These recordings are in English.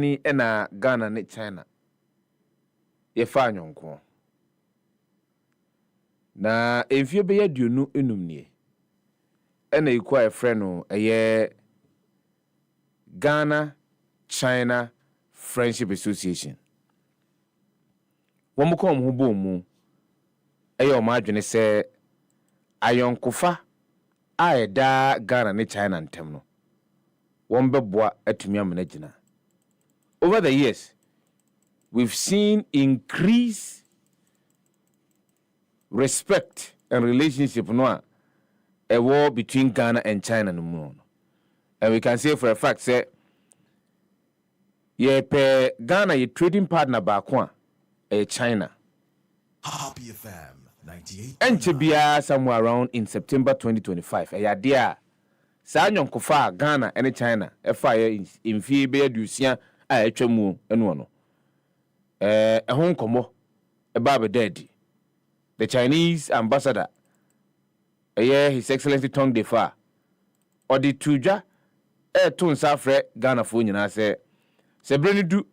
ni ena Ghana ne China ye fa nyonko na emfie be yaduonu enum nie ena ikwa efre no eye Ghana China Friendship Association wo mko ho bo mu eye o ma adwene se ayonkofa aeda Ghana ne China ntem no won beboa atumi amana gina. Over the years, we've seen increased respect and relationship no a war between Ghana and China no more. And we can say for a fact say pe Ghana ye trading partner back China. Happy FM 98. And to be somewhere around in September 2025. Dear Sa nyonkofa Ghana and China fire in fie be adusia a etwamu eno no ehon komo eba be dead. The Chinese ambassador His Excellency Tong Defa odi tuja to nsafre Ghana fo nyina se breni du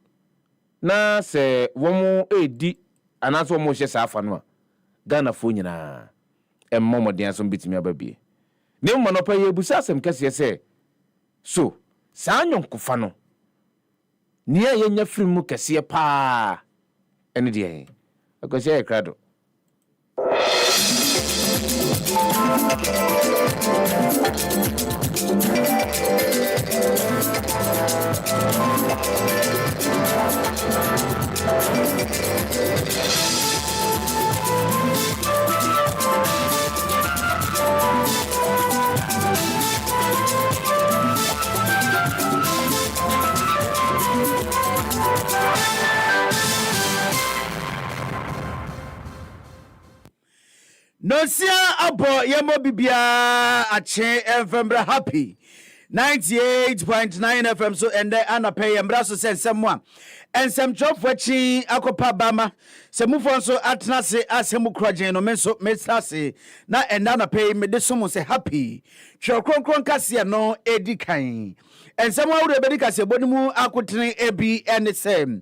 na se womo edi anaso womo hye safa no Ghana fo nyina emmomodin aso bitimi ababie ne mmanopa ye busa asem kase se so sa nyonkofa no nia ye nya firi mu kase pa ene de akosia ye krado No sia abo yemo bibia ache FM happy 98.9 FM so and ana pay mbra so semwa ensem chofwachi akopa bama semufo so atnase asemu krogen no menso mesase na enda na pay me de somo se happy chokronkron kase no edikan ensem awure bedi kase bonimu akotene ebi enesem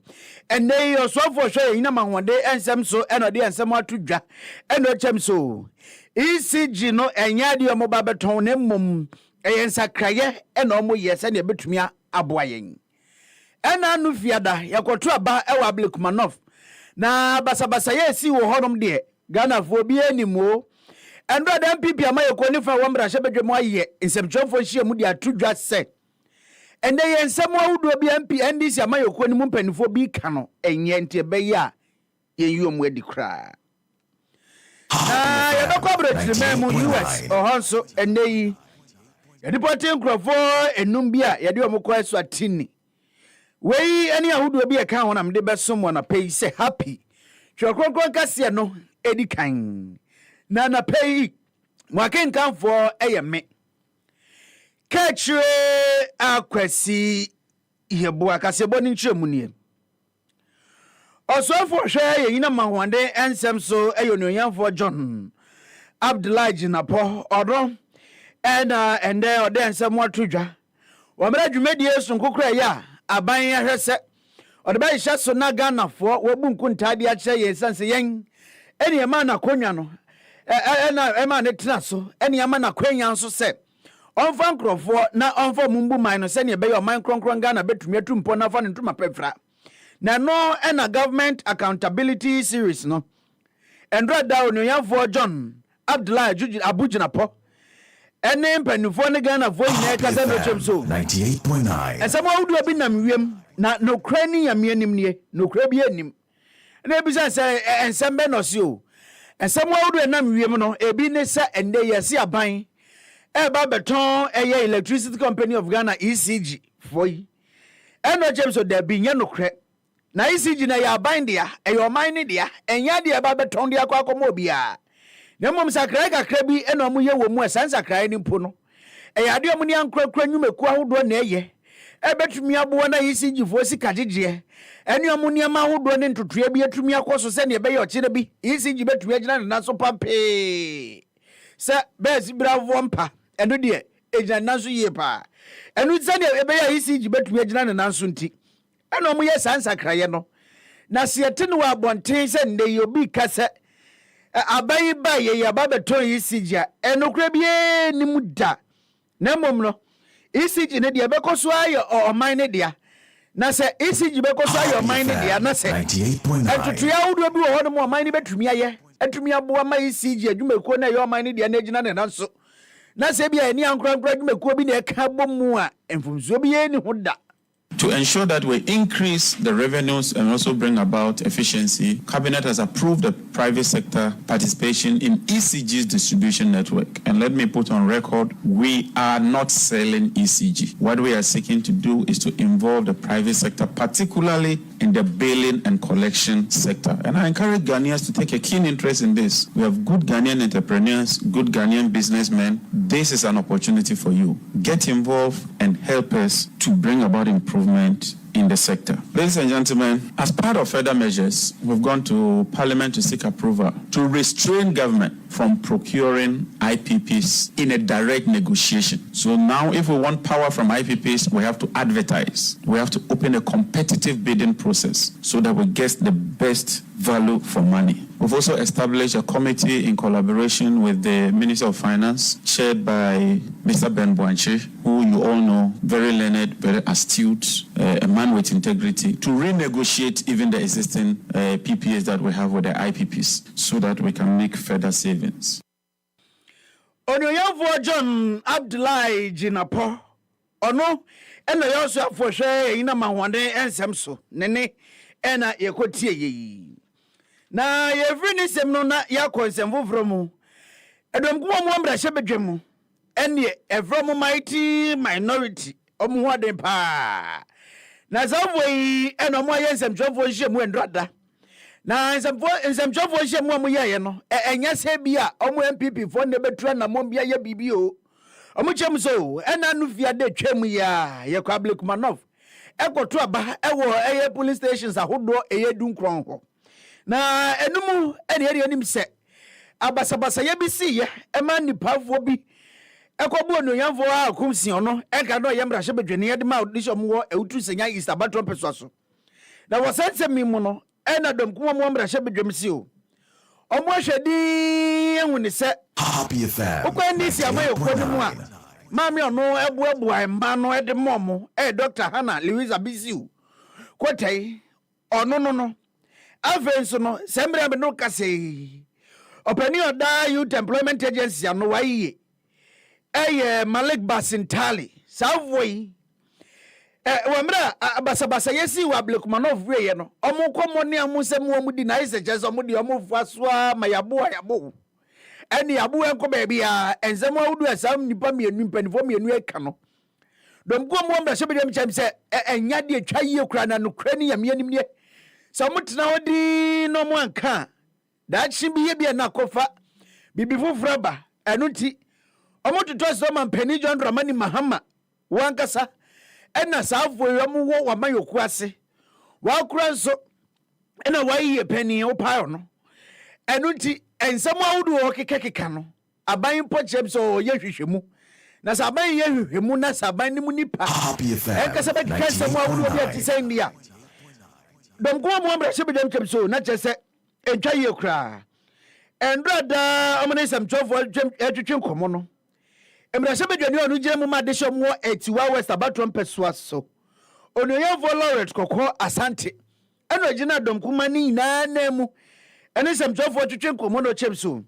ene yo sofo hwe ina mahwode ensem so eno de ensem atodwa eno chem so ECG no enya de mo babeton ne mum eyensa kraye eno mo yese ne betumia aboayen ena anu fiada yakoto aba ewa Blekmanov na basabasa yesi wo honom de Ghana fo bi animo endo da MPP amayeko ni fa womra hye bedwemo aye nsemchofo hye mu de atodwa se ende yensem awudo bi MP NDC amayeko ni mu mpanifo bi ka no enye nte be ya yeyom adi kra na yabakobro trimemu US ohonso ende yi yadipoti nkrofo enum bia yade omukwa so atini wei eni ahudu bi eka wona mde besom wona pay say happy chokronkron kase no edikan na na pay mwaken kanfo eyeme kachre akwasi yebo akase boni nchemu nie osofo hwe yina mahwande ensem so eyonyanfo John Abdullah Jinapo odo ende ode ensem watodwa wamra dwumedie so nkokora ya aban ahwese ode ba hye so na Ghana fo wobu nkuntade a kire ye sanse yen eni ema na konwa no ema ne tena so eni ema na kwanya nso se onfa nkrofo na onfa mumbu man no se ne be yo man kronkron Ghana betumi atumpo na fa ne ntuma pefra na no ena government accountability series no endra dawo no yanfo John Abdullah Abujinapo ene mpanifo ne Ghana fo nyina kasa no chem so 98.9 ensem awudu abi nam wiem na nokra ni yamianim nie nokra bi anim na ebisa se ensem be no se o ensem awudu nam wiem no ebi ne se ende yesi aban ba beton eye Electricity Company of Ghana ECG foi eno chem so da bi nya nokra na ECG na ya aban dia eyo man ne dia enya dia ba beton dia kwa akomo bia na mom sakrai kakra bi eno mo ye wo mu sansakrai ni mpo no eyade omo ni ankrakra nwumeku ahodo na eye ebetumi abo na ECG fo sikagegye ene omo ni ama ahodo ne ntotoa bi atumi akoso se ne be ye okire bi ECG betumi agina na so pampe se bezi bravo mpa eno de agina na so ye pa eno se ne be ye ECG betumi agina na so nti ɛna ɔmo yɛ saa nsakraeɛ no na sɛ yɛte no wɔ abɔnten sɛ nnɛ yi obi ka sɛ aban yi ba yɛyɛ aba bɛtɔn ECG a ɛnokora biara ni mu da na mmom no ECG ne deɛ bɛkɔ so ayɛ ɔman ne dea na sɛ ECG bɛkɔ so ayɛ ɔman ne dea na sɛ ɛtotoa ahodoɔ bi wɔ hɔ no mu ɔman ne bɛtumi ayɛ atumi aboa ma ECG adwumakuo no ɛyɛ ɔman ne dea na agyina ne nan so na sɛ bia ɛni ankorankora adwumakuo bi na ɛka bɔ mu a mfomsuo biara ni ho da. To ensure that we increase the revenues and also bring about efficiency, Cabinet has approved the private sector participation in ECG's distribution network. And let me put on record, we are not selling ECG. What we are seeking to do is to involve the private sector, particularly in the billing and collection sector. And I encourage Ghanaians to take a keen interest in this. We have good Ghanaian entrepreneurs, good Ghanaian businessmen. This is an opportunity for you. Get involved and help us to bring about improvement in the sector. Ladies and gentlemen, as part of further measures, we've gone to Parliament to seek approval to restrain government from procuring IPPs in a direct negotiation. So now if we want power from IPPs, we have to advertise. We have to open a competitive bidding process so that we get the best value for money. We've also established a committee in collaboration with the Minister of Finance, chaired by Mr. Ben Boanche, who you all know, very learned, very astute, a man with integrity, to renegotiate even the existing PPAs that we have with the IPPs so that we can make further savings. Onoyafo John Abdullahi Jinapo, Ono, and the also for share in a mahwande and Samso, Nene, and a Yakotie. Na yɛfiri sɛm no na yɛakɔ nsɛm foforɔ mu ɛdɔm kuma mu ambra hyɛ bedwa mu ɛneɛ ɛfrɛ mu mighty minority ɔmo ho aden paa na sɛmfoɔ yi ɛna ɔmo ayɛ nsɛmtwerɛfoɔ nhyɛ mu ɛndrada na nsɛmtwerɛfoɔ nhyɛ mu a mo yɛyɛ no ɛnyɛ sɛ bi a ɔmo MPP foɔ ne bɛtura na mo bia yɛ biribi o ɔmo kyɛm so ɛna no fia de twam yi a yɛkɔ Ablekumanov ɛkɔto aba ɛwɔ ɛyɛ police stations ahodoɔ ɛyɛ dunkron hɔ na enumu ene anim se abasabasa ye bi si ye ema nipafoɔ bi ekobu onyanfo a kumsi ono eka no ye mrahye bedwene ye de ma audition wo ewutu senya East Abattoir peso so na wosense mi mu no ena dom kuma mo mrahye bedwem si o omo hwedi ehu ne se Happy FM. okwa ni si amaye ko ni mu a mami ono ebuabu mba no de momo Dr. Hannah Louisa Bisiu kotai ono no Avenso no sembre me no kase opani oda youth employment agency no waye Malik Basintali savoi wamra abasabasa yesi wa Ablekumanov we no omo komo ne amusem wo mudi na ise jeso mudi omo fuasoa mayabo ayabo eni yabo enko ba bia enzem awudu asam nipa mienu mpanifo mienu eka no dom ko mo mbra shebedem chem se enya de atwa yie kura na no kura ni yame anim ne Samutna odi no mo anka da chimbi ye bia na kofa bibi foforo ba enu nti omototo so man pani John Dramani Mahama wankasa ena saafo yam wo wa mayoku ase wa kura nso ena wayi pani o payo no enu nti ensam awudu o kekeka no aban pochem so ye hwehwemu na saban ye hwehwemu na saban ni mu nipa enkasa ba keka ensam awudu obi atisan dia Dom ko mo ambra shebe dem kemso na chese entwa ye kra endrada omene sam twofo etwetwe nkomo no emra shebe dwani onu gye mu ma de hye mo etiwa West Abattoir peso so onoyefo Lauret kokko asante eno gina dom kuma ni na na mu ene sam twofo etwetwe nkomo no chemso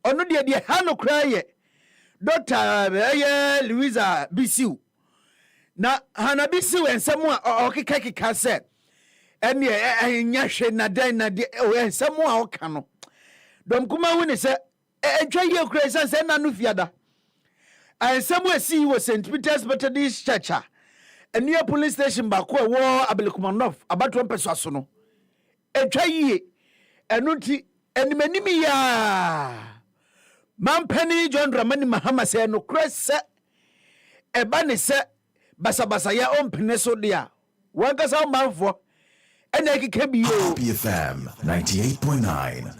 onu de ha no kra ye Dr. Louisa Bisiu na Hannah Bisiu ensem a okekeka se ene enya hwe na dan na de ensem a oka no dom kuma hu ne se entwa ye kura se na no fiada ensem asi wo St. Peter's Methodist Church a ene police station ba ko wo Ablekumanov Abattoir peso so no entwa ye enu nti enimani ya Mampani John Dramani Mahama se no kura se eba ne se basabasa ya ompene so dia wankasa manfo Happy FM 98.9.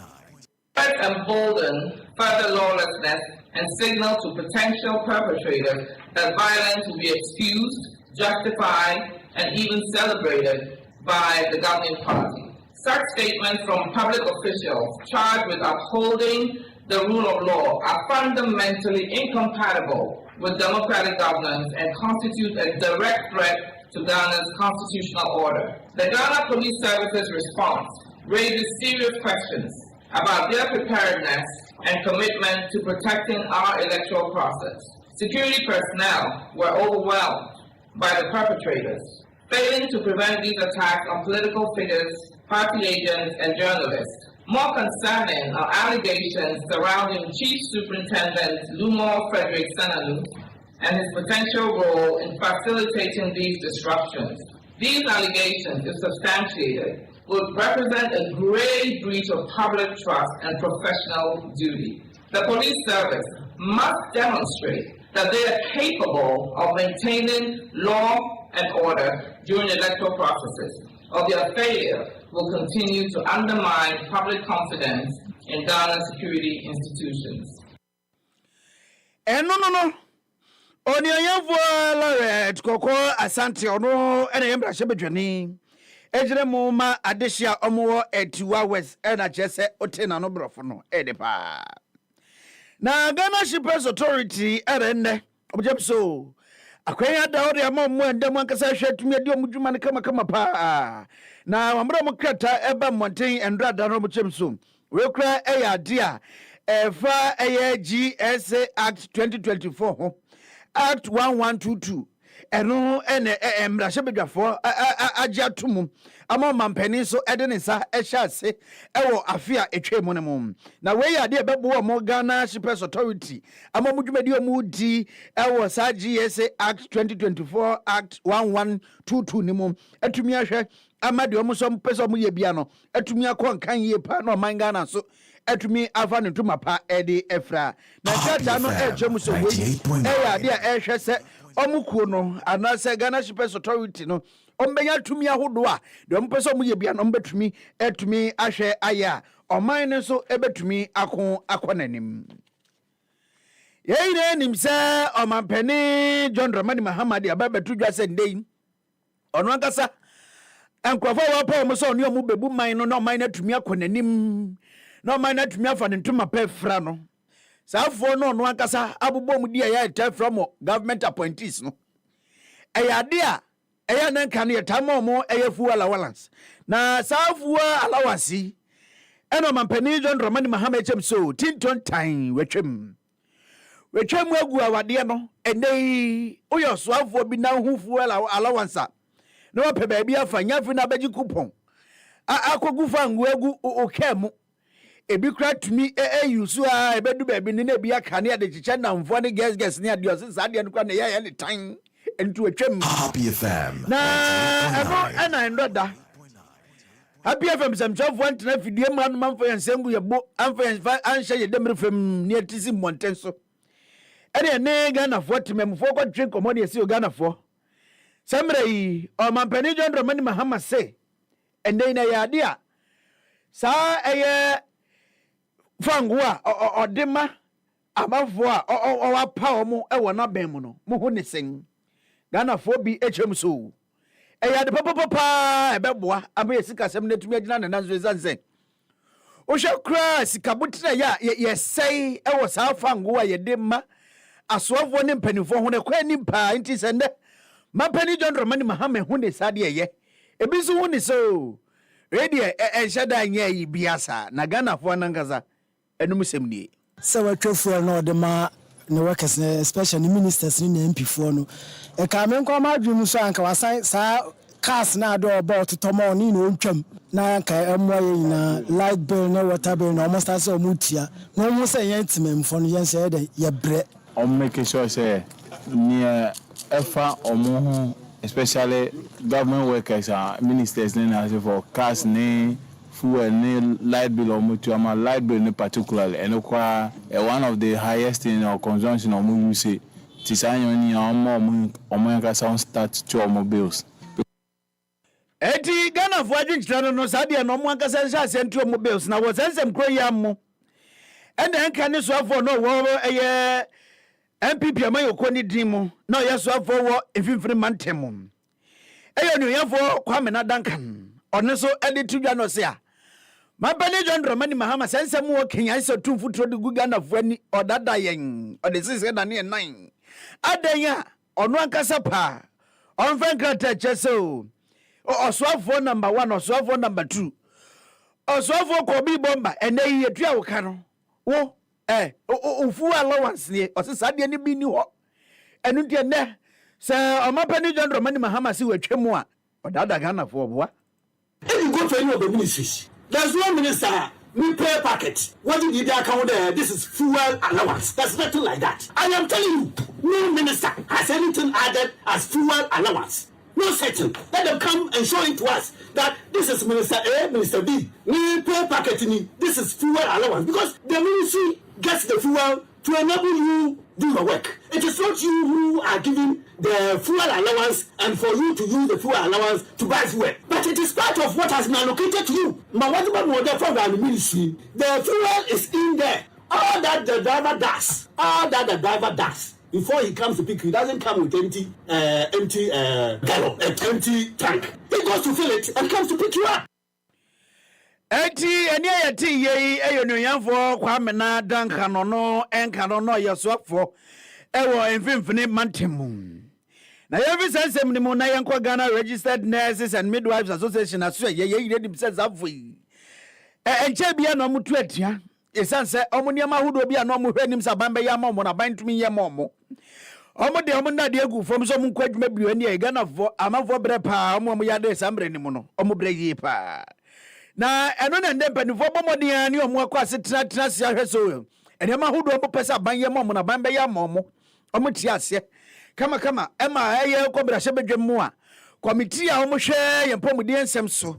Embolden further lawlessness and signal to potential perpetrators that violence will be excused, justified, and even celebrated by the governing party. Such statements from public officials charged with upholding the rule of law are fundamentally incompatible with democratic governance and constitute a direct threat to Ghana's constitutional order. The Ghana Police Service's response raises serious questions about their preparedness and commitment to protecting our electoral process. Security personnel were overwhelmed by the perpetrators, failing to prevent these attacks on political figures, party agents, and journalists. More concerning are allegations surrounding Chief Superintendent Lumor Frederick Senanu and his potential role in facilitating these disruptions. These allegations, if substantiated, would represent a grave breach of public trust and professional duty. The police service must demonstrate that they are capable of maintaining law and order during electoral processes, or their failure will continue to undermine public confidence in Ghana's security institutions. No. Oni ayafo Laureate Koko Asante ono ene yembra shebedwani. Ejire mu ma adehia omo etiwa west ena chese otena no brofo no edepa. Na Ghana Shippers Authority erenne objemso akwanya da ode ama mo endem ankasa hwetumi ade omudwuma ne kama pa. Na wamra mo krata eba monten endrada no objemso. We kra eya dia efa eya GSA Act 2024 ho. Act 1122 eno ene emrahye bedwafo agiatum ama mampani so ede ne sa ehase ewo afia etwemu ne mum na we ya de bebo mo Ghana Shippers Authority ama mudwumadi omudi ewo sa GSA Act 2024 Act 1122 ne mum atumi ahwe ama de omuso mpese mo ye bia no atumi akon ye pa na man Ghana so atumi afa ne tuma pa ede efra na tata no ejemu so we ya de ehwe se omukuo no anase Ghana Shippers Authority no ombenya tumi ahodo a de ompese omuye bia no mbetumi etumi ahwe aya oman ne so ebetumi akonanim yeire nim se omampani John Dramani Mahama de ababetu dwase ndei ono ankasa enkrofo wa pa omo so ne omu bebu man no na oman na tumi akonanim na oman na tumi afa ne ntuma pa fra no Safo no ankasa abobom di ya tell from government appointees no eya dia eya nan kan ye tamomo eya fuel allowance na safo allowance eno mampani John Dramani Mahama chem so tinton time wetwem agu awade no enei oyo soafo bi na hu fuel allowance no pe ba bi afanya fi na baji coupon akogu fa ngu agu okemu ebi kra tumi yusu a ebedu baby ne na bi aka ne ade chiche na mfo ne ges ne ade osi sa ade no kra ne ya ne tan entu atwam Happy FM na eno ndoda Happy FM samchofo antena fidie ma no manfo yensengu yebo amfa anshe ye demre fam ne atisi montenso ene ne Ghana fo tememfo kwa twin komodi esi o Ghana fo samre yi o mampani John Dramani Mahama se ende na ya ade a sa eye Fangwa odema amafo a owapa omo ewo na ben mu no mo ho ne sen Ghana fo bi echem so eya de papa ebeboa ama sika sem na tumi agina na nzo zanzen o hwekra sika butira ya yesei ewo sa fangwa ye de ma asoafo ne mpanifo ho ne kwa ni pa nti sende mapani John Dramani Mahama ho ne sade ye ebi so ho ne so radio enshada nya yi biasa na Ghana fo nangaza enum semnie se watwefo no de ma ne workers especially ministers ni MP4 no e ka me nkwa ma dwum so anka wasan sa cars na do about tomo ni no ntwam na anka emoye na light bill na water bill na almost as o mutia no mo se yan timemfo no yan se de ye bre o make sure say ni efa omo ho especially government workers ministers na for cars ni fuel ni light bill or mutual light bill ni particularly and one of the highest in our consumption of we say tisanyo ni omo ka sound start to automobiles eti Ghana fo adwinkyerɛ no sadeɛ no mo ankasa nhyɛ asɛntu automobiles na wɔsɛnsɛm kro yi ammo ɛna nka ne soafo no wɔ ɛyɛ MPP amayoko ni din mu na ɔyɛ soafo wɔ mfimfini mantem eyo no yafo Kwame na Duncan ono so edit dwa no se a mabani John Dramani Mahama sense mu o Kenya so tu futuro de Uganda fo ani odada yen ode sise na ne 9 adanya ono ankasa pa on fan krata cheso oswafo number 1 oswafo number 2 oswafo ko bi bomba ene yi etua wo ka no wo ufu allowance ne osesa de ne bi ni ho enu de ne se omapani John Dramani Mahama si watwemu a odada Ghana fo oboa. If you go to any of the ministries, there's one minister, we pay packet. What did you account there? This is fuel allowance. There's nothing like that. I am telling you, no minister has anything added as fuel allowance. No setting. Let them come and show it to us that this is Minister A, Minister B. We pay packet. This is fuel allowance because the ministry gets the fuel to enable you do your work. It is not you who are giving the fuel allowance and for you to use the fuel allowance to buy fuel. But it is part of what has been allocated to you. But whatever model from the ministry, the fuel is in there. All that the driver does, before he comes to pick you, he doesn't come with empty gallon, empty tank. He goes to fill it and comes to pick you up. Eti eni ayati ye eyonuyanfo Kwame na Duncan no enka no yesofo ewo emfimfini mantemu na yevi sensem ni mu na yenkwa Ghana Registered Nurses and Midwives Association aso ye ready business afoi enche bia no mutu atia esanse omuniama hudo bia no mo hwanim saban ya mo na ban tumi ye mo de omo na de agu fom so mu kwadwuma bio ni e Ghana fo amafo bre pa omo ya de sambre ni mu no omo bre yi pa na eno na ndempa ni fo bomodian ni omo akwa setena sia hweso ene ma hudo omo pesa ban ye mo na ban be ya mo omo ti ase kama ema eye ko bra shebedwem mu a committee a omo hwe ye mpomudi ensem so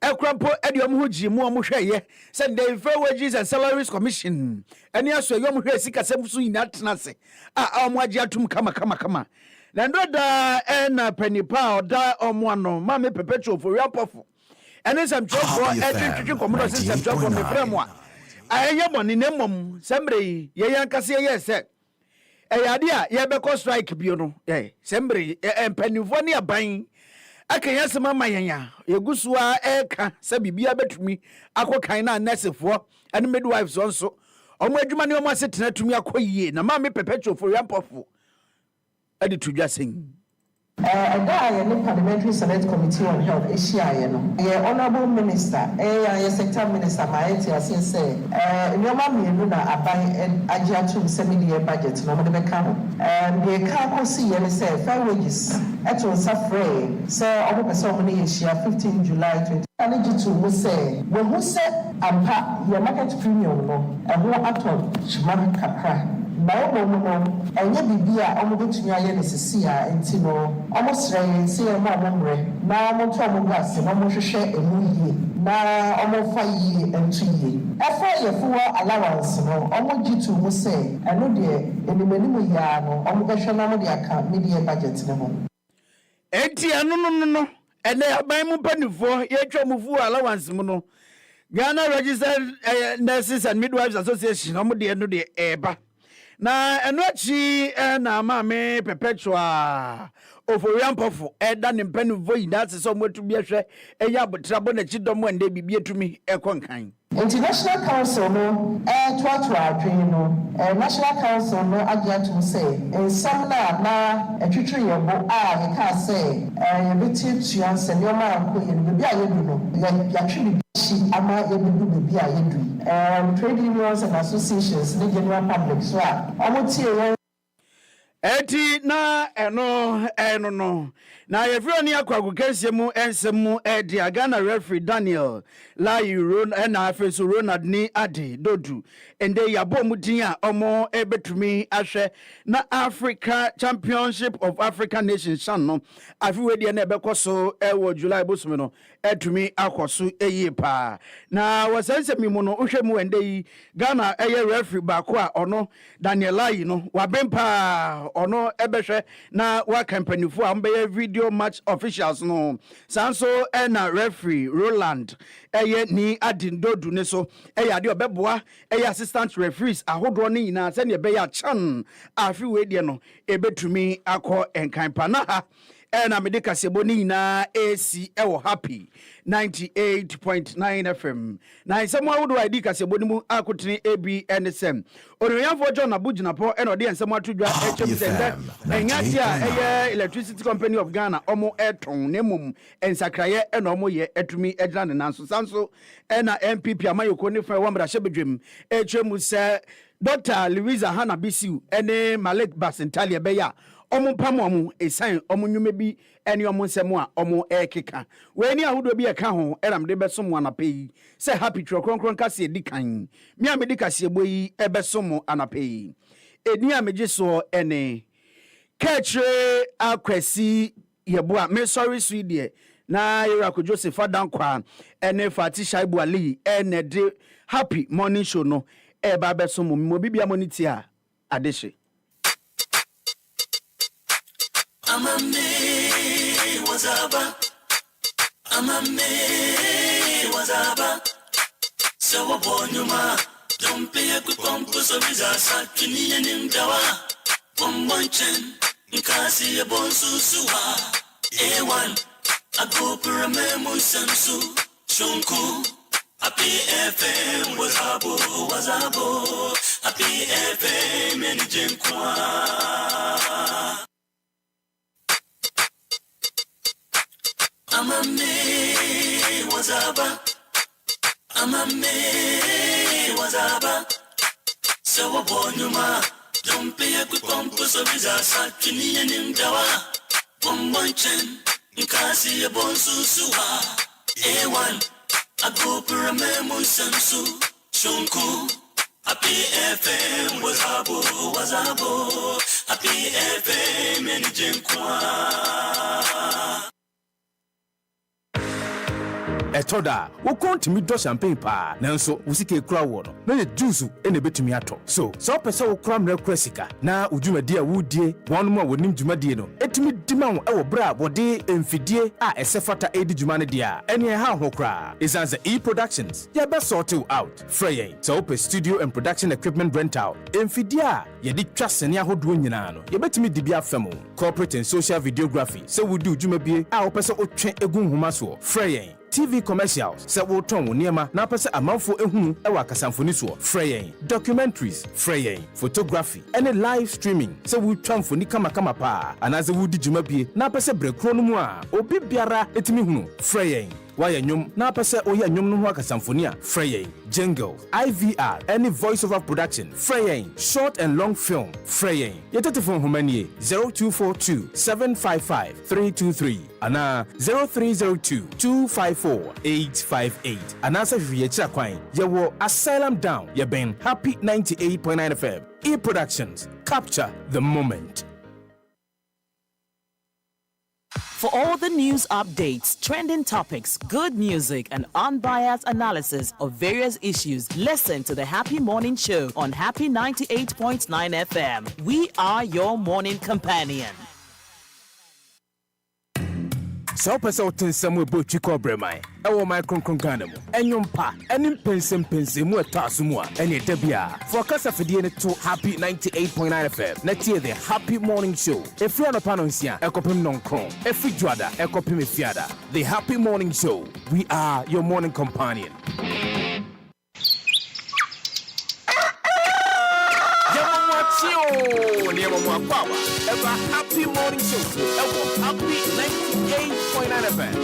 ekrampo ede omo hoji mu omo hwe ye say the Fair Wages and Salaries Commission ene aso ye omo hwe sika sem so ina tenase a omo agi atum kama na ndoda na panipa oda omo ano ma me perpetual for yapofo ene sam chofo etwetwe komodo system chofo me fremo a aye boni nemom sembre ye yankase ye se eyade a ye be ko strike bio no sembre empanifo ne aban akanya sema mayanya yegusua eka se bibia betumi akokan na nursefo ene midwives onso omo adwuma ne omo asetena tumi akoyie na ma me perpetual for yampofo ade tudwasen And the Parliamentary Select Committee on Health, Honorable Minister, Sector Minister, Maeti, as you say, Yoma Luna, Abai, Ajiatum, semi-year budget, no matter the camel. The Kako see and say, Fair Wages, at all suffering, so over so many years, 15 July 20. Allergy to who say, when who said, your market premium, and who at all, Shman Capra. No, and yet be almost to me, and almost say, Mamre, now Motomas, and almost share a movie, now almost 5 years and 2 years. After your full allowance, almost you to say, and no dear, in the minimum yano, almost the account, media budget. No, and they are by Mupani for Yachamu allowance, Mono. Ghana Registered Nurses and Midwives Association, almost the end of the eba. Na enochi na mame perpetua oforiampofo eda ne mpanifo yida se so motu bi ehwe eya botrabo na chidomo ende bibie tumi ekonkan. International Council no National Council no agya to say in some na etwetwe yebo a ye ka say ye beti tuan se nyoma anko ye bibi a yedu no ya twi ama ye bibi a yedu trade unions and associations the general public so omotie eti na eno no na yefro ni akwagu kense mu ensemu edi Ghana referee Daniel Lairo na afeso Ronald ni ade dodu ende yabo mudin a omo ebetumi ahwe na Africa Championship of African Nations shan no afiwe de na ebekoso ewo July bosume no etumi akoso eyi pa na wasense mimu no uhwe mu ende yi Ghana eye referee ba ko a ono Daniel Lairo no wabempa ono ebehwe na wa kampanifo a mbe video match officials no sanso na referee Roland eye ni adindodu ne so eye ade obeboa eye assistant referees ahodo ne nyina se ne be ya chan afi we de no ebetumi akọ enkan pa na ha ɛna mede kasebo ni na AC ɛwɔ happy 98.9 FM na nsɛm awodo ID kasebo ni mu akotene AB NSM onuyafo John Abujinapo ɛna ɔde nsɛm ato dwa ɛkyɛm sɛ ɛnyate a ɛyɛ Electricity Company of Ghana ɔmo ɛtɔn ne mum ensakraye ɛna ɔmo yɛ ɛtumi ɛgyina ne nanso sanso ɛna MPP amayoko ne fa wɔ mbrahye bedwem ɛkyɛm sɛ Dr. Louisa Hannah Bisiu ɛne Malik Basentalia bɛya ɔmo pam ɔmo esan ɔmo nnwuma bi ɛne ɔmo nsɛm a ɔmo ɛkeka wɛni ahodo bi ɛka ho ɛram de bɛsom anapa yi sɛ happy tro kronkron kase di kan me a me di kase ebo yi ɛbɛsom anapa yi eni a megye so ɛne kɛtre akwasi yɛboa me sorry sweet deɛ na yɛra ko Sefah-Danquah ɛne Fati Shaibu Ali ɛne de happy morning show no ɛba bɛsom mo bibia mo ni tia adehye Amame wazaba Sawa bonyuma Dompe ya kukompo so bizasa Kiniye nimdawa Wambonchen Nkasi ya bonsusuwa A1 Agopura memu sensu Shunku Happy FM wazabo Happy FM enijenkwa Amame wazaba Sawa bonyuma Dompe ya kukompo so bizasa Kiniye nimdawa Wambonchen Nkasi ya bonsusuwa A1 Agopura memu sensu Shunku Happy FM wazabo Happy FM enijenkwa Etoda, wokontimi do champagne pa, nanso wusike kura wo no. Na ye juice ene betumi ato. So pese wo kura mra kura sika na udwumadi a wudie, wonu ma wonim dwumadi no. Etimi dima wo ewo bra wode emfidie a esefata edi dwuma ne dia. Ene ha ho kura. Isanze E-Productions. Ye be sort you out. Frey. So pe studio and production equipment rental. Emfidie a ye di twasene ahodo nyina no. Ye betimi di bia famo. Corporate and social videography. So wudi udwumabie a wo pese otwe egun homa so. Frey. TV commercials se wo ton wo niema na pese amanfo ehunu e wa kasamfoni so frey documentaries frey photography any live streaming se wo twamfoni kama pa anaze wo di djuma bie na pese brekro no mu a obi biara etimi hunu frey waya nyom na pese oya nyom no ho akasamfoni a frey jingle IVR any voice over production frey short and long film frey yetetefon homanie 0242 755 323 ana 0302 254 858 ana sa hwiye kira kwan yewo Asylum Down ye ben Happy 98.9 FM E-Productions capture the moment. For all the news updates, trending topics, good music, and unbiased analysis of various issues, listen to the Happy Morning Show on Happy 98.9 FM. We are your morning companion. So pese otensem we bo twiko bremai ewo my kronkron Ghana mu enyompa enim pensem mu etaso mu a ene dabia for kasa fidie ne to Happy 98.9 FM na tie the Happy Morning Show efri anopa no nsia ekopem nonkron efri dwada ekopem efiada the Happy Morning Show. We are your morning companion. Ever Happy Morning Show. Ever Happy 98.9 FM.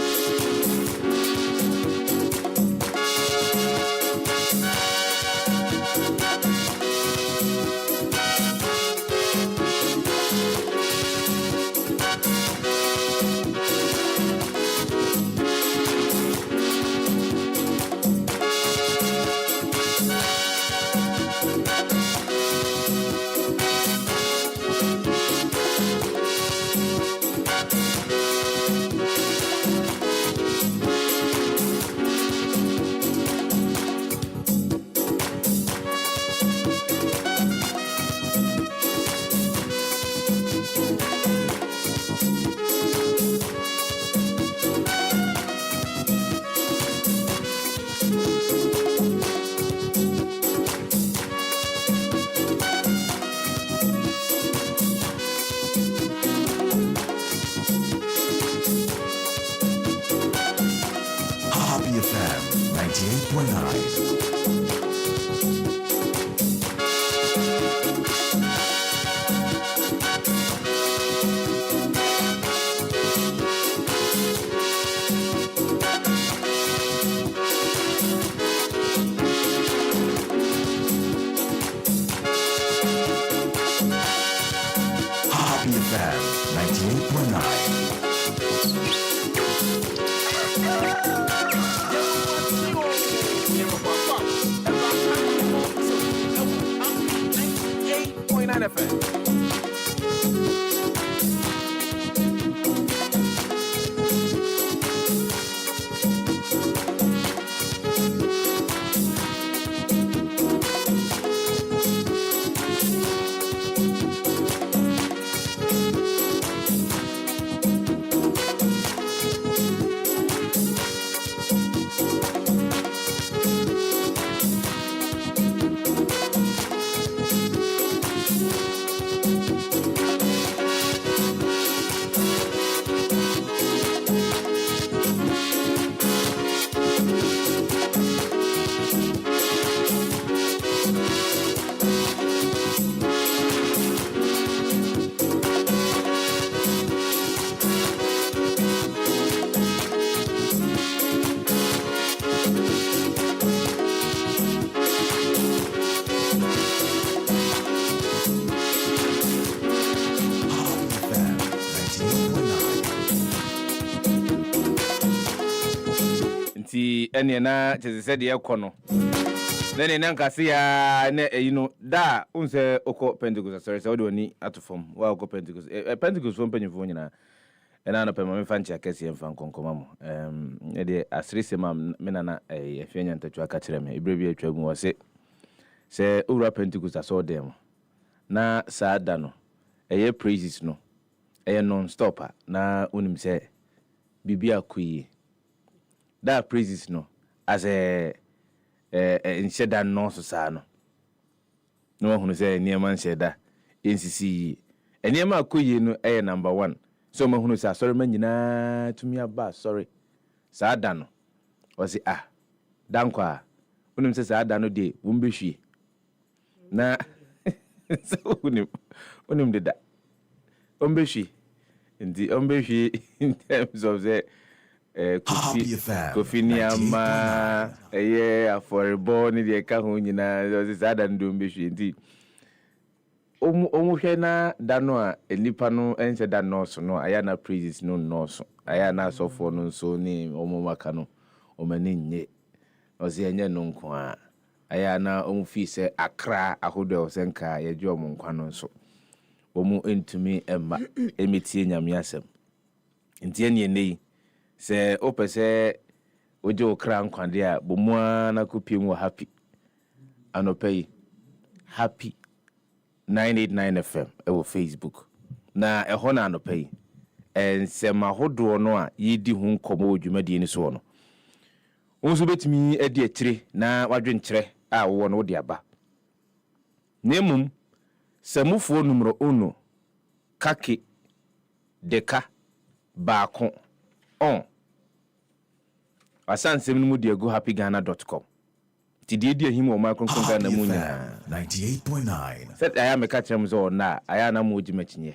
Happy FM 98.9. Happy FM 98.9 FM. Ene na chese de ekono nene nanka se ya na eyino da unse oko Pentecost sorry se woni atofom wa oko Pentecost Pentecost fom penyefo nyina ena no pema me fanchi akese mfa nkonkoma mo de asrese mam me na efenya ntachu aka kire me ibrebi atwa mu wose se owura Pentecost aso dem na saada no eye praises no eye non stopper na unim se bibia kuyi da praises no as a insheda no so sa no no hunu say niema nsheda ncc eniema akoyi no number 1 so ma hunu say sorry ma nyina tumi aba sorry sa da no o say Dankwa unim say sa da no de wumbehwie na so unim de da ombehwie ndi ombehwie in terms of the Kofi Niama affordable ni de ka ho nyina so sada ndom behwe nti omu hwe na dano a enipa no ense da nurse no aya na praises no nurse aya na sofo no so ni omu maka no omani nye ozi enye no nko a aya na omu fi se akra ahodo osenka ye gye omu nkwa no so omu entumi emma emitie nyame asem nti ene nei se opese ojo kra nkwande a bomua na kopiem wo happy anopay happy 989 FM ewo Facebook na eho na anopay ensema hodo no a yedi hu nkomo odwumadi ni so no onso betimi edi atire na wadwenkyere a wo no de aba nemum samufo numero 1 kake deka baako on asansem no mu de go happyghana.com ti de ahim o makronkron Ghana mu nya 98.9 set aya me ka kyerem zo na aya na mu ogimachinye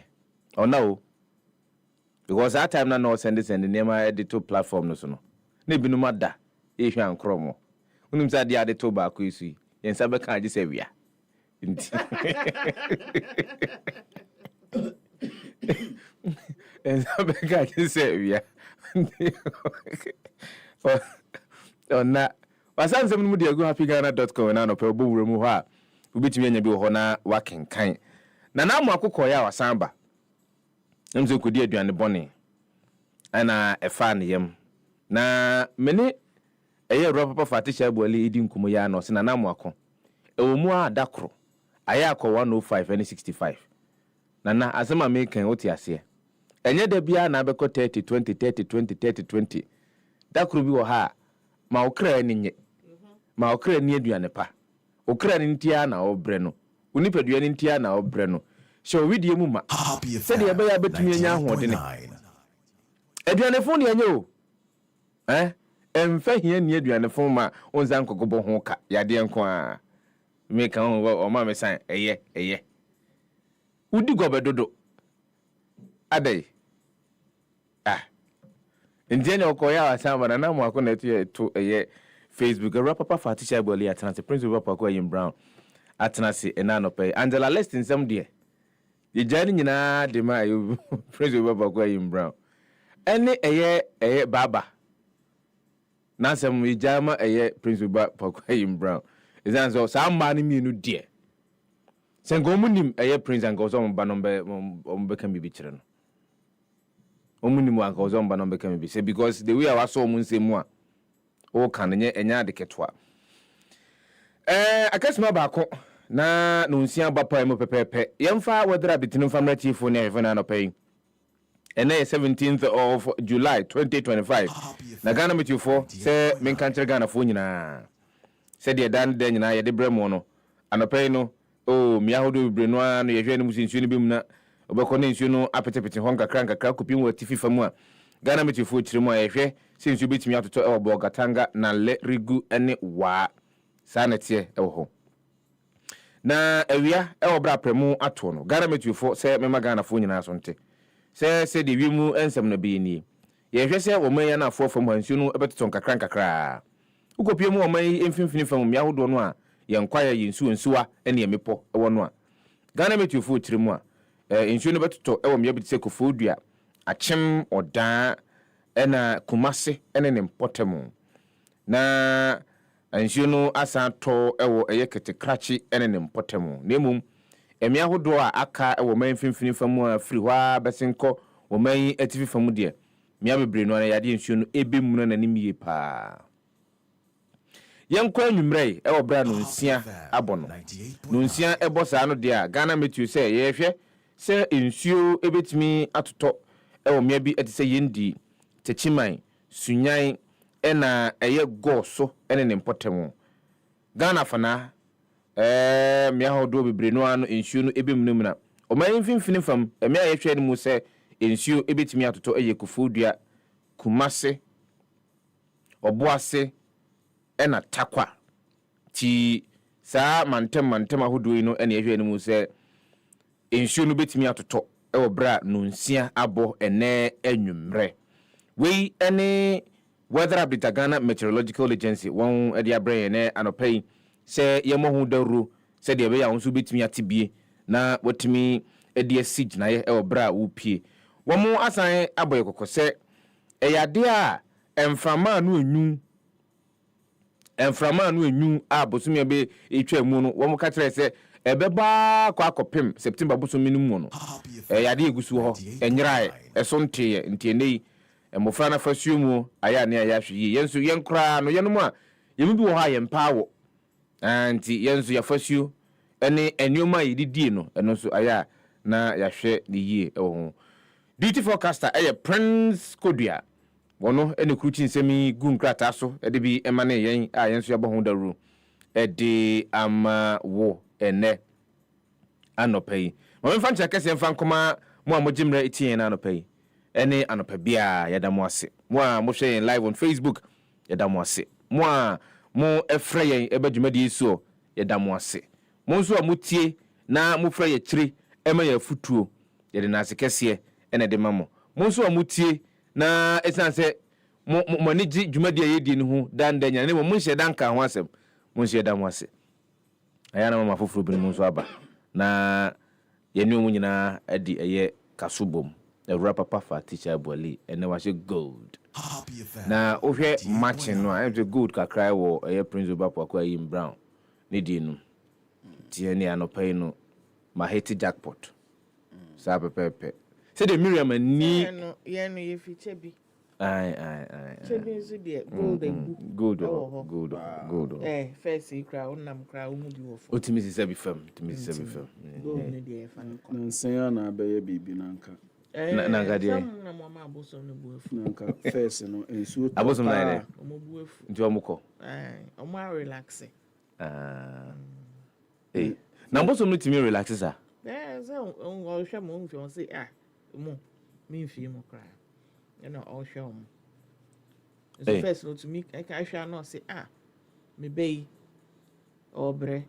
ona o because that time na no send nema editor platform no so no na binum ada ehwe ankromo unim sa de ade to ba ko isu yensa be kan age se wia nti ensa be kan age se wia ona wasansem mu de go happyghana.com na no pe obowura mu ho a ubitimi anya bi ho na wakenkan na namu akokọ ya wasamba nemse kodi aduane bone ana efa ne yam na mene eye ro papa fatisha buale edi nkumo ya no se na namu akọ ewo mu a dakro aya akọ 105 and 65 na asema me kan oti ase enye da bia na abekọ 30 20 30 20 30 20 dakro bi wo ha ma okra ni nye ma okra ni aduane pa okra ni ntia na obre no unipadua ni ntia na obre no so widie mu ma se de be ya betumi anya hoɔde ne aduane fo ne anya o emfa hia ni aduane fom ma onza nkogobo ho ka yade nko a me kan o ma me san eye udi gobedodo adai Indiana okoya asamba na mo akona to eye Facebook rapapa fatisha boli atanase Prince Papa ko yin Brown atanase enano pay Angela Lestin sam de ye jani nyina de ma Prince Papa ko yin Brown ene eye baba na sam ye jama eye Prince Papa ko yin Brown izan so sa ma ni mi nu de sengo munim eye Prince and go so mba no be kan bibi kire no omunimu anka ozo mba no be kan bibi say because the way I was so mun say mu a o kan nye enya de ketwa akasima baako na no nsia bapa mo pepepe yemfa wedra bitinu famra chief ne evena no pay ene 17th of July 2025 na Ghana metifo say men kan kire Ghana fo nyina say de dan de nyina ye de bremo no anopay no o mi ahodo bre no a no ye hwe ne musinsu ne bim na obekọ ne nsu no apetepete honga kranka kopim wa tififa mu a Ghana metifo chiremu a ye hwe sinsu bitimi atoto e obo gatanga na le rigu ene wa sanete e ho na awia e obra premu ato no Ghana metifo se mema Ghana fo nyina so nte se de wimu ensem na be ni ye hwe se wo manya na afo fam hansu no ebetoto nkakra ukopie mu wo man emfimfini fam mi ahodo no a ye nkwaya yinsu nsuwa ene emepo e wo no a Ghana metifo chiremu a insu no betoto e wo me bitse kofodua achem odan ena kumase ene ne mpotemu na ansu no asanto ewo eyekete krachi ene ne mpotemu nemum emi ahodo a aka ewo man finfini famu a firi hwa besenko wo man atifi famu de mia bebre no na yade ansu no ebemu na nanimie pa yenkwa anwumrei ewo bra no nsia abono no nsia ebosa no de a Ghana metu se yehwe se ansu ebetimi atoto ewo mia bi etise yendi techiman sunyan ena eye goso ene ne mpotemu Ghana fana mia hodo bebre no ano ensuo no ebemnum na o man finfini fam mia ye hwe ne mu se ensuo ebetimi atoto eye kofodua kumase oboase ena takwa ti sa mantem ahodo yi no ene ye hwe ne mu se ensuo no betimi atoto ewo bra no nsia abo ene anwumre we any weather update Ghana Meteorological Agency won e dia brain ne anopay se yemohu daru se de be ya won so betimi atibie na watimi e dia siege na ye e bra wo pie wo asan aboye kokose e yade a emframa no enyu a bosumi be etwa mu no wo ka kire se ebeba kwa akopem September bosumi no mu no e yade egusu ho enyirae esonte ntienei emofra na fasumu aya ne aya hwe yensu yenkra no yenum a yemibi wo ha yempawo anti yensu ya fasu ene enuma yididi no eno so aya na ya hwe ne yie ho duty forecaster eye Prince Kodua wono ene kruchi nsemi gu nkrata so ede bi emane yen a yensu ya bohu daru ede ama wo ene anopai mo mfa ncha kese mfa nkoma mo amogimra etien na anopai ene anopa bia yadamu ase mo a mo hwe live on Facebook yadamu ase mo a mo efre yen ebadwumadi eso yadamu ase mo nso a mutie na mo frɛ ye kire ema ya futuo yede na ase kese ene de mamo mo nso a mutie na esanse mo ni dwumadi ayedi ne ho dan danya ne mo nhye danka ho asem mo nhye damu ase aya na mama foforo bi mo nso aba na yenu mu nyina adi eye kasubom Ewura papa fa teacher Boli ene wa she gold na ohwe match no a gold kakrai wo eye Prince Obapo akwa Yim Brown ne di no tie ne anopai no ma hit jackpot sa pepepe se de Miriam ni no ye no ye fiche bi ai chebi so de gold first kra onam kra wo bi wo fo otimi se bi fam gold ne de fa no nsen na abaye bibi nanka na gadie na mama abosom ne buafu nanka first no ensuo to abosom na ide omo buafu nti omukọ omo relax na abosom no timi relax sa so o hwe mo mfi on say mo mi mfi mo kra you know o hwe mo So first no to me I can share no say me bay or bre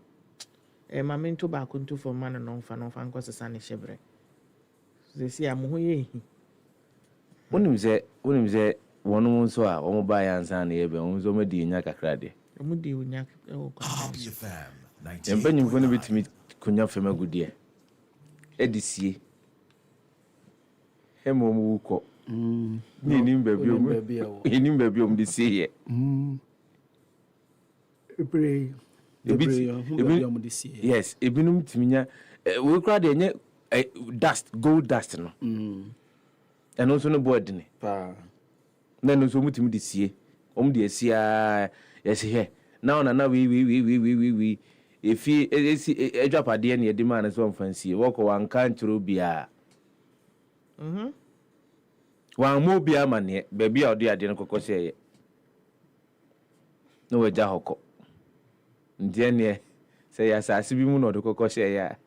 ma me nto ba kunto for man no fa nko sesa ne hyebre so see am ho ye wonim ze wono nso a wo ba ya nsa na yebe wo nso medi nya kakra de mu di onya Happy FM yɛmpa nyimfo no bitumi konya fam agudie edisie emo mu ko ni nim baabi om de sie ye yes ebinum timinya we kra de nye gold dust no eno so no board ni na no so mutimi de sie om de asia yes he na ona na we efi edwapade na yedi ma na so mfansie woko wanka ntro bia wan mo bia mane baabi a ode ade no kokose ye no waja hoko ndie ne se ya sase bi mu no de kokose ya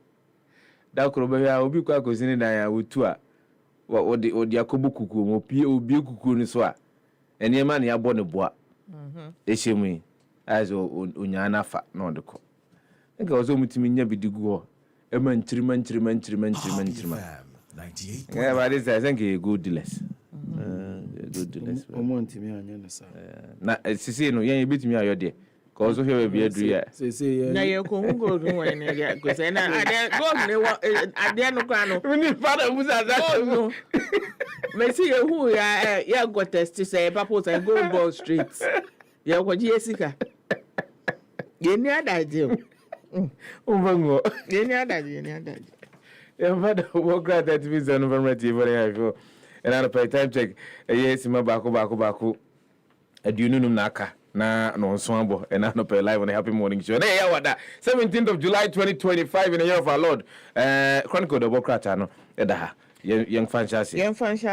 da kro be ya obi kwa kozini dan ya wotu a odi akobu kuku mo pie obi kuku ni so a ene ma na ya bo ne boa ehemu azo onyana fa no de ko nka ozo mutimi nya bidigu ho e man nchirima yeah but this I think a good less omonti mi anya na sa na sisi no yen bitimi ayo de ko ozo hwe bi adu ya sisi na ye ko ngo do wa ne ya ko se na ade go ne wa ade no kwa no ni father musa za no me see who ya go test say papa say go ball street ya ko ji esika ye ni adaje umbango ye ni adaje yeah father wo grad that means no from TV I feel and I pay time check yes ma bako adununum na aka na no nso abo and I no pay live on a happy morning show na yeah wada 17th of July 2025 in the year of our Lord chronicle the bokrata no eda ha young fantasy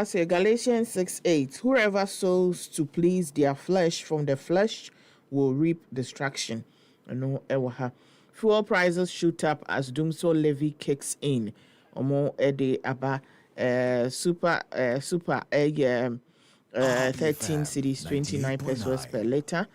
say Galatians 6:8 whoever sows to please their flesh from the flesh will reap destruction no ewa ha fuel prices shoot up as Dumso levy kicks in omo ede aba super 13 cedis 29 pesos per liter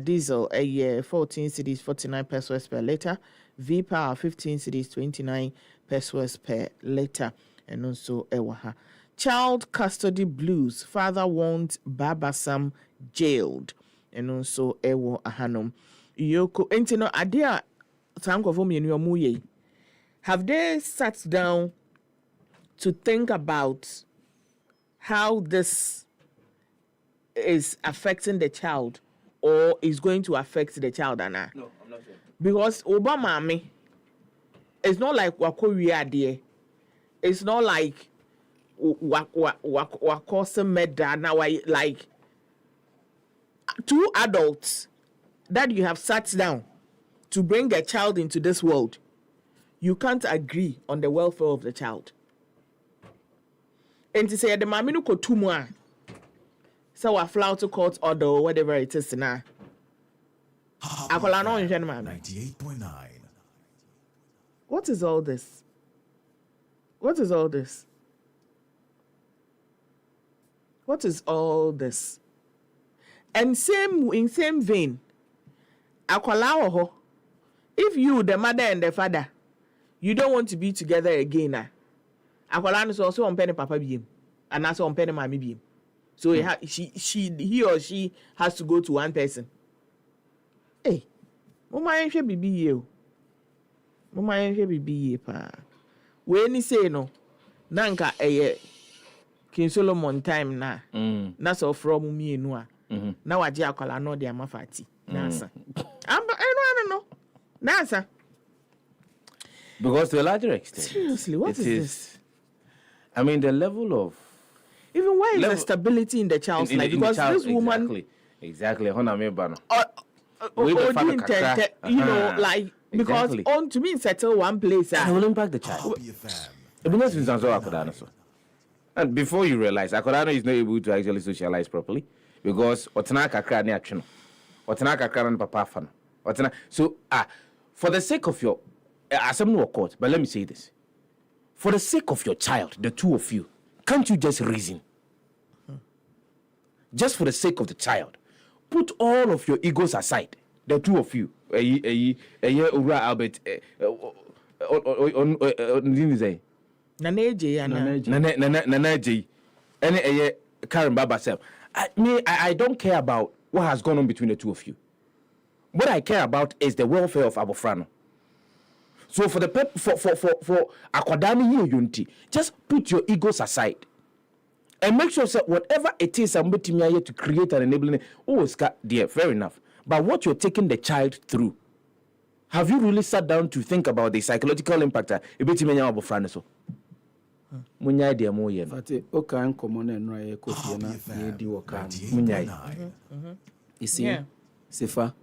diesel 14 cedis 49 pesos per liter V power 15 cedis 29 pesos per liter and also ewaha child custody blues father wants Babasam jailed and also ewo ahanom yoko entino adia sankofo mienu omuye have they sat down to think about how this is affecting the child or is going to affect the child, Anna? no I'm not sure Because Obama it's not like Wakoria. It's not like Wakose Meda now like two adults that you have sat down to bring a child into this world. You can't agree on the welfare of the child. And to say the maminu kotumwa, so a flout to court order or whatever it is now. Happy FM 98.9. What is all this? What is all this? What is all this? And in same vein, akwala if you, the mother and the father, you don't want to be together again, akwala is also on penny papa biem, and also on penny mommy biem. So he or she has to go to one person. Hey, mama should be you. Mama should be ye pa. When you say no, nanka King Solomon time na. That's all from me no. Now I just call no de amafati. Nasa. I don't know. Nasa. because to a larger extent Seriously, what is this? I mean the level of Even why is the stability in the child's life? Because this woman exactly honamebano. You know, like because Exactly. on to me settle one place. It will impact the child. Happy FM. And before you realize, Akodano is not able to actually socialize properly because Otana kakra ne atweno. Otana kakra na papa fa no. Otana so for the sake of your assembly or court, but let me say this. For the sake of your child, the two of you, can't you just reason? just for the sake of the child. Put all of your egos aside. The two of you. Ura Albert. Nanaji. And Karen Baba self. I don't care about what has gone on between the two of you. What I care about is the welfare of Abofrano. So for Akwadani unity, just put your egos aside. And make sure that whatever it is I'm putting here to create an enabling, dear, fair enough. But what you're taking the child through, have you really sat down to think about the psychological impact? Munya idea mo yen. Fati oka nkomo na enra ye kotie na ye di woka. Munya. Isi Sefa.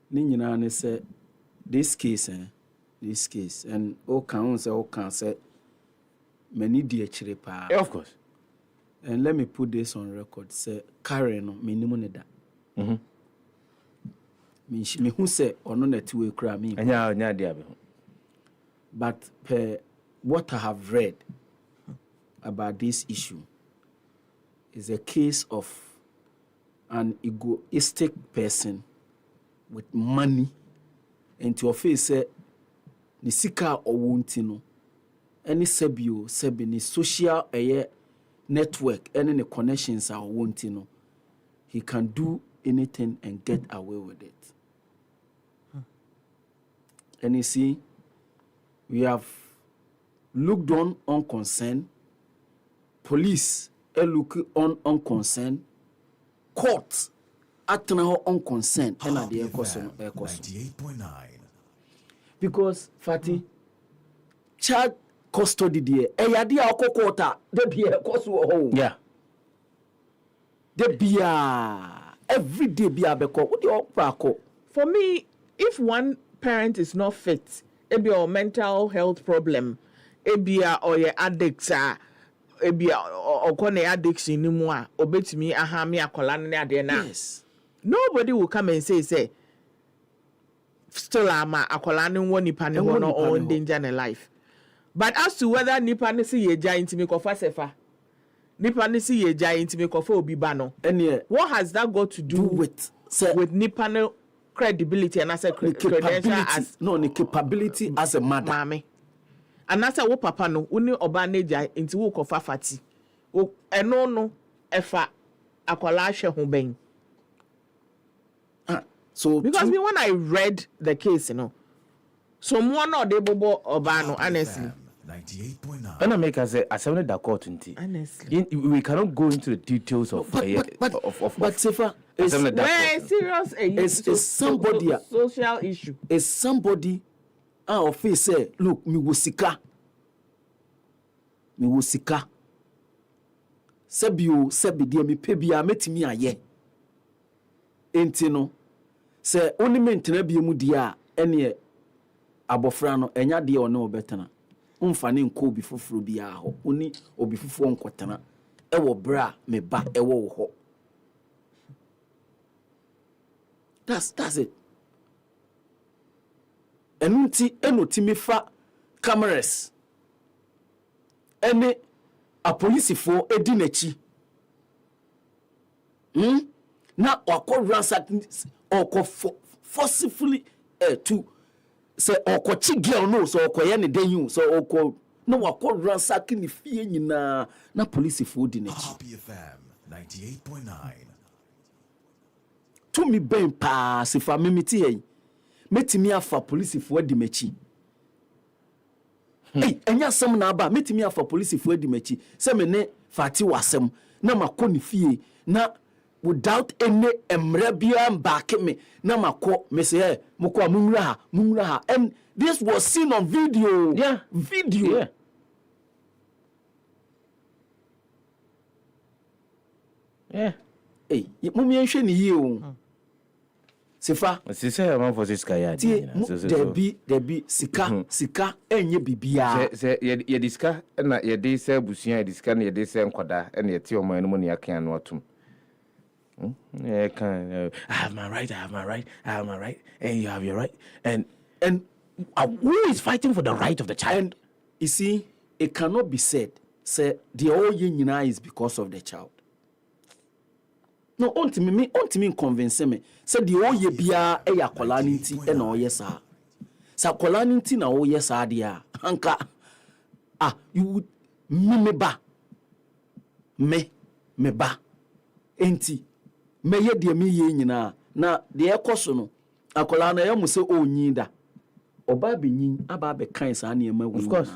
Ni nyina ne say this case and oka say many di akire pa. Of course. And let me put this on record say Karen no minimum ne da. Me who say ono na tiwe kra me. Anya dia be. But what I have read about this issue is a case of an egoistic person with money and to face say ni sika owunti no any sebi ni social network any connections are owunti no, he can do anything and get away with it. And you see, we have looked on unconcerned, police look on unconcerned, court acting unconcerned, and at the ecosom. 98.9. Because Fati, child custody there, eyadia okokota, they be a coso. Yeah. They be every day be a beko. What do you For me, if one parent is not fit, it be a mental health problem. Ebia or your addicts ebia or kone addicts in mua obetimi ahami akola ne ade na. Yes. Nobody will come and say still ama akola ne won nipa ne ho no or in danger in life. But as to whether nipa ne se ye gya intimi kofa Sefa, nipa ne se ye gya intimi kofa obi ba no. What has that got to do with nipa ne credibility and as a credential as the capability as a mother? Mami. And that's wo papa no uni oba neja inti wo kofa fati wo eno no efa akwala hwe ho ben. So because me when I read the case, someone or they bobo oba no honestly 98.9. And I make us say assembly da court nti. Honestly, we cannot go into the details of but Sefa is serious is somebody social issue. Is somebody our face say, look, me wo sika. Sebi dia me pebia metimi aye. Enti no, se oni mentena bia mu dia ene abofra no enya dia one obetena. Umfa ne nko obi foforo bia ho. Oni obi foforo nkotena. Ewo bra me ba ewo ho. That's it. Enunti enotimi fa cameras ene a police for edinachi na wako ransack or forcefully to say or chi girl no so okoye ne den you so oko no wako ransack ni fie nyina na police for edinachi. Happy FM 98.9. To me ben pa se fa memiti hey metimi afa police for edimachi. Hey, enya sem na aba metimi afa police for edimachi. Se me ne fati wasem na makoni fie na without any emrebia back me na mako me say hey moko munra ha and this was seen on video. Yeah, video. Yeah. Yeah. Hey, mummy enhwe ni yie o. Sefa. Sisa ya for this guy. Debi sika enye bibia. Se ye diska na ye dey say busuan ye diska na ye dey say nkoda na ye ti omo enu mo ne akan no atum. I have my right, and you have your right. And who is fighting for the right of the child? And you see, it cannot be said, say the whole nyina is because of the child. No, ontimi convince me. Say the oye bia e yakola nti e na oye sa. Sa kola nti na oye sa dia. Anka you would me ba. Me ba. Enti me ye de me ye nyina na de ekoso no akola na ye mu se onyi da. Oba be nyin aba be kan sa na ema wu. Of course.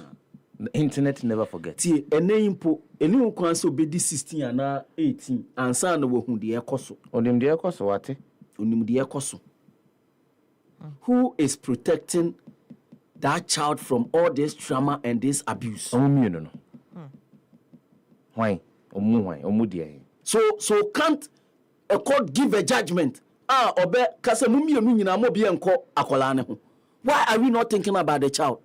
The internet never forgets. Tie ene impo eni kwan so obedi 16 ana 18 ansa na wo hu de ekoso. Onim de ekoso wate. Onim de ekoso. Who is protecting that child from all this trauma and this abuse? Omu no. Why? Omu dia. So can't a court give a judgment? Obe kase mumie nu nyina mo bia enko akola ne ho. Why are we not thinking about the child?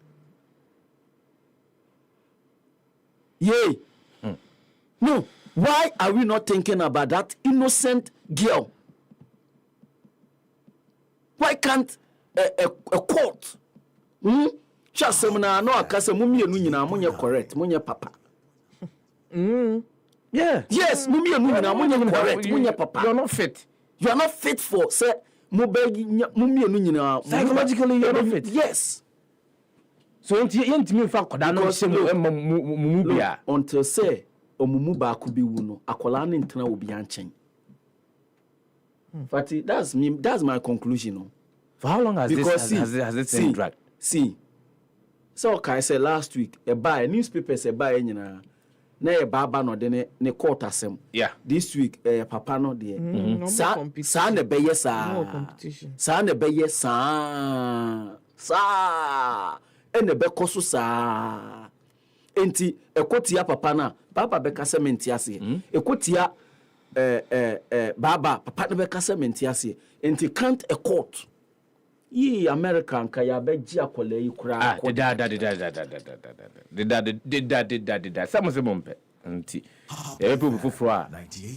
Yay. No, why are we not thinking about that innocent girl? Why can't a court? Just semina no akase mumie nu nyina mo nye correct, mo nye papa. Yeah. Yes, mumie nu nyina mo nye correct, mo nye papa. You're not fit. You are not fit for say mumie nu nyina. Psychologically you're not fit. Yes. So yentimi fa koda no mu bia until say omumu ba ku bi wu no akola ne ntena obi anchen. Fati, that's my conclusion. No? For how long has this been dragged? See. So okay, I said last week a newspaper say buy nyina na e baba no de ne court asem. Yeah. This week papa no de sa na beye sa competition. Sa na beye sa ene be koso sa enti ekotia papa na baba be kasa menti ase ekotia baba papa ne be kasa menti ase enti can't a court yi American ka ya be gi akola yi kura da some say mompe enti e be fufuro a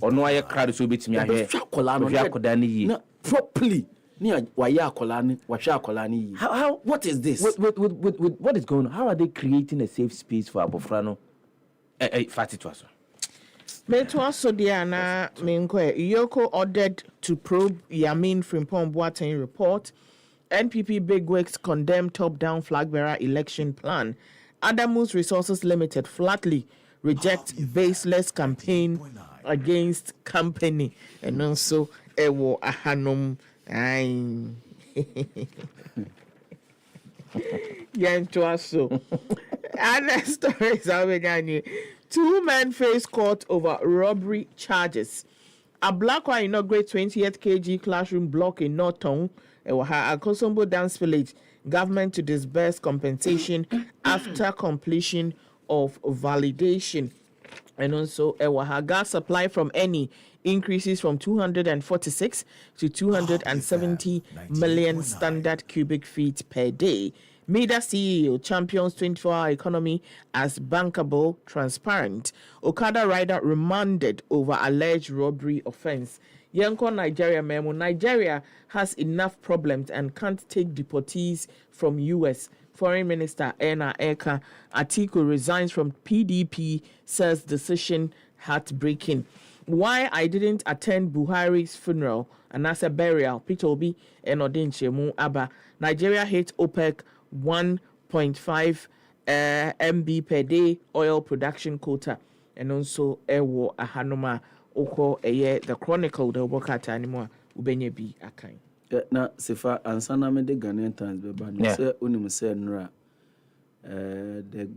ono aye crowd so betimi ahwe akola ni yi properly how what is this? With what is going on? How are they creating a safe space for Abofrano? Fatitwaso. Metwaso Diana Minko Yoko ordered to probe Yamin Frimpong Boateng report. NPP bigwigs condemn top-down flag bearer election plan. Adamus Resources Limited flatly rejects baseless campaign against company. And also Ewo Ahanum. Yantuaso. Other stories are 2 men face court over robbery charges. A Blackwa inaugurates 20th kg classroom block in Norton. A Kosombo Dance Village. Government to disburse compensation after completion of validation. And also a gas supply from any increases from 246 to 270 million standard cubic feet per day. MEDA CEO champions 24-hour economy as bankable, transparent. Okada rider remanded over alleged robbery offense. Yanko Nigeria memo. Nigeria has enough problems and can't take deportees from US. Foreign Minister Ena Eka Atiku resigns from PDP, says decision heartbreaking. Why I didn't attend Buhari's funeral and as a burial, Peter Obi and Odinchemu Abba. Nigeria hit OPEC 1.5 MB per day oil production quota. And also Ewo Ahanoma Oko Eye the Chronicle the Obokata anymore Ubenye bi Akai. Na Sefa ansana me de Ghanaian Times beba no say unim say nra the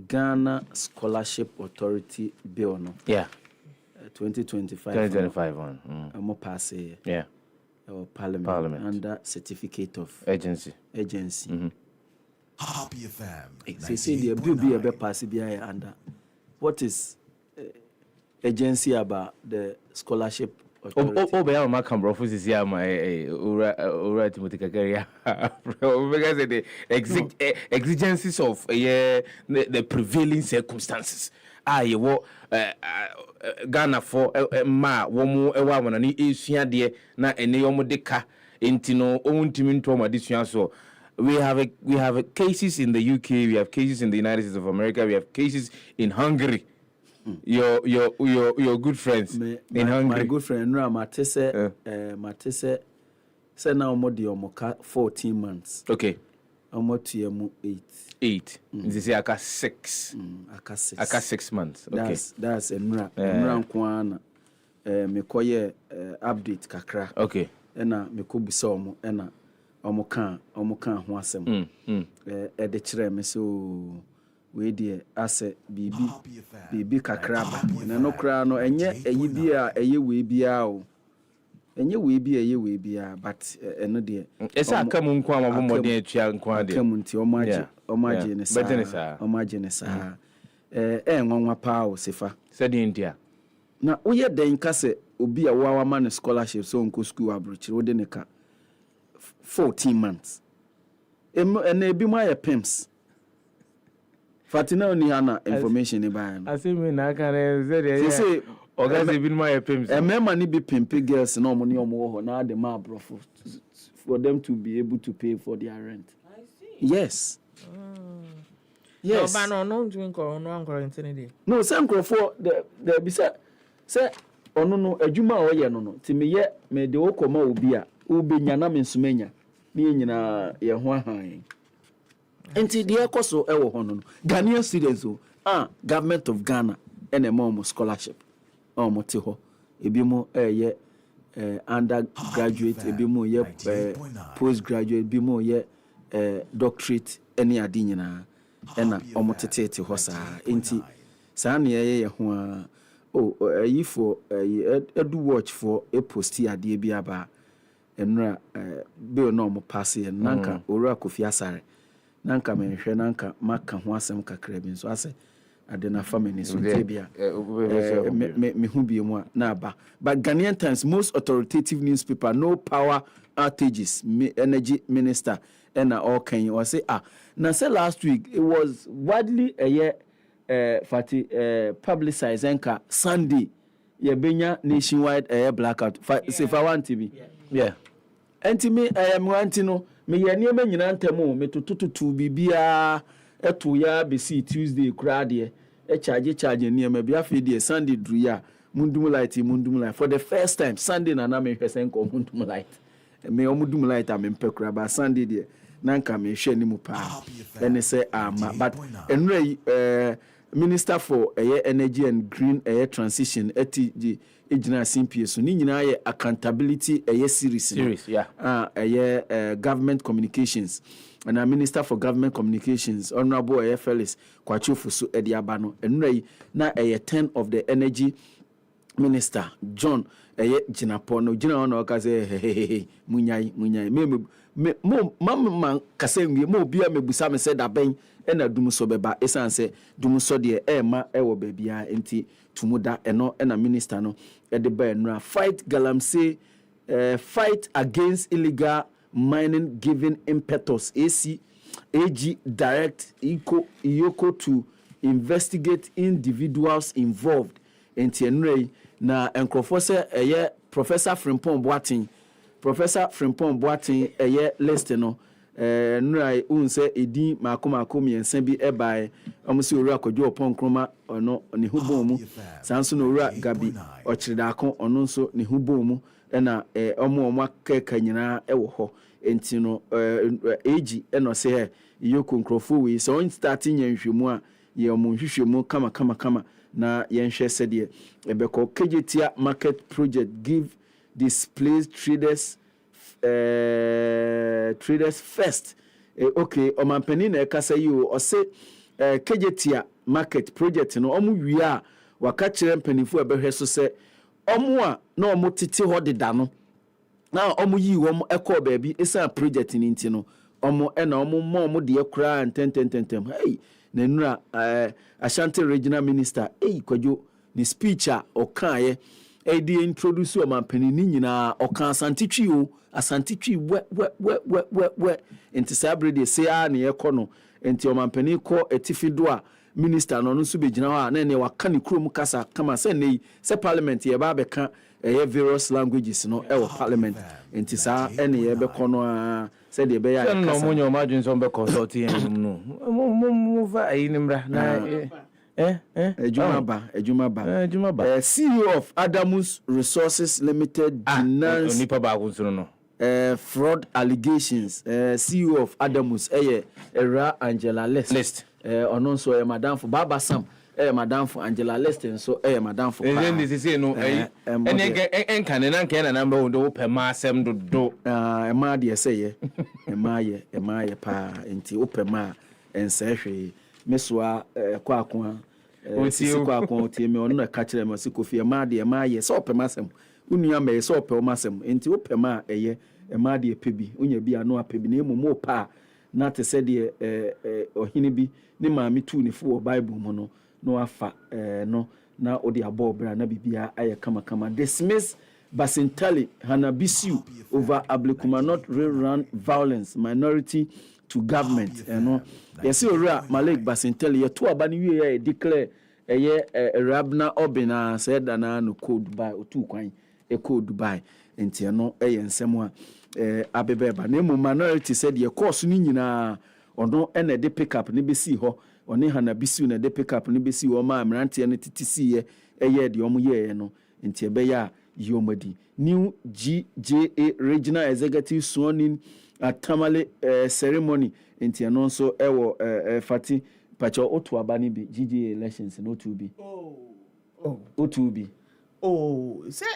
Ghana Scholarship Authority bill no. Yeah. 2025 one. Amo pass here. Yeah. Our parliament under certificate of agency. Happy FM. Say the bill be a pass be under. What is agency about the scholarship authority? Oh, but my camera office is here. My ura Timothy Kakaria. Because the exigencies of the prevailing circumstances. You Ghana for ma womu ewa wana ni esua de na ene yomo de ka entino ontimi ntoma disua so we have cases in the UK, we have cases in the United States of America, we have cases in Hungary your good friends in Hungary. My good friend Nura Matese say now omo di omo ka 14 months. Okay. Omo tuemu 8. This is aka 6. Aka 6 months. Okay. That's Nura nkwana me koye update kakra. Okay. Ena me ko bisa omo ena omo kan ho asem. E de kire me so we dey ase bibi kakra ba na no kra no enye eyi bia eye we bia o enye we bia eye we bia but eno de esa aka mu nko amabo modern atua nko ade aka mu nti omaje ne sa nwanwa pa o sefa said India na uye den ka se obi a wawa man scholarship so nko school abrochi wo de ne ka 14 months ena ebi ma ya pimps Fatina only hana information about. I say me na can say Oga even my pimps. And member ni be pimpy girls no money omo na the ma bro for them to be able to pay for their rent. I see. Yes. Yes. No, but no drink or no quarantine. No, some for the be say no adwuma o ye no ti me ye me de okoma obi a obi nya na me nsumenya ni nyina ye ho ahan. Enti de ekoso ewo ho no Ghanaian students government of Ghana ene mo scholarship mo te ho ebi mo ye undergraduate ebi mo ye postgraduate ebi mo ye doctorate ene ade nyina ena mo tete ho saa enti saa ne ye ho a ayi for edu watch for a post ade bi aba enra be no mo pass ye nanka owura Kofi Asare nanka menhwe nanka maka ho asem kakra bi so ase ade na family so tebia me hu bi mu na aba but Ghanaian Times most authoritative newspaper no power outages energy minister and all can you say na say last week it was widely publicized enka Sunday ye benya nationwide blackout Sefah-Danquah TV yeah entimi wanti no me ye niam nyina ntemu me tututu bibia eto ya besi Tuesday kura de charge niam bia fe de Sunday dru ya mundum light for the first time Sunday na me hwesen ko mundum light me omudum light am mpekura ba Sunday de nanka me hwe ni mu pa ene say ama but enre Minister for Energy and Green Transition ETG ejina CPS so ni nyina ye accountability series yeah government communications and a Minister for Government Communications Honorable Felix Kwadwo so edi aba no enrai na 10 of the energy minister John jinapo no jina ono ka say munyai me mo kasenwie mo bia mebusa me say da ben ena dum so beba esanse dum so de ma ewo babia enti tumuda eno ena minister no e de ba enra fight galamsey fight against illegal mining giving impetus AG direct Iyoko to investigate individuals involved enti enra na enkrofo se Professor Frimpong Boatin list no nrai unse edi makomako miensa bi ebae omusi owura Kwadwo Oponkroma ono ne hubomu sanso no owura Gabi Ochridako ono nso ne hubomu na omo akeka nyina ewo ho enti no AG eno se Iyoko nkrofo we so on starting yanhwemu a ye omo nhwehwemu kama na yenhwe sede ebeko kejetia market project give displaced traders first okay omampani na ekasa yi o se kejetia market project no omu wi a waka kire mpanifu ebehwe so se omu a na omu tete ho deda no na omu yi wo ekọ baabi esa project ni nti no omu na omu mo omu de ekura ntentem hey na nura Ashanti regional minister Kwadwo ni speech a okaye edi introduce omampani ni nyina oka asantitwi we enti sabrede se a ne yekọ no enti omampani kọ etifido a minister no nso begina ho na ne waka ne krom kasa kama se nei se parliament ye ba beka various languages no parliament enti sa ene ye bekọ no a se de be ya kasa no mo nyo madwin so be consult yen no mo va ayi nimra na Ejumaba. CEO of Adamus Resources Limited denounced fraud allegations. CEO of Adamus Era Angela List. Onon so madam for Baba Sam. Madam for Angela List and so madam for. And then this is no and then can number do per massem do ma de say emaye pa enti opema ensehwe mesua kwakwa sisi kwakwa otie me ono ka kire me sikofi ma de emaye so opema asem unua me so opema asem enti opema ema de pebi unya bi ano apebi na emu pa na te se de ohini bi ne maami tu ne fo Bible mu no afa no na odi abobra na bibia aye kama dismiss Basintali Hanabisiu over Ablekumanot rail-run violence minority to government. Yes, ora Malik Basintali yetu abani wiye declare Rabna Obina said ana no code Dubai otu kwan code Dubai enti no nsemo a abebeba na mu minority said ye course ni nyina ono ene de pick up ne besi ho oni Hanabisiu na de pick up ne besi ho ma amrante ne titisi ye de omo ye no enti ebeya Yomadi. New GJA Regional Executive sworn in at Tamale ceremony in Tianonso Ewo Fati Pacho Otuabani be GJA elections in O2B. O2B. Say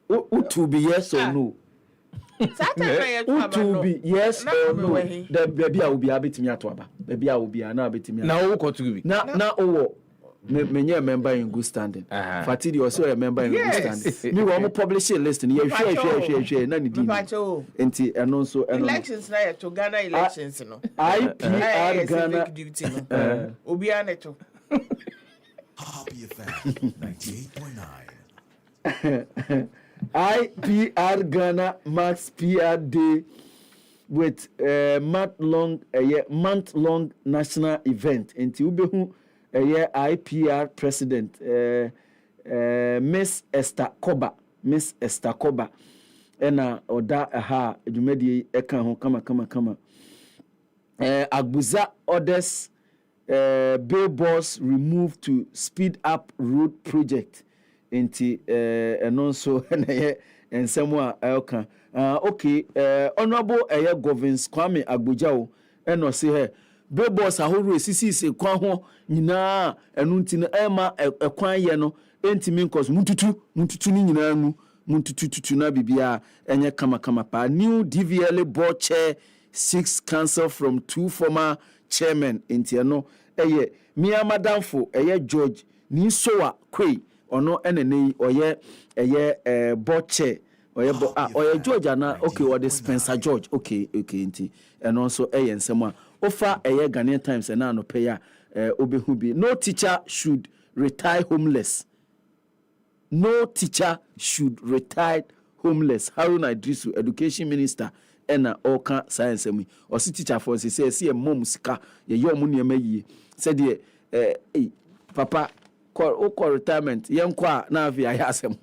O2B yes or no? O2B yes or no? The baby I will be able to me atuaba. Baby I will be an abit me. Now who to be? Now me a member in good standing. Fatidi also a member in good standing. Me want publish a list and you share none indeed. Enti and also elections na to Ghana elections no. IPR Ghana duty no. Obiane to. Happy FM 98.9. IPR Ghana Max PR Day with month-long national event. Enti ubehu IPR president Miss Esther Koba ena oda ha edumedi eka ho kama Agbuza orders billboards removed to speed up road project enti enonso ena ensemo a elka okay honorable governors Kwame Agbuja o eno say he billboards ahoro esisi se kwa ho nyina enu nti no ema ekwan ye no entimi nkos mututu ni nyina nu mututu na bibia enye kama pa new DVLA board chair 6 cancel from 2 former chairmen enti no eye mia madamfo eye George ni soa kwei ono enene oye board chair oye George ana okay or the Spencer George okay enti and also eye nsemo offer a Ghanaian Times and no pay obehubi. No teacher should retire homeless. No teacher should retire homeless. Haruna Idrisu, Education Minister, ena oka science emi. O si teacher for say see a mom sika ye yo mu niam yi. Said ye papa call retirement yen kwa na afi ayasem.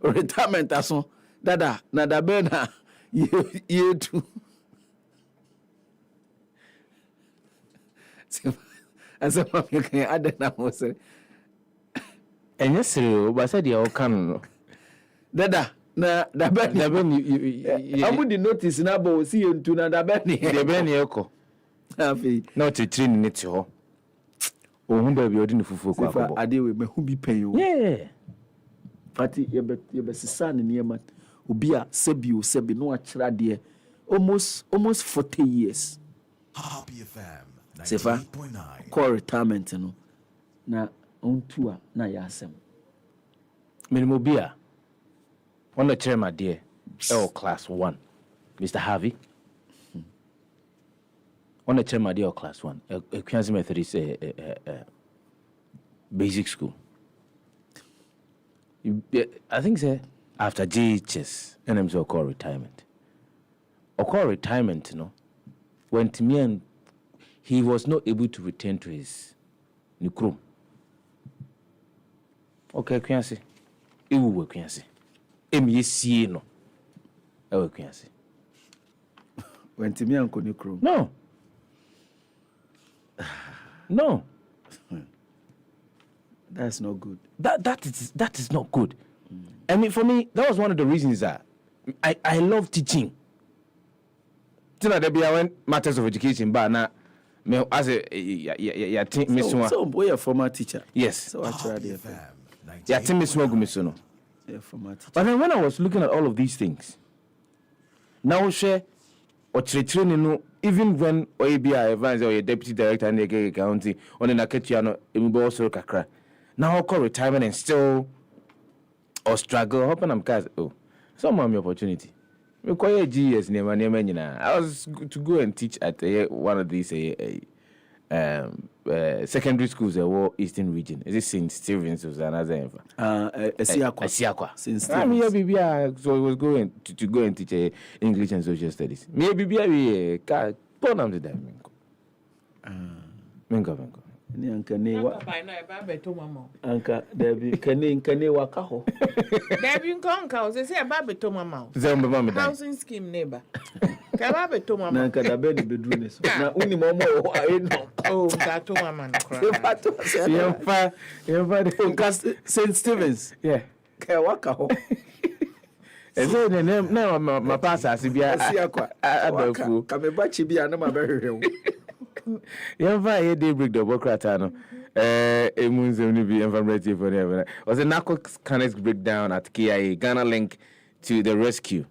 Retirement aso dada na da be na ye tu. As a can add that was and yes, sir, but said you can no. Dada, na da ben I would notice na bo see you to na da ben the ben yoko. Not to train it ho. Oh, whom baby odin fufu kwa. Ade we me who be pay you. Yeah. Party ye be sisan ni ma obi a sebi no akira de almost 40 years. Happy FM Sefa call retirement no na ontua na yasem minimum bia one the chairman there class 1 Mr. Harvey one the chairman there class 1 Queen's Methodist basic school I think say after JHS and I'm so call retirement no when to me and he was not able to return to his Nukrum. Okay, Quincy. It will work, Quincy. MSC no. Oh, Quincy. When to me, Uncle Nukrum. No. That's not good. That is not good. I mean, for me, that was one of the reasons that I love teaching. Tina there be when matters of education, but now me as a so boy a former teacher. Yes. So actually, yeah, team Miss Mogumisono. Yeah, former teacher. But then when I was looking at all of these things, now share or training no, even when OABI advisor or your deputy director and the county on an aketiano also kakra. Now I call retirement and still or struggle. Hoping I'm cast. Oh, some of my opportunity. I was to go and teach at one of these secondary schools in Eastern region. Is it St. Stephen's or another? Esiakwa. St. Stephen's. So I was going to go and teach English and social studies. Maybe born on the time. Mingo. Ni ankane wa anka Debbie kane wakaho Debbie nkonka o say aba beto mama Zembe mama housing scheme neighbor ka aba beto mama na nka da be ni bedru ne so na uni momo o ayi no oh da to mama no kra yemfa nka St. Stephen's yeah ka wakaho ezo ne na ma pass asibia Esiakwa abafu ka me ba chi bia na ma behwehwe yemfa ye daybreak the Bokrata no emunze ni bi informative for never was a narcotics connect breakdown at KIA Ghana link to the rescue.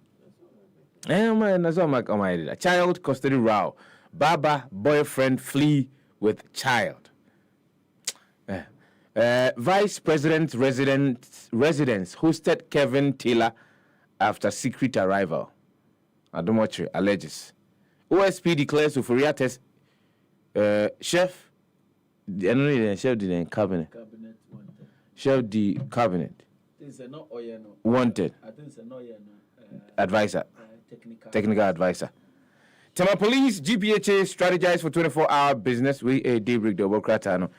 A child custody row. Baba boyfriend flee with child. Vice President residence hosted Kevin Taylor after secret arrival. Adomotre alleges. OSP declares Euphoria test chef. I don't know chef the cabinet. Chef the cabinet. Wanted. I think it's no Advisor. Technical advisor. Tema Police GPHA strategize for 24-hour business. We a daybreak the Bokrata no.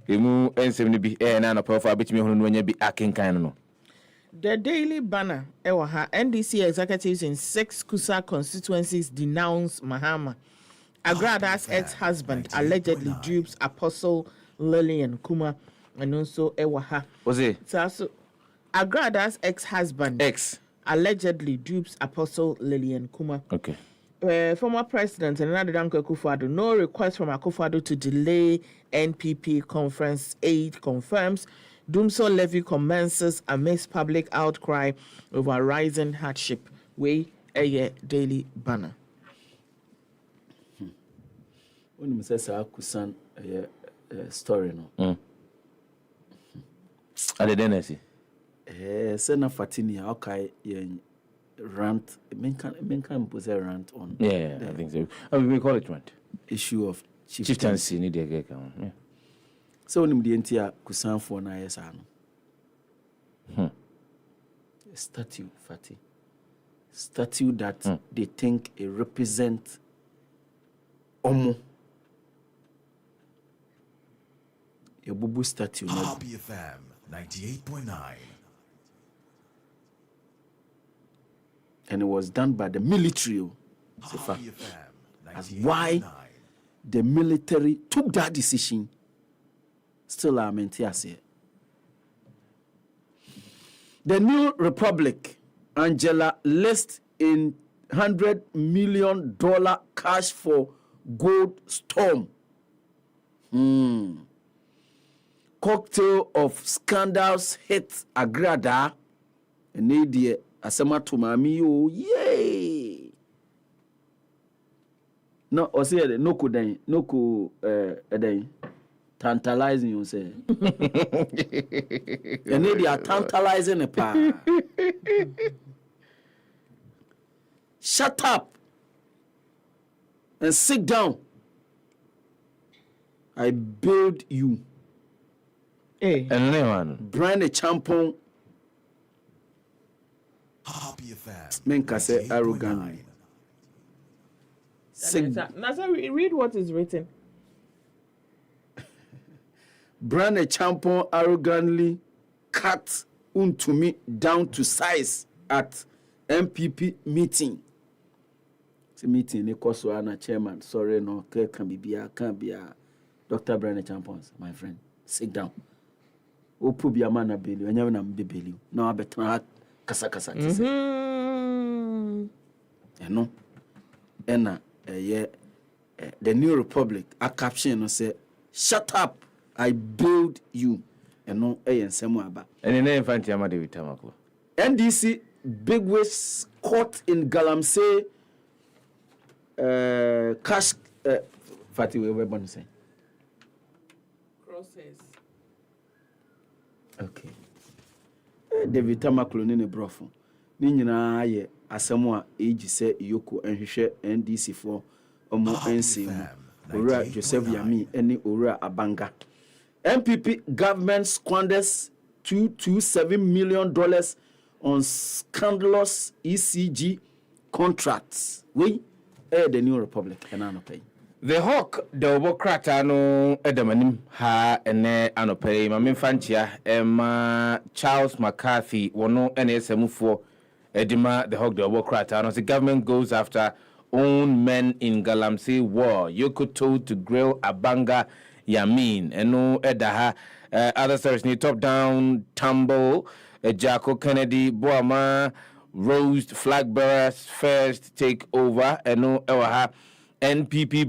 Emu N70 be na powerful bit me hunu no be akin kan no. The Daily Banner ewaha NDC executives in 6 Kusa constituencies denounce Mahama. Agrada's ex-husband allegedly dupes Apostle Lillian Kuma and also ewaha. Was it? So Agrada's ex-husband allegedly dupes Apostle Lillian Kuma. Okay. Former President Sefah-Danquah Kwadwo, no request from Akufo-Addo to delay NPP conference aid confirms. Dumso levy commences amidst public outcry over rising hardship. We a Daily Banner. When you say Kusan story no. Are they then see? Sena Fatini okay rant men can pose a rant on yeah I think so. We call it rant. Issue of chieftaincy need the yeah. So when the entire Kusan for na yesa no. Statue Fati. Statue that they think it represent Omo. A bubu statue. Happy FM 98.9. And it was done by the military. As why the military took that decision. Still I'm in here. The New Republic, Angela, lists in $100 million cash for gold storm. Cocktail of scandals hit Agrada. And they asema to mami o yay. No, o say no ku den, no ku den tantalizing you say. And they are tantalizing a pa. Shut up and sit down. I build you. Hey. And Brian a champon. Happy FM. Men say arrogant. Nasa, read what is written. Brian a champon arrogantly cut Untumi down to size at MPP meeting. It's a meeting. Ekosuana chairman. Sorry, no, can't be Dr. Brian Champons, my friend. Sit down. opu bi ama na beli anya na mde beli na abetena kasa tise eno ena the New Republic a caption no say shut up I build you eno ensemu aba ene na infanti ama David Tamaklo NDC bigwigs caught in Galamsey cash Fati we born say Process. Okay. David Tamaklo ne brofo. Ni nyina ye asemo a eji se yoko enhwehwe NDC for omo NC mu. Ora Joseph Yami ene Ora Abanga. MPP government squanders $227 million on scandalous ECG contracts. We the New Republic enano pay. The Hawk, the Obokrata no Edamanim ha ene anopere mamimfantia Emma Charles McCarthy wono NSM for Edima the Hawk the Obokrata no the government goes after own men in Galamsey war. Yoko told to grill Abanga Yamin eno edaha other stories ni top down tumble Jacko Kennedy Boama roast flag bearers first take over eno ewaha NPA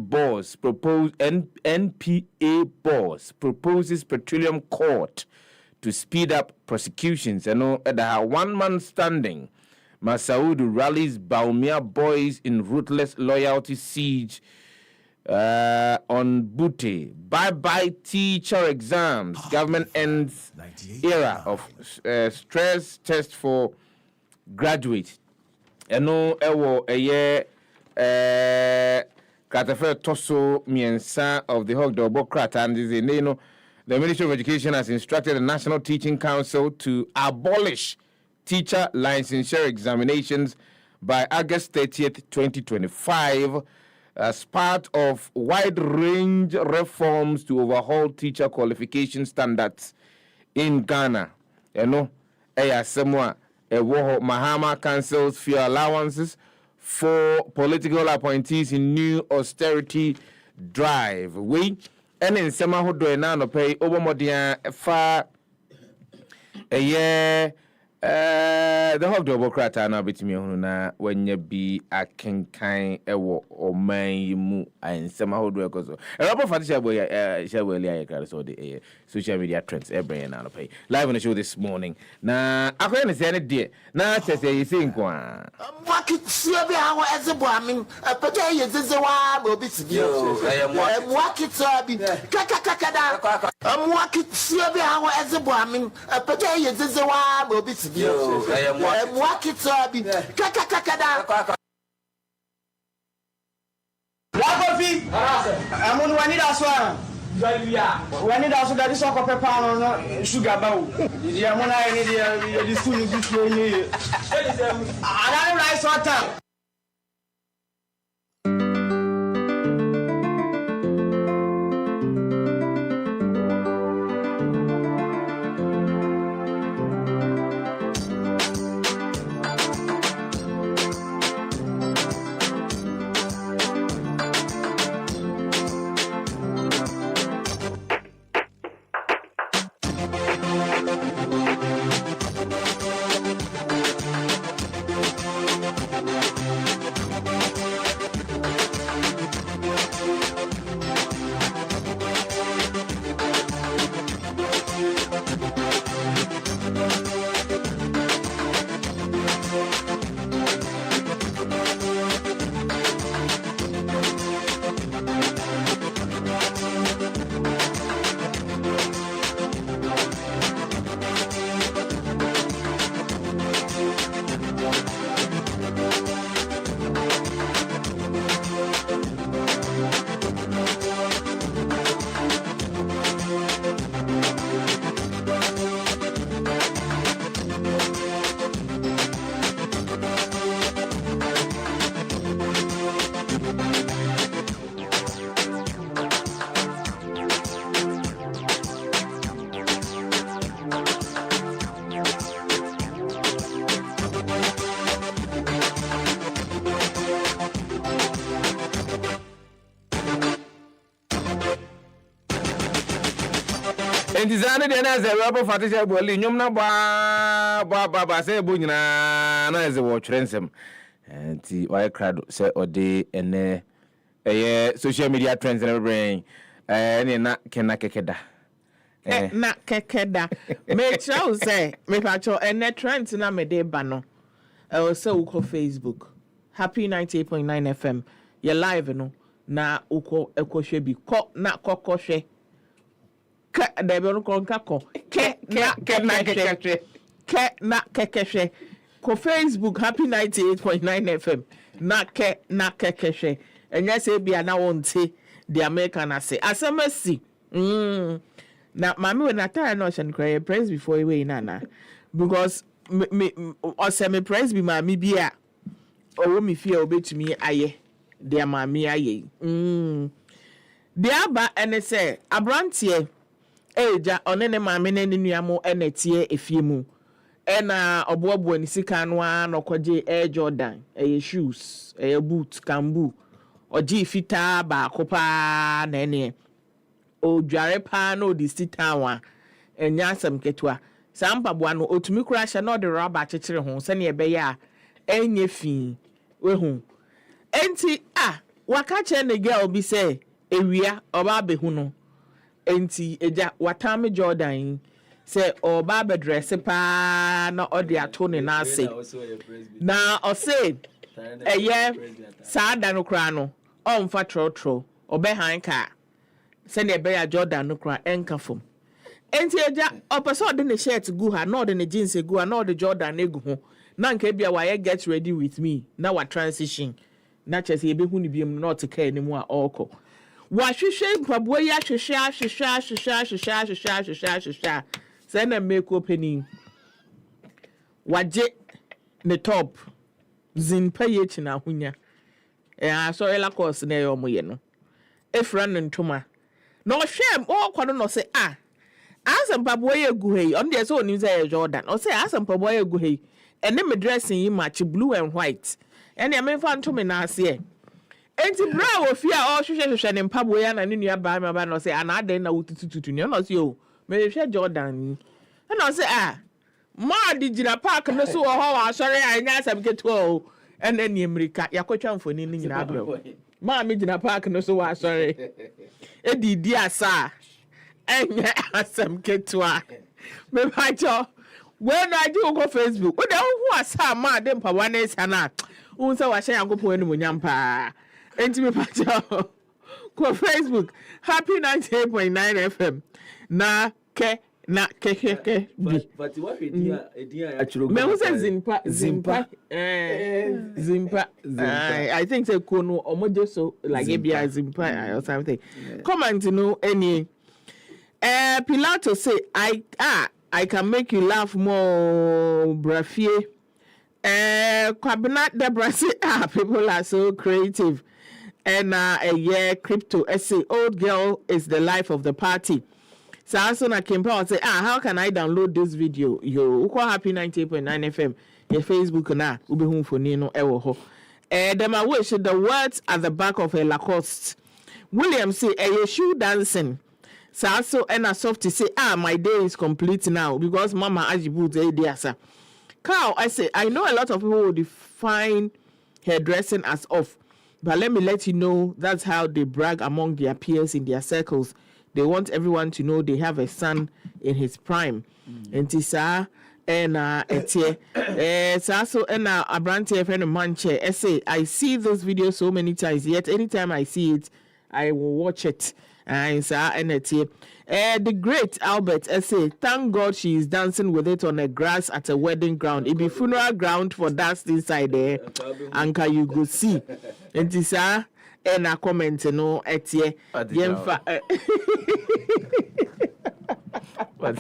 boss proposes petroleum court to speed up prosecutions. And at the 1 month standing, Masaud rallies Baumia boys in ruthless loyalty siege on Bute. Bye teacher exams. Government ends era of stress test for graduates. And ewo a year. Katafe Toso Miensa of the Hawk Dobokrat and the Ministry of Education has instructed the National Teaching Council to abolish teacher licensure examinations by August 30th, 2025 as part of wide-range reforms to overhaul teacher qualification standards in Ghana. Mahama cancels few allowances for political appointees in new austerity drive. We and in sema hodo na no pay obomodia fa a year the Hawk Democrat na bitimi hunu na wanya bi akenkan ewo oman mu and sema hodo ekoso. A rapper fatisha boy shaweli ayekare so the social media trends every na no pay. Live on the show this morning. Na akoya ne se ne de na tese yisi nkwa. Wakitsia bi hawo ezebo amin apete yezeze wa ma obi tibio wakitsia bi kakakakada wakitsia bi hawo ezebo amin apete yezeze wa ma obi tibio wakitsia bi kakakakada wakofi amun wani da so wani da su da so ko pepa no sugar bawo ya mona ni di sunu bi so ni ala rice water. And designer then as a rubber fatisha boli, you know, ba say bunyana, as a watch ransom. And the why crowd say or day and social media trends and everything. And na kekeda. Na kekeda. Make sure say, me pacho, and net trends na me de bano. Also, uko Facebook. Happy 98.9 FM. You're live, no? Na uko ekoshe bi ko na kokoshe. Ke debe no konkako. Ke na kekeshe. Ko Facebook Happy 98.9 FM. Na kekeshe. And yes, be na won't the American ase. Asemesi. Na mami when I tell no shan cry praise before we nana. Because me praise be mami bia. Owo mi fie obetumi aye de amami aye de aba ene se abrantie eja onene mami ne nuamo ene tie efie mu ena oboabo ni sika no a nokwaje Air Jordan shoes boot kambu oji fita ba kopa na ene o dware pa na odi sita wa enya asem ketwa sampaboa no otumi kura hye na de rubber chechire ho se ne ebe ya enye fi wehu enti waka che ne girl bi say ewia oba behu no enti eja watame Jordan say oba be dress pa na odi ato ne na ase na o say saa da no kra no omfa trotro obe hanka se ne be ya Jordan no kra enka fom enti eja opeso de ne shirt gu ha na de ne jeans gu ha na de Jordan egu ho na nke bia why get ready with me na wa transition na chese ebe hu ni biem not care ni mu a oko wa hwehwe mpaboa ya hwehwe say na make opening waje ne top zin paye chi na hunya so ela course na yo mo ye no efra no ntoma na ohwem okwa no say asem mpaboa ye gu hei on dey so oni say Jordan o say asem mpaboa ye gu hei ene me dressing yi match blue and white ene me fa nto me na ase enti bra wo fi a o hwehwehwe ne mpabo ya na ne nua ba me ba no say ana den na wutututu ne no say o me hwehwe Jordan na say ma di jira park no so ho wa sori anya asem keto o ene ni America yakotwa mfoni ni nyina abro ma me jira park no so wa sori edi di asa enya asem keto a me ba cho when I do go Facebook, what the who was some mad them one is na unsa wa share go po enu nyampa enti me pa go Facebook Happy 98.9 FM na ke but what idea actually me who say zimpa I think say kono omoje so like ebia zimpa or something comment no any Pilato say I can make you laugh more, Brafie. Kwabena Debra say, people are so creative. And crypto essay, old girl is the life of the party. So also na Kimpa say, how can I download this video? Yo, uko Happy 98.9 FM, your Facebook na ubehun foni no ewo ho. Them I wish the words at the back of a Lacoste. William say, shoe dancing. So and a soft to say, my day is complete now because Mama Ajibu dear. Cow, I say, I know a lot of people will define hairdressing as off, but let me let you know that's how they brag among their peers in their circles. They want everyone to know they have a son in his prime. And Tisa and Etie, so and Abrante friend of Manche. I say, I see this video so many times, yet anytime I see it, I will watch it. The great Albert say, thank God she is dancing with it on the grass at a wedding ground. It be funeral ground for dance inside there. Anka you go see. And this and a comment no etie. Yemfa. What?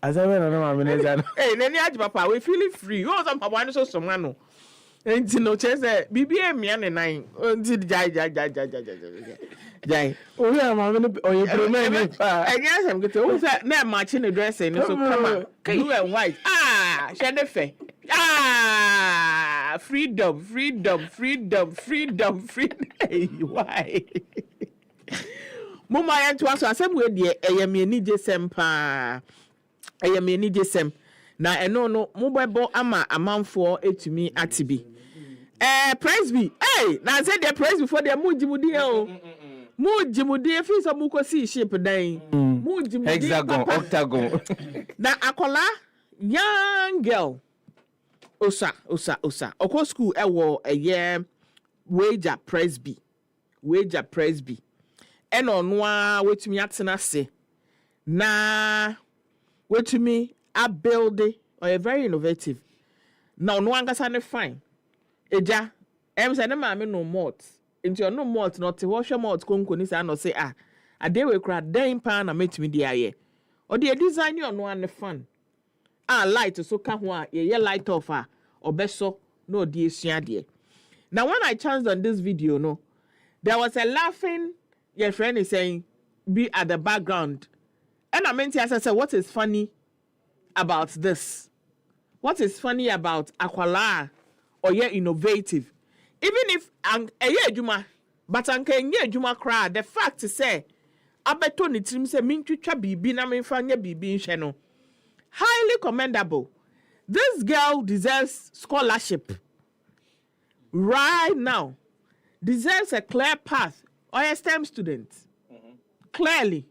As I went on my manager, papa, we feel free. You also papa so somano. And no chance BBM yan and nine until jai. Oh, yeah, mamma, or you remember. I guess I'm going to that marching the dress and so come on. Blue and white. Shadefe. Freedom. Hey, why? Mama yan to aso asem we de eyameni jesem pa. Eyameni jesem. Na eno no mobebo ama amanfo etumi atibi. Presby. Hey, na say the Presby for the mujimudi o. Mujimudi fi so mukosi ship dan. Mujimudi hexagon, octagon. Na akola young girl. Osa. Oko school ewo eye Wager Presby. Eno noa wetumi atena se. Na wetumi a build or very innovative. Now no angasa ne fine. Eja say ne maame no malt. Into no malt not to wash malt konko ni say no say ade we kra dan pan na metumi di aye. Or the design you no an fun. Light so ka ho ye light off obeso no di esua de. Now when I chanced on this video no, there was a laughing your friend is saying be at the background. And I meant to say what is funny about this? What is funny about Akwala or yeah innovative? Even if juma, but anke juma cry, the fact to say abeto ni trim se mintwitwa bibi na memfanya bibi nhwe highly commendable. This girl deserves scholarship right now. Deserves a clear path or a STEM student. Clearly.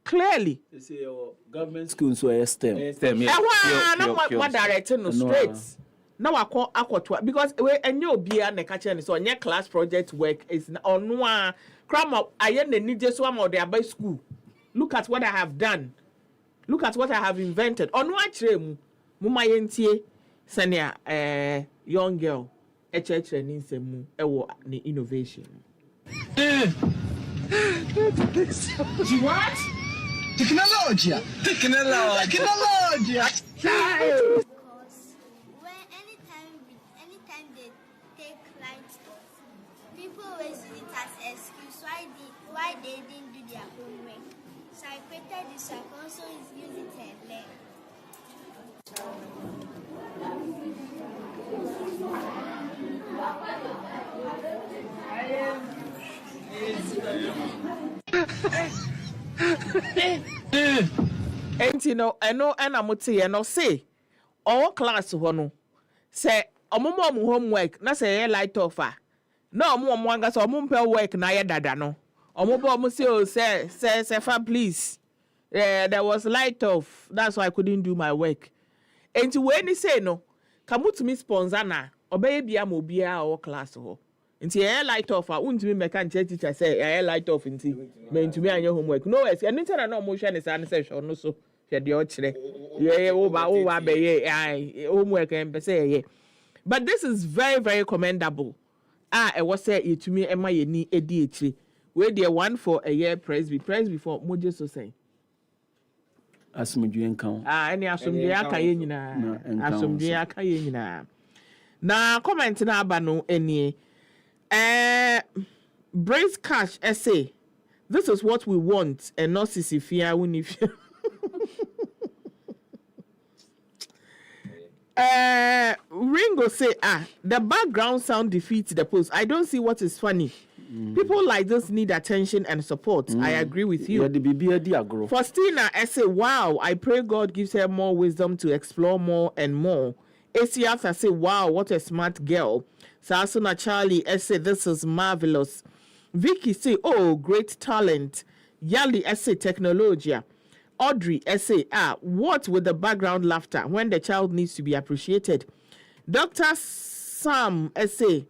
They say government schools so STEM. STEM, yeah. What directing no straight. Now I call aqua because we enyo bia na catch so on class project work is on one cram up I need just one more there by school. Look at what I have done. Look at what I have invented. On one trem muma yentie senia young girl training semu ewo ni innovation. What? Technology. Anytime they take light off, people always use it as excuse why they didn't do their homework. So I created this so I can also use it and learn. No, I know and I'm no say all class ho say omomo homework na say light off no omo anga so omo work na ye dada no omo say Sefah please there was light off that's why I couldn't do my work and when he say no come to me sponsor na obey bia mo bia all class ho nti light off untimi meka nche teacher say light off nti me ntumi anye homework no yes and nti na no mo hwe ne sa ne say hwe no so hwe de o kire ye wo ba be ye homework en be say. But this is very, very commendable. I was say it to me, Emma, ye ni edi where the one for a year Presby for Mojo so say. Asumdue nkan. Any asumdue aka ye nyina. Asumdue aka ye nyina. Na comment na aba no eni. Brace Cash essay. This is what we want and not sisifia winifia. Ringo say the background sound defeats the post. I don't see what is funny. People like this need attention and support. I agree with you. Faustina say wow, I pray God gives her more wisdom to explore more and more. ACF say wow, what a smart girl. Sasuna Charlie say this is marvelous. Vicky say oh, great talent. Yali say technologia. Audrey say what with the background laughter when the child needs to be appreciated. Dr. Sam say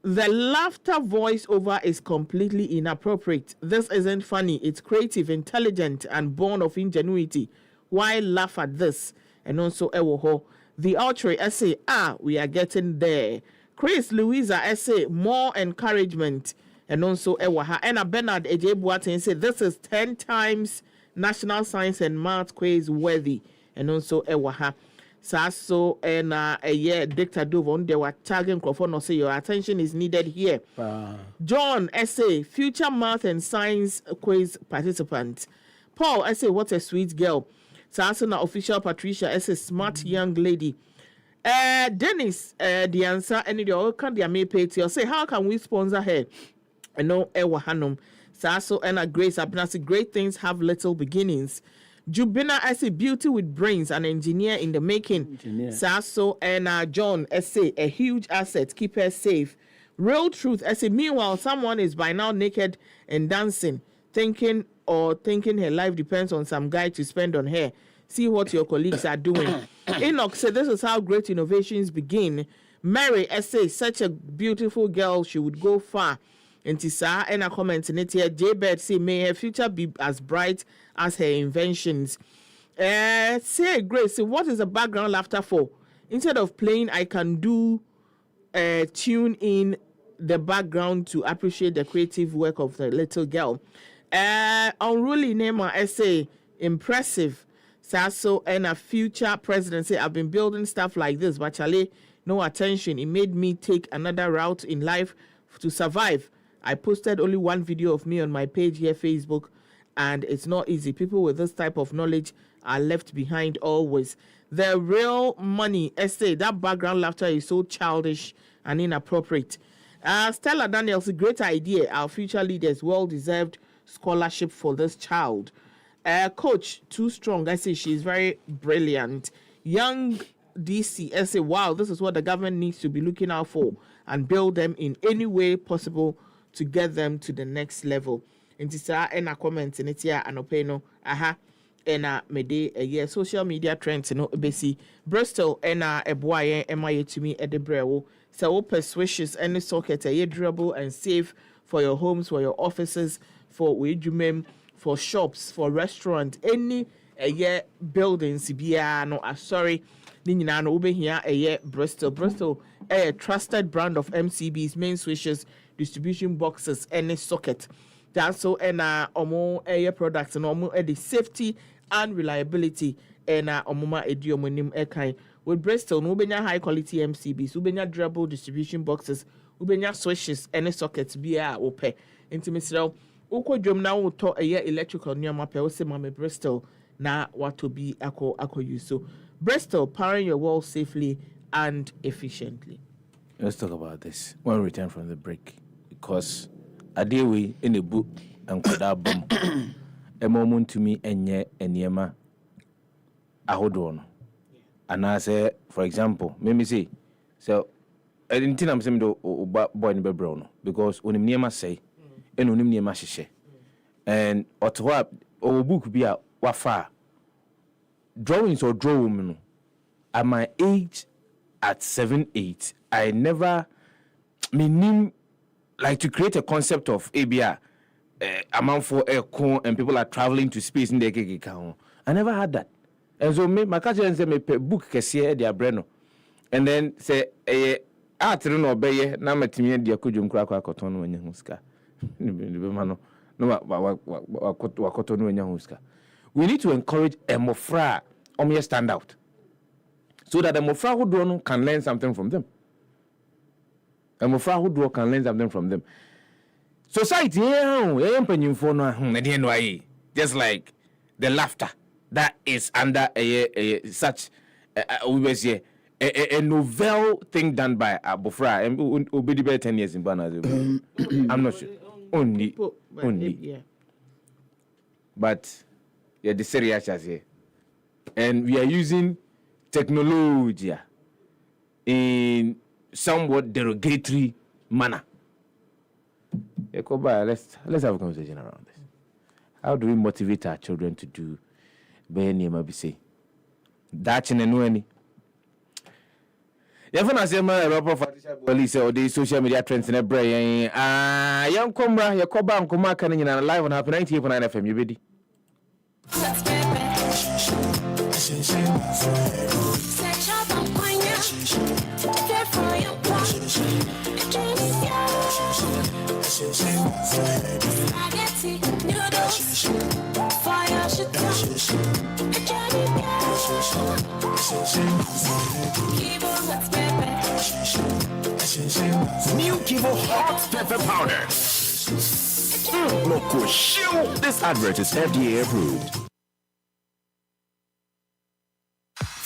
the laughter voiceover is completely inappropriate. This isn't funny. It's creative, intelligent, and born of ingenuity. Why laugh at this? And also ewoho. The outre say we are getting there. Chris Louisa say more encouragement. And also ewaha. And Bernard Ejebuatin say this is 10 times National Science and Math quiz worthy. And also ewaha. Saso and a year Dictor Dovon they were tagging Crawford no say your attention is needed here. John essay future math and science quiz participant. Paul essay what a sweet girl. Saso na official Patricia essay smart young lady. Dennis, the answer, and the can the may pay to say, how can we sponsor her? And no, Ewa Hanum, Saso and a Grace Abnasi, great things have little beginnings. Jubina as a beauty with brains, an engineer in the making. Saso and John essay, a huge asset, keep her safe. Real truth as a meanwhile, someone is by now naked and dancing, thinking her life depends on some guy to spend on her. See what your colleagues are doing. Enoch said this is how great innovations begin. Mary essay, such a beautiful girl, she would go far. And Tisa and a comment in it here. J-Bird say, may her future be as bright as her inventions. Say Grace, what is the background laughter for? Instead of playing, I can do tune in the background to appreciate the creative work of the little girl. Unruly Nema essay, impressive. Sasso and a future presidency. I've been building stuff like this, but Charlie, no attention. It made me take another route in life to survive. I posted only one video of me on my page here, Facebook, and it's not easy. People with this type of knowledge are left behind always. The real money essay, that background laughter is so childish and inappropriate. Stella Daniels, a great idea. Our future leaders, well-deserved scholarship for this child. Coach, too strong. I say she's very brilliant. Young DC, I say, wow, this is what the government needs to be looking out for and build them in any way possible to get them to the next level. And this and a comment in it here and opino, and a mede a year social media trends no besi Bristol and a boy MIA to me at the brew. So persuasive any socket a durable and safe for your homes, for your offices, for wagemem, for shops, for restaurant, any a year buildings no sorry. Nina no over here a year Bristol a trusted brand of MCB's main switches, distribution boxes, any socket. That's so and omo air products and omo the safety and reliability and omoma ediomonim ekai with Bristol no benya high quality MCBs, ubenya durable distribution boxes, ubenya switches, any sockets be ope. Intimisral uko drum na uto a year electrical near my se mame Bristol na what to be ako use. So Bristol, powering your wall safely and efficiently. Let's talk about this when we return from the break, because a day we in a book and could have bomb a moment to me enye enyema ahodono. And I say, for example, me say, so I didn't think I'm saying do boy in Bebrono because unim niema say and unim niema shishe and otwa or book be a wafa. Drawings or drawing at my age at 7-8, I never meaning like to create a concept of ABR amount for a con and people are traveling to space in the Kekekao. I never had that. And so my cousin said me book kesiye dia breno. And then say atri no obeye na matimi dia kujum kra kwa kotono wanya huska. No wakotono wanya huska. We need to encourage a mofra omye stand out, so that the mofra who do can learn something from them. A mofra who do can learn something from them. Society, just like the laughter that is under such a novel thing done by Abofra and Obedi better 10 years in Banazo. I'm not sure. Only. Yeah. But yeah, the serious here. And we are using technology in somewhat derogatory manner. Let's have a conversation around this. How do we motivate our children to do Benny that's in any? Even as a man, police or the social media trends in a brain. Young Combra, Yakoba, and Komaka, and live on Happy 90.9 FM. You ready? New Kivo Hot Pepper Powder. Look, this advert is FDA approved.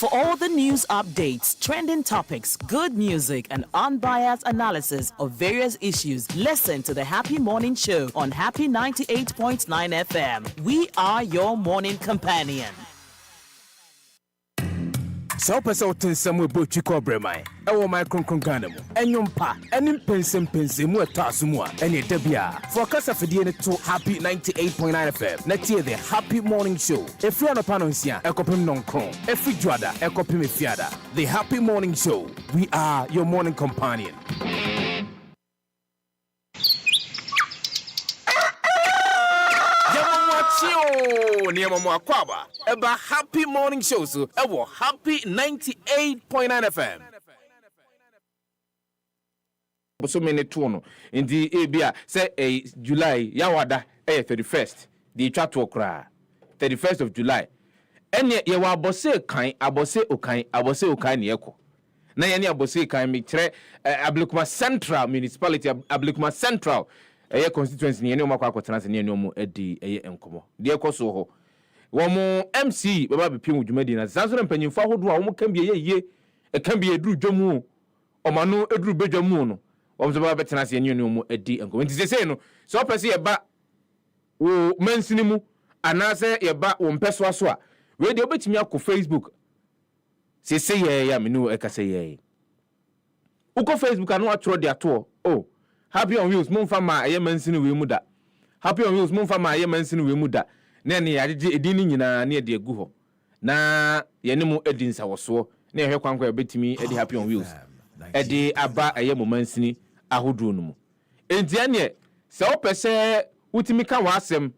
For all the news updates, trending topics, good music, and unbiased analysis of various issues, listen to the Happy Morning Show on Happy 98.9 FM. We are your morning companion. So person to some bo chiko bremai e wo my kronkron Ghana mu enwompa enim pensem mu etasumua ene dabia for kasa fidie ne to Happy 98.9 FM na tie the Happy Morning Show efri anopa no nsia ekopem nonkron efri juada ekopem efiada. The Happy Morning Show, we are your morning companion. Niamamo akwaba eba Happy Morning Show so ewo Happy 98.9 FM. So many tuno in the ebia say July yawada 31st the chat okra 31st of July ene ye wa abose okan ne yeko na ye ne abose kan me kire Ablekuma Central Municipality Ablekuma Central constituency ne omakwa akotena se ne omo edi enkomo de ekoso ho wo mo MC baba bepim udwumadi na sanso na mpanyimfo ahodo a wo kan bi ye kan bi eduru dwamu omano eduru bedwamu no wo so baba betena se ne omo edi enkomo nti sese no so opese ye ba wo mansini mu anase ye ba wo mpeso aso a we de obetimi akọ Facebook sese ye ya menu ekase ye uko Facebook anu atro de ato Happy on Wheels mumfama aye mansini we mu da. Happy on Wheels mumfama aye mansini we mu da. Na ne yagye edini nyina na de agu ho. Na ye ne mu edi nsawoso. Na ehwe kwankwa ebetimi edi Happy on Wheels. Edi aba aye mansini ahodo no mu. Enti ane se opese utimi ka wasem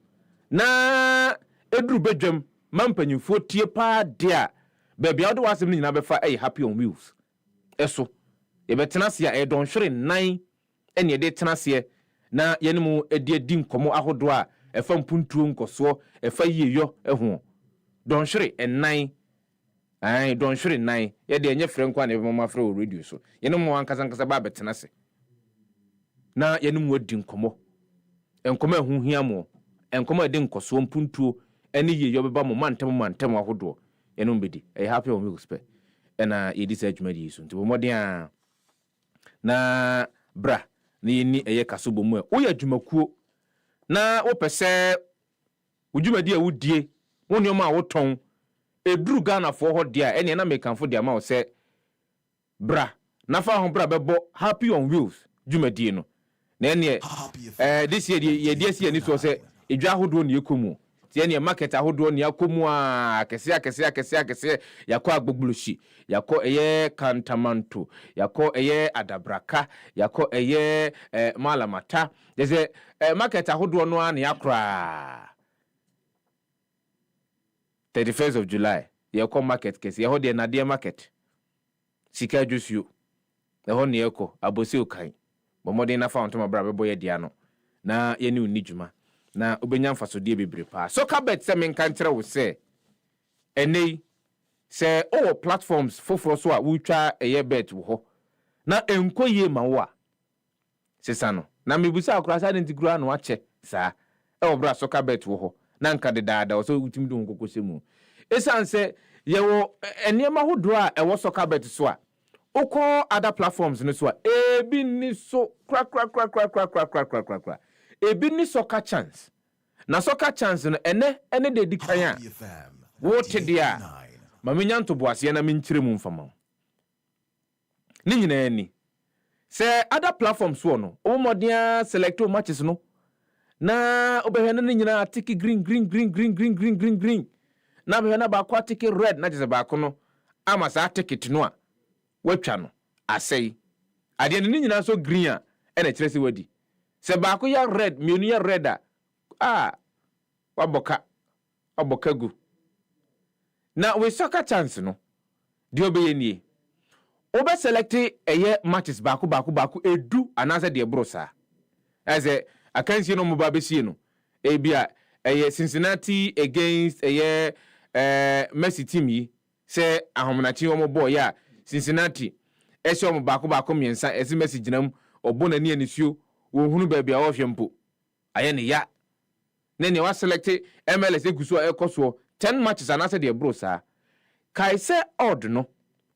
na eduru bedwam mampanyimfo tie pa de a ba bia wo wasem nyina befa Happy on Wheels. Eso ye betena se a don hwere nan ene de tenase na yenemu edi nkomo ahodo a efa mpuntuo nkoso efa yiyo eho don hwere enan don hwere nan ye de enye frɛ nkwa na ebema frɛ o radio so yenemu ankasa ba betenase na yenemu edi nkomo enkomo ehu hiamo enkomo edi nkoso mpuntuo ene yiyo beba mo mantem ahodo yenemu bedi Happy on Wheels pe ena yedi sa adwumadi so nti bomodin na bra ni eye kasobo mu o ya dwumakuo na wo pese udwumadi a wudie woni o ma woton eduru Ghana fo ho dia ene na mekanfo dia ma wo se bra na fa ho bra bebo Happy on Wheels dwumadi no na ene this year ye dia si ani so se edwa ahodo ne ekomu ti ene market ahodo ne akomu a kese yakọ agbogbuloshi yakọ eye kantamanto yakọ eye adabraka yakọ eye malamata deze market ahodo no an yakra 31st of July yakọ market kese ye ho de na de market sika jusu e ho ne yakọ abosi okan bomode na fa ontoma bra bebo ye dia no na ye ni unijuma na obenya mfasodie bebre pa so kabet se menka ntere wo se enei se platforms foforo so a wutwa eye bet wo ho na enkoye ma wo a sesa no na mebusa akura sa dentigura no ache sa bra so kabet wo ho na nka de daada so utimi do nkokosemu esan se ye wo eniema hodo a ewo so kabet so a ukọ other platforms no so a ebi ni so kra ebi ni soccer chance na soccer chance no ene de dikan a wo te dia ma menya nto boase na menkyire mu mfama ni nyina ni se other platforms wo no o modia select matches no na obehwe na nyina tiki green na behwe na ba kwa tiki red na jese ba ko no ama sa ticket no a watwa no asei ade ni nyina so green a ene kire se wadi se ba ko ya red mienu ya red a waboka gu na we soccer chance no di obeye nie obe select eye matches baako edu anase de brosa eze akansi no moba besie no ebia eye Cincinnati against eye Messi team yi se ahomenachi omo boy ya Cincinnati ese omo baako miensa ese Messi ginam obona ni anisuo wo hunu ba bia wo hwempo aye ne ya ne wa select MLS eguso ekoso 10 matches anase de brosa kai say odd no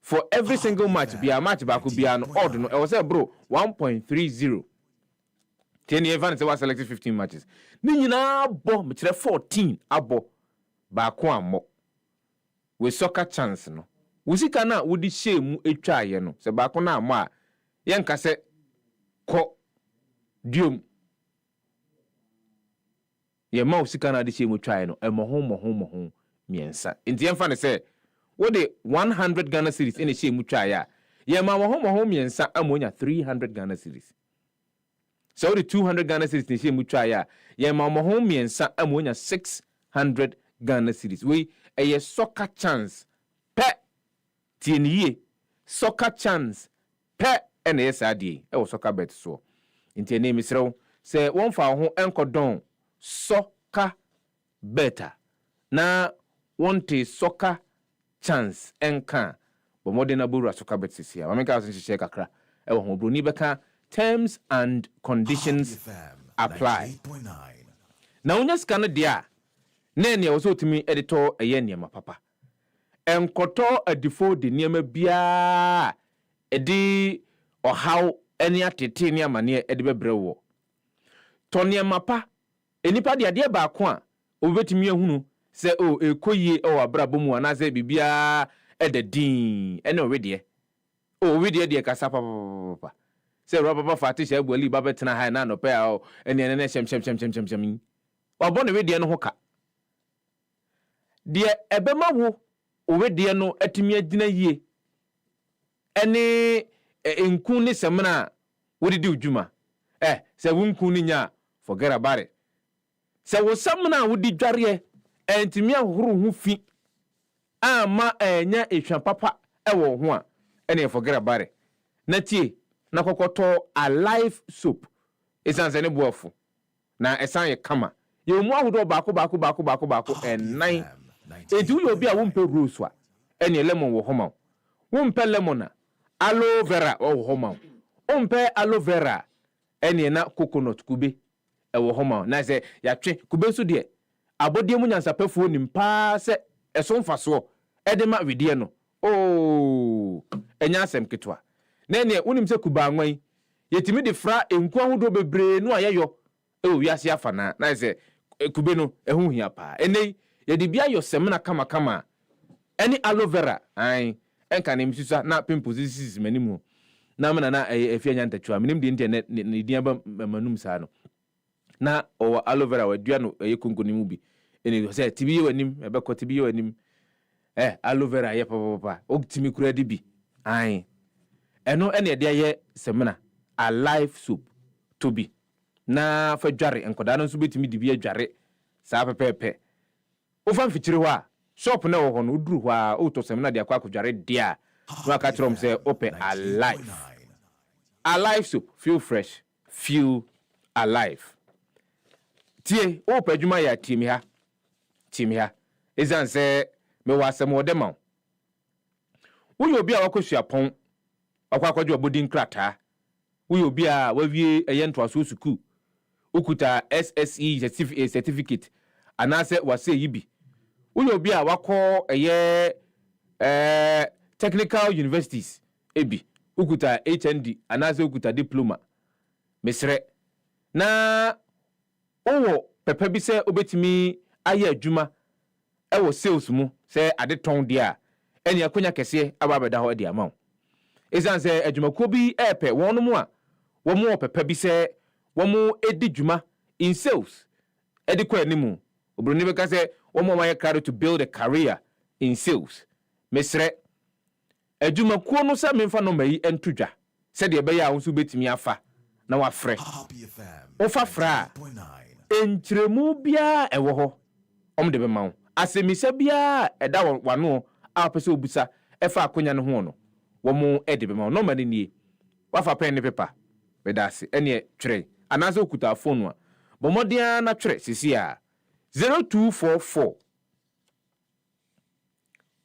for every single match bia match ba ko bia no odd no e was say bro 1.30 10 event say was selected 15 matches ni nyina bo me kire 14 abo ba ko ammo we soccer chance no wusika na wodi shemu etwa aye no se ba ko na ammo a yen ka se ko diom ye ma wusika na de shemu twa aye no e mo miensa nti yen fa ne se wo de 100 Ghana cedis in a shemu twa aye a ye ma mo miensa amonya 300 Ghana cedis. So the 200 Ghana cedis ni shemu twa ya ye ma mo miensa amonya 600 Ghana cedis. We a soccer chance pe tieniye soccer chance pe ene yesadie e wo soccer bet so. Nti ne misrew se won fa ho enkodon soccer better na wonte soccer chance enka bo modena buru soccer bet sisia. Wa menka so hye kakra e wo ho bro ni beka terms and conditions apply. Now, unya scan dia nene also timi editor eye niema papa. Enkoto adifo de niema bia edi ohaw eni atete ni amane edi bebrewo. To niema pa enipa de ade ba ko a obetimi ehunu se o ekoyie o abrabo mu anaze bibia ededin ene owede o wede de kasa papa. Se roba fati she abuali ba betena ha na no pe a ene shem wabone we de no hoka de ebema wo we de no atimi agina yie ene enku ne semna wo de udwuma se wunku ni nya forget about it se wo semna wo di dware entimi ahoro hu fi ama enya ehwa papa wo ho a ene forget about it na tie na kokoto alive soap esanse ne boafo na esan ye kama ye mu ahodo baako enan edu yo bi a wompe rose wa ene lemon wo homa wompe lemon na aloe vera wo homa wompe aloe vera ene na coconut kube e wo homa na se ya twe kube so de abodie mu nyansapafuo nimpa se eso mfaso edema wedie no enya asem ketwa nene unim se kuba anwan yetimi de fra enku ahodo bebre no ayeyo wiase afana na se kube no ehu hia pa ene ye de bia yo semna kama eni aloe vera enka ne msusa na pimples disease manimu na mena na efia nyantatwa menim de internet ne dia ba manum sa no na o aloe vera wadua no yekonkonimu bi ene se tibi wanim ebekọ tibi wanim aloe vera ye papa oktimi kura di bi eno ene de ye semna alive soup to be na fa dware enkoda no so betimi di bi adware sa pepepe o fa mfikyire ho a shop na wo ho no uduru ho a o to semna de akwa dware dia no aka trom say open alive soup feel fresh feel alive tie o pa adwuma ya timi ha ezan se me wasem wo de ma wo yo bi a wakosua pon akwakwaju abodin krata wo yo bi a wawie eyento so suku ukuta SSE certificate anase wase yibi wo yo bi a wakọ technical universities ebi ukuta HND anase ukuta diploma mesre na owo pepa bi se obetimi aye adwuma ewo sales mu se ade ton dia eni akonya kese ababeda ho dia ma ezan se adwumako bi epe wonu mu a wo mu pepa bi se wo mu edi dwuma in sales edi kwa animu obroni be ka se wo mu ma ye to build a career in sales mesre adwumako no se memfa no mayi entudwa se de be ya wo so betimi afa na wa frɛ ofa fra entremu bia ewo ho omde be mawo asemisa bia eda wano a pese obusa efa akonya ne ho no wo mu ede be mawo no mani nie wafa pen ne paper bedase ene twere anase okuta phone a bomodia na twere sisi a 0244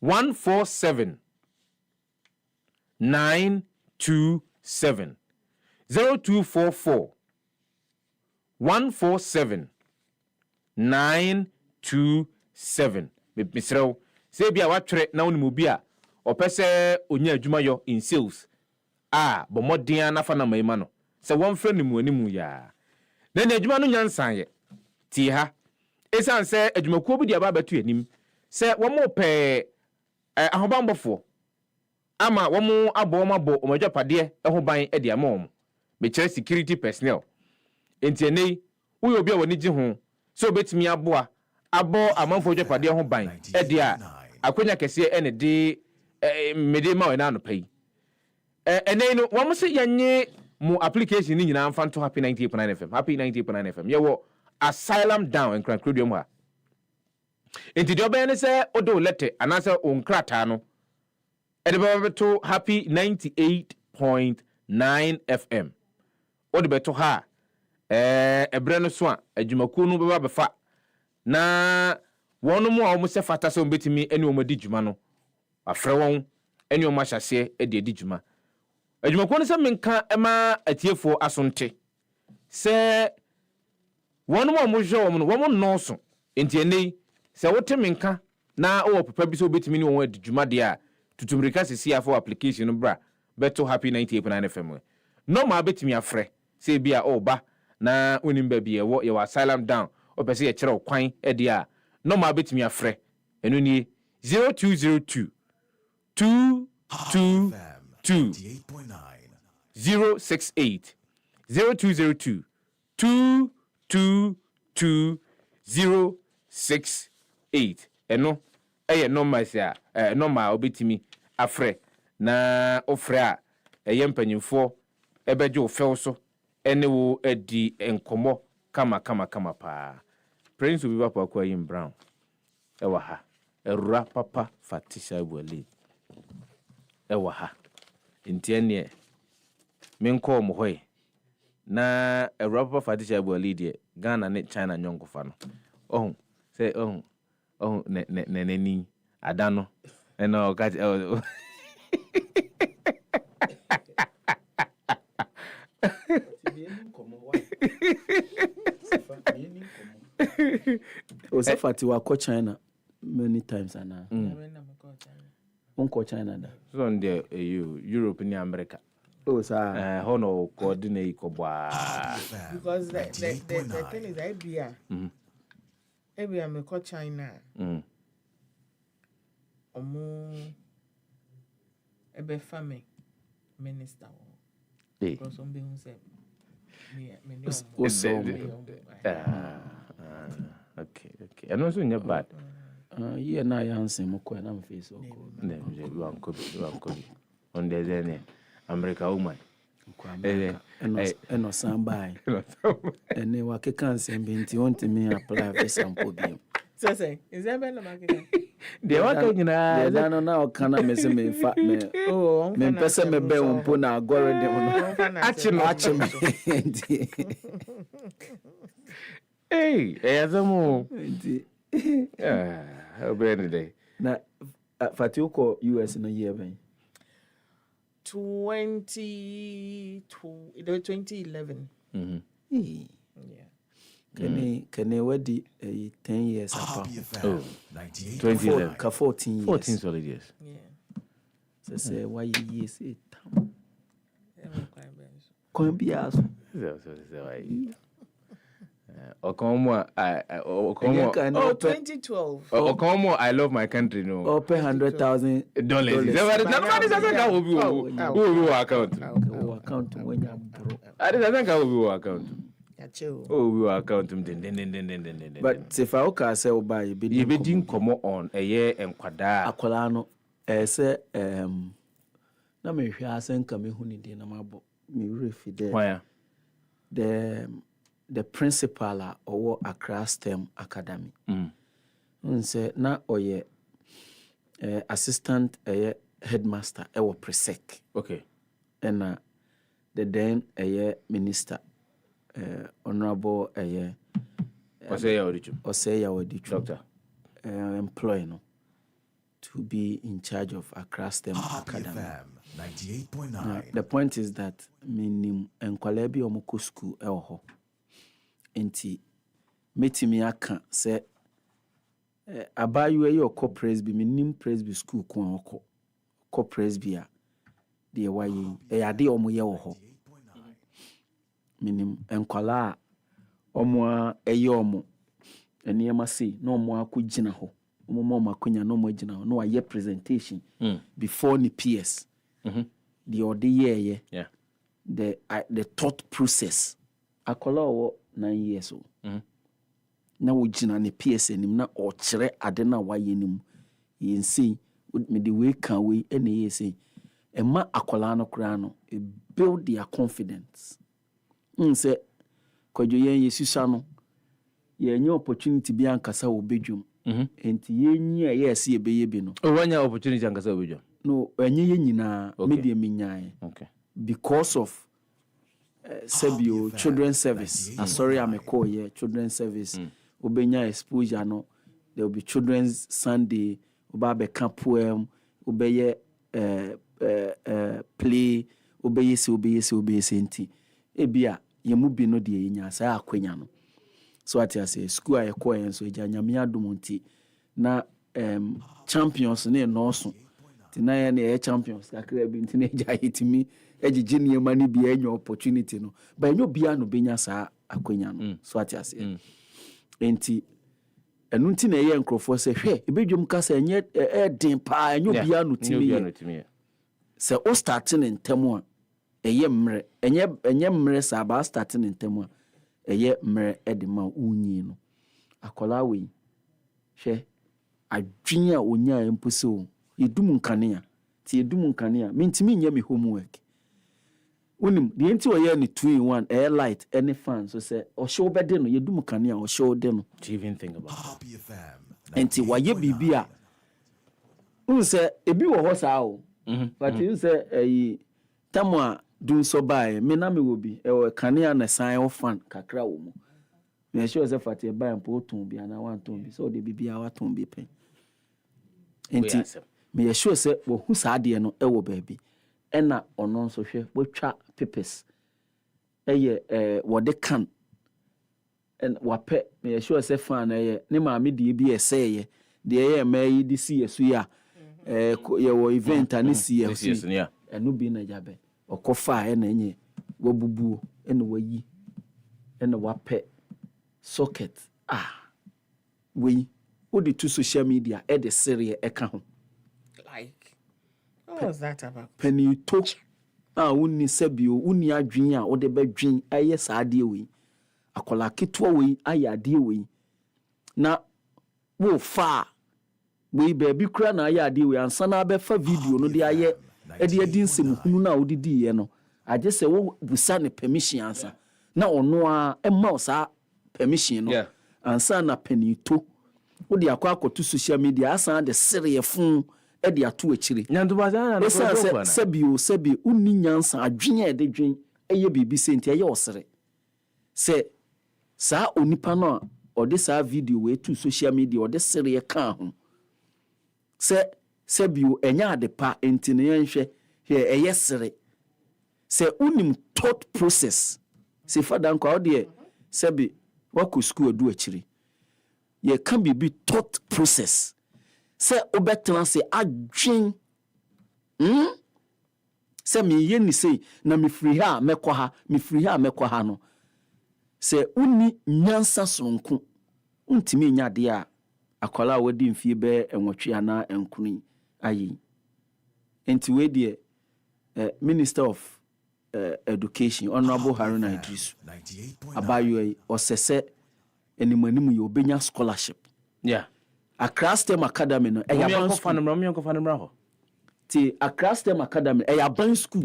147 927 0244 147 927 misrew Say be a watchere na woni mu bi a opese onya adwuma yo in sales. Bo modern afa na mai ma no. Se won frɛ ni mu animu ya. Na adwuma no nyansan ye. Ti ha. Esan se adwumakuo bi dia ba betu anim. Se wo mo pɛ ahobambɔfo ama wo mo abo mabo omadwapade ho ban de ama wo. Me kyerɛ security personnel. Enti enei wo obi a woni gye ho so obetimi aboa abo amanfo dwapade ho ban de a akonya kese ene de mede ma we na no pai. Enei no wo mo se yanye mu application ni nyina mfa to Happy 98.9 FM. Happy 98.9 FM. Yewo asylum down en krakrodium ha. Enti de obene se odo lete anase onkrata no e de beto Happy 98.9 FM. Odi beto ha ebre no so a adwumakuo no beba befa na wonu mu a wo se fata se ombetimi ene o madi dwuma no afrɛ won ene o ma hyase e de adi dwuma adwumakuo no se menka ema atiefo asonte se wonu mu a mo hwe wo no wo mo nɔɔso enti enei se wote menka na o papa bi se obetimi ne won adi dwuma de a tutumrika sisi afo application no bra beto Happy 98.9 FM no ma betimi afrɛ se bia o ba na onim ba bia wo ye asylum down o pese ye kyerɛ kwan e dia no ma betimi afrɛ enu nie 0202 222 068 0202 222 068 eno eye normal sia normal obetimi afrɛ na ofrɛ a eye mpanyimfo ebeje ofew so ene wo edi enkomo kama pa Prince Obi Papa kwa Yim Brown ewa ha erura papa Fatisha Bwali ewa ha entiene menko mo hoy na erura papa Fatisha Bwali de Ghana ne China nyonkofa no say ne ni adano eno okaji Sefati wako China many times ana. Unko China da. So on the Europe ni America. Sir. Hono coordinate ko bwa. Because the thing is Ebia me ko China. Omo ebe fame minister. Because on be who say okay. I know so not bad. Yeah, na yansen mo kwa na mfeso ko. Ne we wan ko on the zene America woman. Eno sambai. Ene wa ke kansen binti won't me apply for sample bi. Say is that better market? De wa ka nyina de na o kana me se me fa me me pese me be won na agore de no achi me hey azamu obere day na Fatiuko US no year ben 2011 yeah Can wadi 10 years apart. 2011 ka 14 years. 14 solid years. Yeah. So say why years it tam. Kon bias. Okomo 2012. Okomo I love my country no. Open $100,000. Nobody doesn't go who account. Account when you bro. I doesn't go who account. Oh, we will account him. But if I okay say oba you be din komo on a year and kwada akola no say na me hwe asen ka me huni de na mabo me refi there. The principal or Accra STEM Academy. Say na oye assistant headmaster ewo presec. Okay. And the then minister honorable Oseya Odichu doctor employ no to be in charge of Accra STEM Academy. 98.9. The point is that minim enkwale bi omoko school ewo ho enti metimi aka say abayewa yi okọ presby minim presby school ko okọ presby a de waye ade omo ye wo ho minim enkwala omo a eye omo enema sei na omo akogina ho omo makonya na omo agina ho no aye presentation before the PS the ode ye the thought process akola owo 9 years old na wogina ne PS nim na o kire ade na waye nim yensi me the way kan we ene yesi ema akola no kra no build their confidence say Kwadwo yen yesusa no yenye opportunity bi ankasa wo bedwum enti yenyi a yes ye beye bi no wanya opportunity ankasa wo bedwum no enye yenyina media minyae because of Sebio children's service sorry I'm a call here children's service obenya exposure no there will be children's Sunday oba camp poem obeye play obeye se enti ebia yemu bi no de yenya sa akwanya no so ati ase school aye call yen so eja nyame adom nti na champions ne no so ti na ye na champions kakra bi nti na eja hitimi ejije niema ni bi enyo opportunity no ba enyo bia no benya sa akwanya no so ati ase enti enu nti na ye nkrofo se hwe ebedwum kasa enye den pa enyo bia no timi se o starting ntemu a eye mre enye mre sa ba starting ntemu a eye mre edema unyi no akola we hwe adwenya onya empose o yedum nkane a mentimi nya me homework unim the enti oye ni 2 in 1 air light any fan so say o show bede no yedum kane a o show de no even think about enti waye bibia unse ebi wo ho saa o but unse ayi tamwa dun so bae me na me wo bi e kane a na san o fan kakra wo mu me sure say fati bae mpo ton bi ana wan ton bi so de bibia wa ton bi pen enti me sure say wo hu saa de no e wo baabi ena ono nso hwe wotwa papers wode kan en wape me sure say fan ne maame de bi eseye de ye mai di si yesu ya ye wo event ani si yesu enu bi na jabe okofa na enye wabubuo ena wayi ena wape socket we odi to social media e de serie e ka ho like what was that about penny to unni sebio unni adwen a ode badwen aye saade we akola ketwa we aye ade we na wo fa we baby kura na aye ade we ansa na abefa video no de aye e de nsem hunu na odidi ye no aje se wo busa ne permission ansa na ono a emma osa permission no ansa na penny to wo de akoto social media asan de sere fun e de ato akire nyandubaza na sebi unni nyansa adwenya e de dwen eye bibi senti eye osere se sa onipa no ode sa video we to social media ode sere ka ho se sebi enya adepa entine yenhwe he eye sere se unim thought process Sefah-Danquah ode sebi wako school adu akire ye can be thought process se obetra se adwen se me ye ni sei na me free ha mekwa ha no se uni nyansa sonko untimi nya de a akwala wadi mfie be enwotwe ana enkunu ayi enti we de Minister of Education Honorable Haruna Idris abayo osese enimanimu ye obenya scholarship Accra STEM Academy no e yaban school ti Accra STEM Academy e yaban school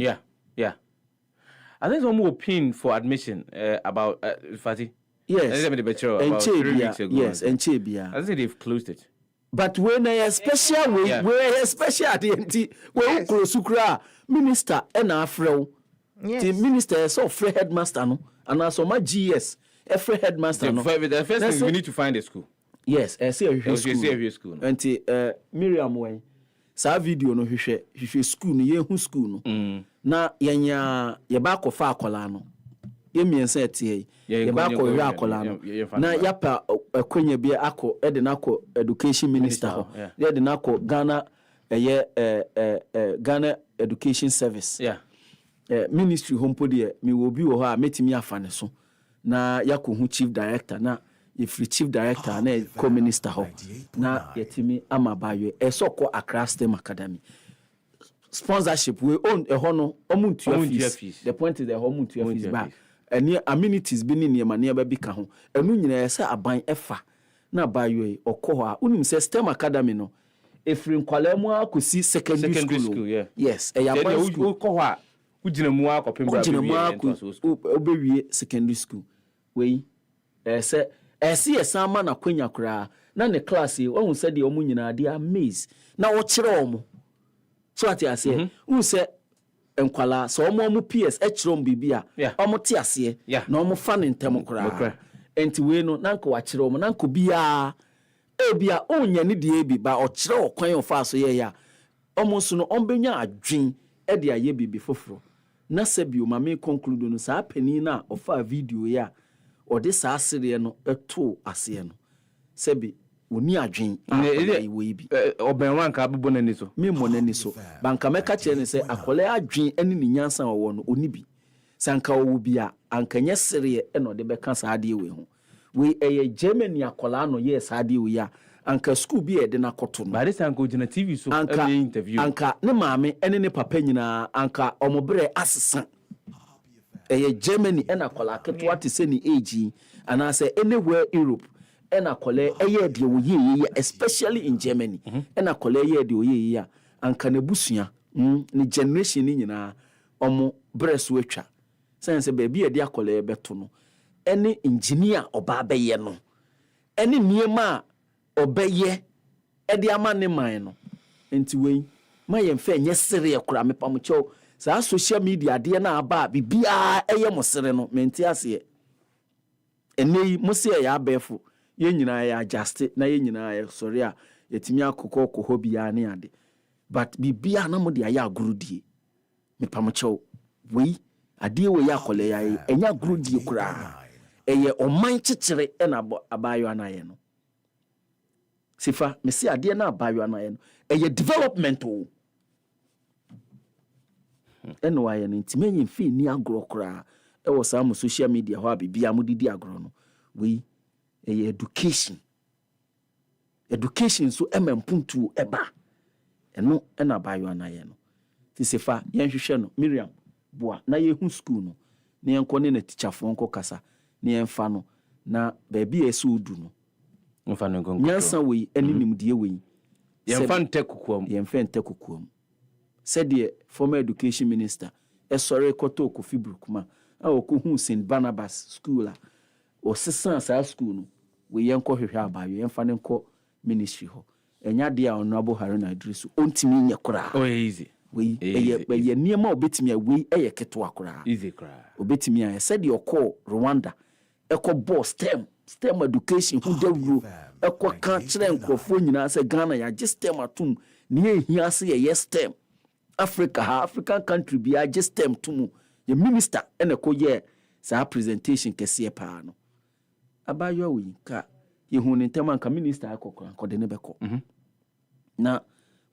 I think some opinion for admission about Fati yes about 3 weeks ago yes and Chebia I think they've closed it but when a special way where special identity we close sukra minister and afro the minister is so free headmaster no and also my GS every headmaster no the first thing we need to find a school yes I see a school and Miriam when sa video no hwehwe school no ye hu school no na yenya ye ba kofa akola no yɛmmiɛnsa ɛteɛ yɛbɛakɔ hwɛ akɔla no na yɛapa akwanya bi akɔ ɛde no akɔ education minister hɔ yɛde no akɔ Ghana Ghana Education Service ministry hɔ mpo deɛ mewɔ bi wɔ hɔ a mɛtumi afa ne so na yɛakɔhu chief director na yɛfiri chief director na ɛkɔ minister hɔ na yɛtumi ama baayɛ ɛsɛ ɔkɔ Accra STEM Academy sponsorship we own ɛhɔ no ɔmo ntua fees the point is that ɔmo ntua fees ba ɛne amenities bi ne nneɛma nneɛma bi ka ho ɛno nyinaa ɛsɛ aban ɛfa na baayɛ ɔkɔ hɔ a wonim sɛ STEM Academy no ɛfiri nkwalaa mu akɔsi secondary school yes ɛyɛ aban school kɔ hɔ a wogyina mu akɔpem bra wobɛwie secondary school wei ɛsɛ yɛsan ma n'akwanya koraa na ne class yi wɔn sɛ deɛ wɔn nyinaa de amaze na wɔkyerɛ wɔn so ate aseɛ wɔn sɛ nkwalaa sɛ wɔn PS ɛkyerɛ wɔn biribi a wɔn te aseɛ na wɔn fa ne ntɛm koraa nti wei no na nka wɔakyerɛ wɔn na nka biara ebia ɔnya ne deɛ bi ba ɔkyerɛ ɔkwan ɔfa so yɛ ya wɔn nso no wɔn bɛnya adwin ɛde ayɛ biribi foforɔ na sɛ bi o maame conclude no saa panin na ɔfa video yi a ɔde saa asereɛ no ɛto aseɛ no sɛbi oni adwen wo yi bi ɔbɛn wanka abobɔ n'ani so me mmɔ n'ani so banka mɛka kyerɛ ne sɛ akɔlɛ adwen ɛne ne nyansa wɔwɔ no oni bi sanka ɔwɔ bi a anka nyɛ sereɛ ɛna ɔde bɛka saa adeɛ wei ho wei ɛyɛ Germany akɔlaa no yɛ saa adeɛ wei a anka school bi ɛde na kɔto no baade sanka ogyina TV so ɛne interview anka ne maame ɛne ne papa nyinaa anka ɔmo brɛ asesa ɛyɛ Germany ɛna akɔla ketewa te sɛ ne age anaasɛ anywhere Europe ɛna akɔla ɛyɛ deɛ wɔyɛ especially in Germany ɛna akɔla ɛyɛ deɛ wɔyɛ a anka ne busua ne generation ne nyinaa ɔmo brɛ so atwa sɛn sɛ baabi yɛde akɔla ɛbɛto no ɛne engineer ɔbaa bɛyɛ no ɛne nneɛma a ɔbɛyɛ ɛde ama ne man no nti wei ma yɛmfa nyɛ sereɛ koraa mepamokyɛw saa social media adeɛ na aba bibia ɛyɛ mo sere no menti aseɛ ɛnɛ yi mo se yɛ abɛfo yɛn nyinaa yɛ adjust na yɛn nyinaa yɛ sɔre a yɛtumi akokɔ kɔhɔ bia ne ade but bibia na mo de ayɛ agorodie mepamokyɛw wei adeɛ wei akɔlɛ yɛ ɛnya agorodie koraa ɛyɛ ɔman kyekyere ɛna abaayɔ anayɛ no sifa me se adeɛ na abaayɔ anayɛ no ɛyɛ development o ɛna wayɛ no ntimi enyi mfi ni agorɔ koraa ɛwɔ saa mo social media hɔ a bibia mo didi agorɔ no wei ɛyɛ education so ɛmɛmpuntu ɛba ɛno ɛna abaayɔ anayɛ no ti sefa yɛnhwehwɛ no Miriam boa na yɛhu school no na yɛnkɔ ne na teacherfoɔ nkɔ kasa na yɛmfa no na baabi a ɛsɛ odu no mfa no nkɔ nyansa wei ɛne nimdeɛ wei yɛmfa ntɛ kokoam sɛdeɛ former education minister ɛsɔre kɔtɔ Kofi Brukuma a ɔkɔhu St. Barnabas school a ɔsesa saa school no wei yɛnkɔ hwehwɛ abaayɔ yɛmfa ne nkɔ ministry hɔ ɛnya deɛ a Honorable Haruna Idrisu ɔntimi nyɛ koraa easy wei ɛyɛ nneɛma obetimi a wei ɛyɛ ketewa koraa easy koraa obetimi a sɛdeɛ ɔkɔ Rwanda ɛkɔ bɔ STEM education hu dawuro ɛkɔ ka kyerɛ nkurɔfoɔ nyinaa sɛ Ghana yɛagye STEM atom ne yɛhia se yɛyɛ STEM African country bi agye STEM to mu yɛ minister ɛna ɛkɔyɛ saa presentation kɛseɛ paa no abaayɔ wei ka yɛhu ne ntɛm anka minister akɔkɔ ankɔde ne bɛkɔ na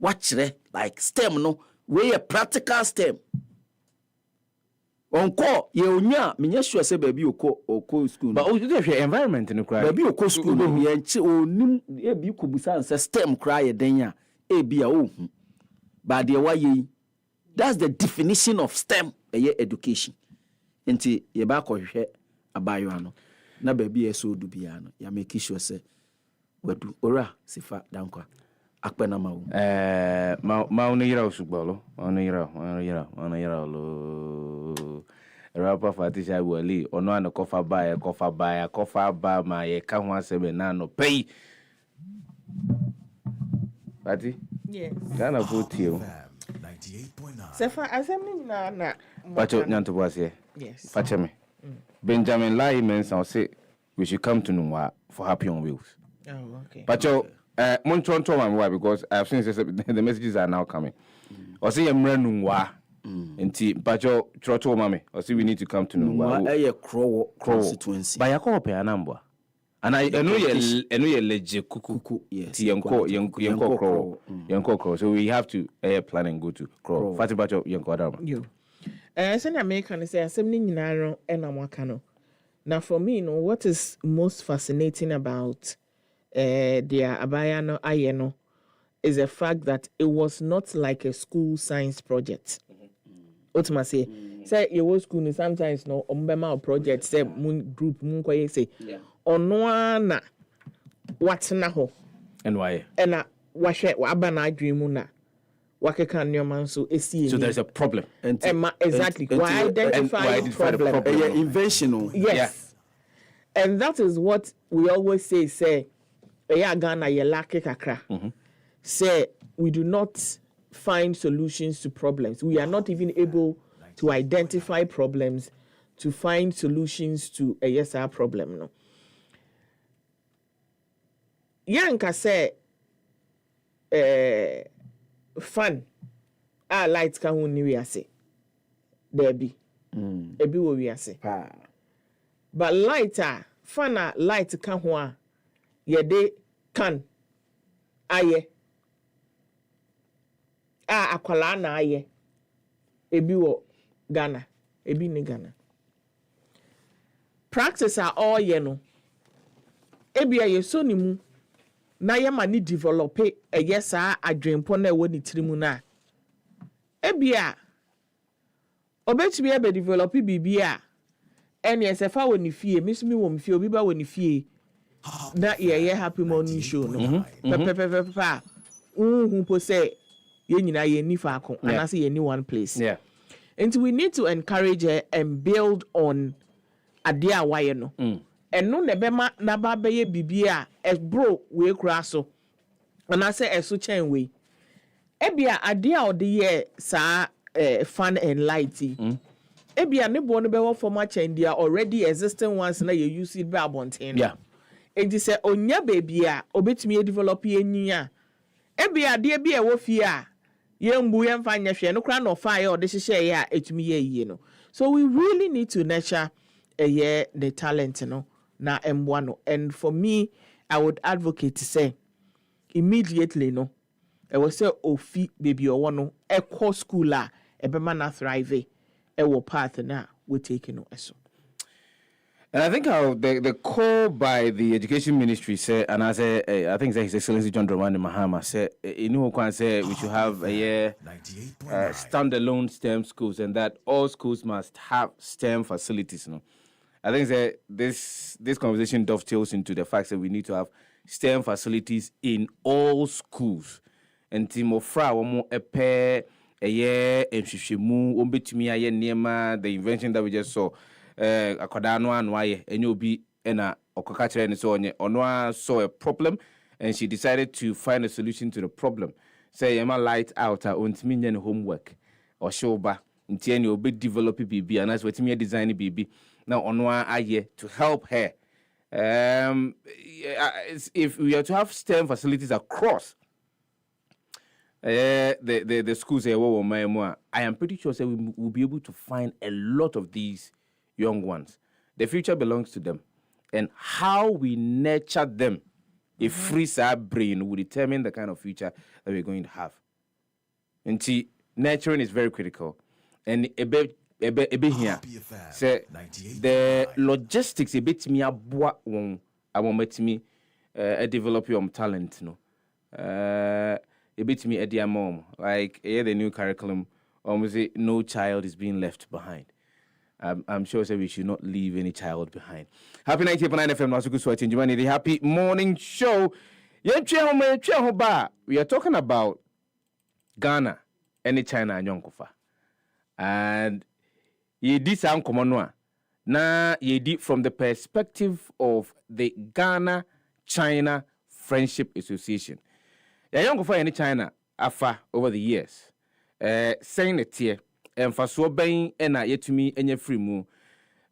wakyerɛ like STEM no wei yɛ practical STEM onko ye onya menye sure say baabi okɔ school but o dey hwɛ environment no cry baabi okɔ school no ye nche onim e bi kobusa nse STEM cry ye den a e bi a ohu but the way that's the definition of STEM education nti ye ba kɔ hwehwɛ abayo ano na baabi e so du bia no ya make sure say wadu ora Sefah-Danquah akpena mawo ma no yira osugbolo ono yira lo rapa fatisha wali ono an kofa ba ma ye ka ho asebe na no pay Pati yes kana vote Sefah assembly na pacho nyanto boase yes pacho me Benjamin Lai mention say we should come to Nwa for Happy on Wheels. Oh okay Pacho Montron told my wife because I have seen the messages are now coming. Or say I'm running wa Nti mpacho troto mame. Or see we need to come to know. Kwadwo constituency. Ba yakọ pe anambwa. And I enu ye leje kuku. Yes. Yenko Kwadwo. So we have to plan and go to Kwadwo. Fati bacho yenko adama. Yo. Send American say assembly nyinaro ena mwaka no. Now for me, what is most fascinating about their abayano ayeno is the fact that it was not like a school science project. Ultimately, say your school sometimes no umbema project say moon group moon koye say onwana what's na ho and why wahwe wabana adwemu na wakeka nneoma so esi. So there's a problem. Exactly. Why identify the problem? Invention. Yes. Yeah. And that is what we always say Ghana ye lack kakra. Say we do not find solutions to problems. We are not even able to identify problems to find solutions to a our problem. No. Yanka say fun lights can win we say there be ebi wo we say but lighter fun light can ho ye de can aye akwala na aye ebi wo Ghana ebi ni Ghana practice are all ye no ebi aye so ni mu na ye ma ni develop yes adwempo na ewo ni tirimu na ebia obetumi ebe develop bibia ene esefa woni fie misumi wo mfie obi ba woni fie na ye happy morning show no pepepepepa po say ye nyina ye ni fa ko anase ye ni one place and we need to encourage and build on ade a waye no eno ne bema na ba be ye bibia bro we kura so anase eso chen we ebia ade a ode ye sa fun and lighty ebia ne bo no be wo former chen dia already existing ones na you use it by abonten enti se onya baby a obetumi develop enya ebia ade bia wo fie a yembu yemfa nyehwe no kra no fire ode hihye ya etumi ye yie no. So we really need to nurture the talent no na emwa no. And for me I would advocate to say immediately no I will say ofi baby o no eco school a ebema na thrive e wo path na we take no eso. And I think how the call by the Education Ministry said, and I say, I think His Excellency John Dramani Mahama said, we should have a standalone STEM schools, and that all schools must have STEM facilities. You know? I think that this conversation dovetails into the fact that we need to have STEM facilities in all schools. And Timo Fra, the invention that we just saw. Akwadano anwaye enyobi ena okokachire ni so onye onwa saw a problem and she decided to find a solution to the problem. Say yema light out ontimi nya homework or showba ntie ni obi develop BB and that's what me design BB now onwa aye to help her. If we are to have STEM facilities across the schools here, I am pretty sure that we will be able to find a lot of these young ones. The future belongs to them. And how we nurture them, a free our brain will determine the kind of future that we're going to have. And see, nurturing is very critical. And a bit here. So the logistics a bit me abwa won I want me develop your talent, no. A bit me a dear mom. Like the new curriculum, almost no child is being left behind. I'm sure we should not leave any child behind. Happy 90.9 FM, Nasuku Swati Njumani, the Happy Morning Show. We are talking about Ghana and China and Yonkofa. And ye did some common na ye did from the perspective of the Ghana-China Friendship Association. Yonkofa and China afa over the years. Saying it here. And for so being yet to me any free move.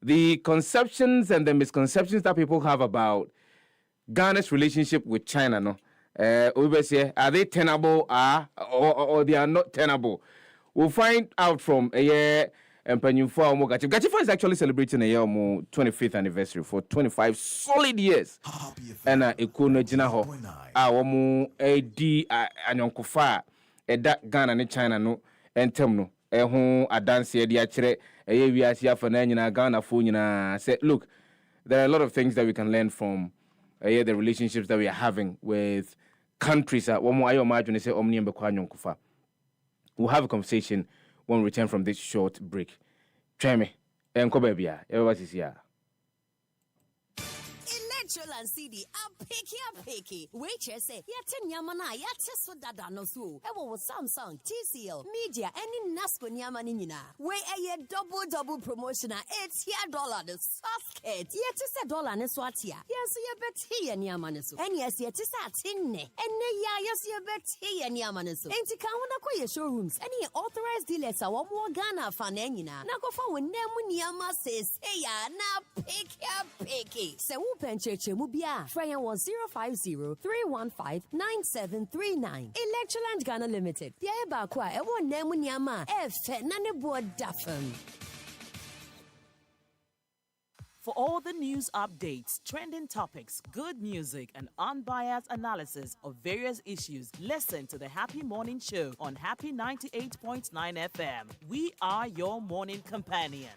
The conceptions and the misconceptions that people have about Ghana's relationship with China, no, we say, are they tenable or they are not tenable? we'll find out from a year. And Gachifa is actually celebrating a year more 25th anniversary for 25 solid years. And Ekuno Jinaho, our mo AD Anyonkofa, that Ghana and China no, and Temno, a dance here, the actually, a year we are here for Nana Ghana Funina. Said, look, there are a lot of things that we can learn from the relationships that we are having with countries. One more I imagine say Omni and Anyonkofa. We'll have a conversation when we return from this short break. Try me. Everybody is here. Electoral and CD, I'm picky. Wait, say, Yatin Yamana, Yatis Dada no so. Ever Samsung, TCL, Media, any Nasco Yamanina. Way a double promotion. It's here $. The basket. Yet is $1 and Swatia. Yes, you bet here and Yamanasu. And yes, yet is that in. And yes, you bet here and Yamanasu. And to count showrooms. Any authorized dealers are more Ghana fan. Nako for when Nemuniama says, hey, na picky. So open church mubia. Fraya 1050-315-9739. Electroland Ghana Limited. The Abakwa, one Nemuniama, Nane board daffin. For all the news updates, trending topics, good music, and unbiased analysis of various issues, listen to the Happy Morning Show on Happy 98.9 FM. We are your morning companion.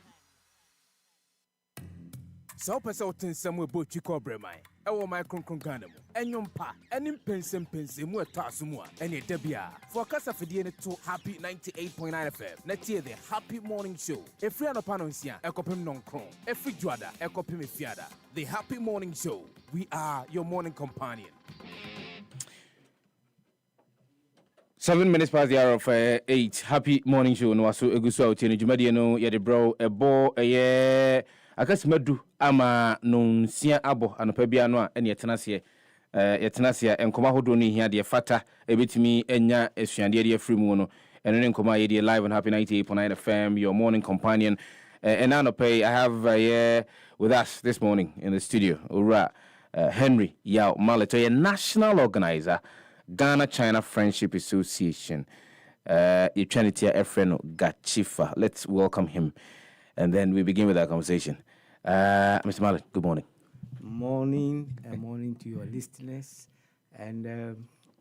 So person nsɛm ebo twikɔ brɛman ɛwɔ my kronkron Ghana mu ɛnyompa ɛne mpɛnsɛmpɛnsɛ mu ɛtɔ aso mu a ɛne da bia for kasa fidie ne to Happy 98.9 FM na tie the Happy Morning Show efiri anɔpa no nsia ɛkɔpem nonkron efiri dwada ɛkɔpem efiada. The Happy Morning Show, we are your morning companion. 7 minutes past the hour of 8. Happy Morning Show no aso egusu a otie no dwumadie no yɛde bro ɛbɔ ɛyɛ akasimadu ama nonsia abo anopa bia no a ene yetenase enkoma hodo no hia de fata ebetimi enya esuande de afiri mu no eno ne nkoma ye de live on Happy 98.9 FM, your morning companion. And anopa I have here with us this morning in the studio Ura Henry Yao Mallet, a national organizer, Ghana China Friendship Association. Eternity Efreno Gachifa. Let's welcome him. And then we begin with our conversation. Mr. Mallet, good morning. Morning to your listeners and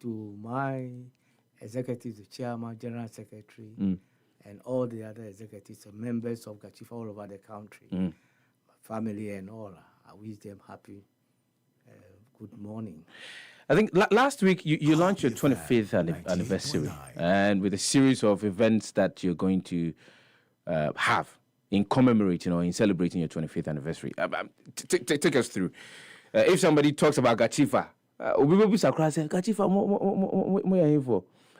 to my executives, the chairman, general secretary, and all the other executives and members of Gachifa all over the country, my family and all. I wish them happy, good morning. I think last week you launched your 25th anniversary, and with a series of events that you're going to have in commemorating or in celebrating your 25th anniversary. Take us through. If somebody talks about Gachifa, Gachifa,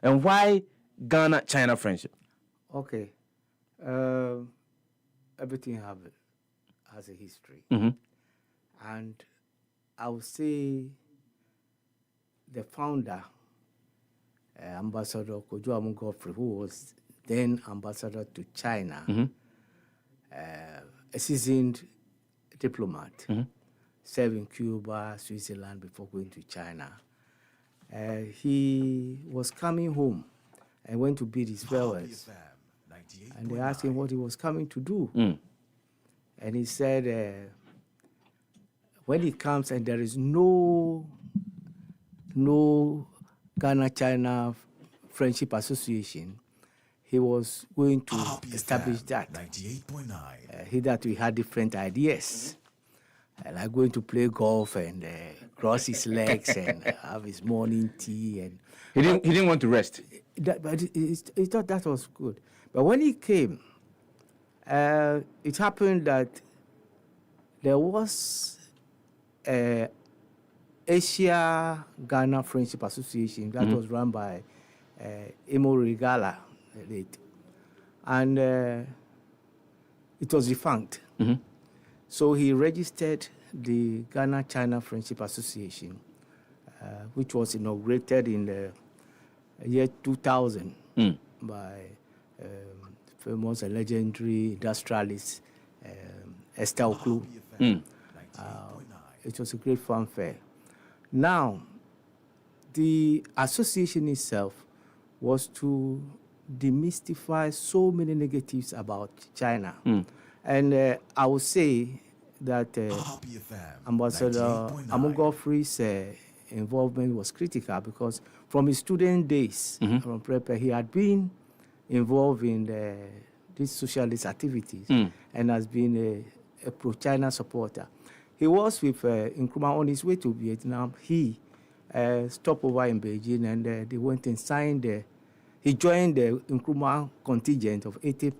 and why Ghana China friendship? Okay, everything has a history, and I would say the founder, Ambassador Kwadwo Godfrey, who was then ambassador to China, a seasoned diplomat, served in Cuba, Switzerland before going to China. He was coming home and went to bid his farewells. And they asked him what he was coming to do. And he said, when he comes and there is no Ghana-China Friendship Association, he was going to establish that. 98.9. He that we had different ideas, like going to play golf and cross his legs and have his morning tea. And he didn't want to rest. But he thought that was good. But when he came, it happened that there was a Asia-Ghana Friendship Association that was run by Emo Regala, late. And it was defunct. So he registered the Ghana-China Friendship Association, which was inaugurated in the year 2000 by famous and legendary industrialist Esther Oklu. It was a great fanfare. Now, the association itself was to demystify so many negatives about China. And I would say that Ambassador Amugofri's involvement was critical because from his student days from Prepper, he had been involved in these socialist activities and has been a pro-China supporter. He was with Nkrumah on his way to Vietnam. He stopped over in Beijing and they went and signed he joined the Nkrumah contingent of 80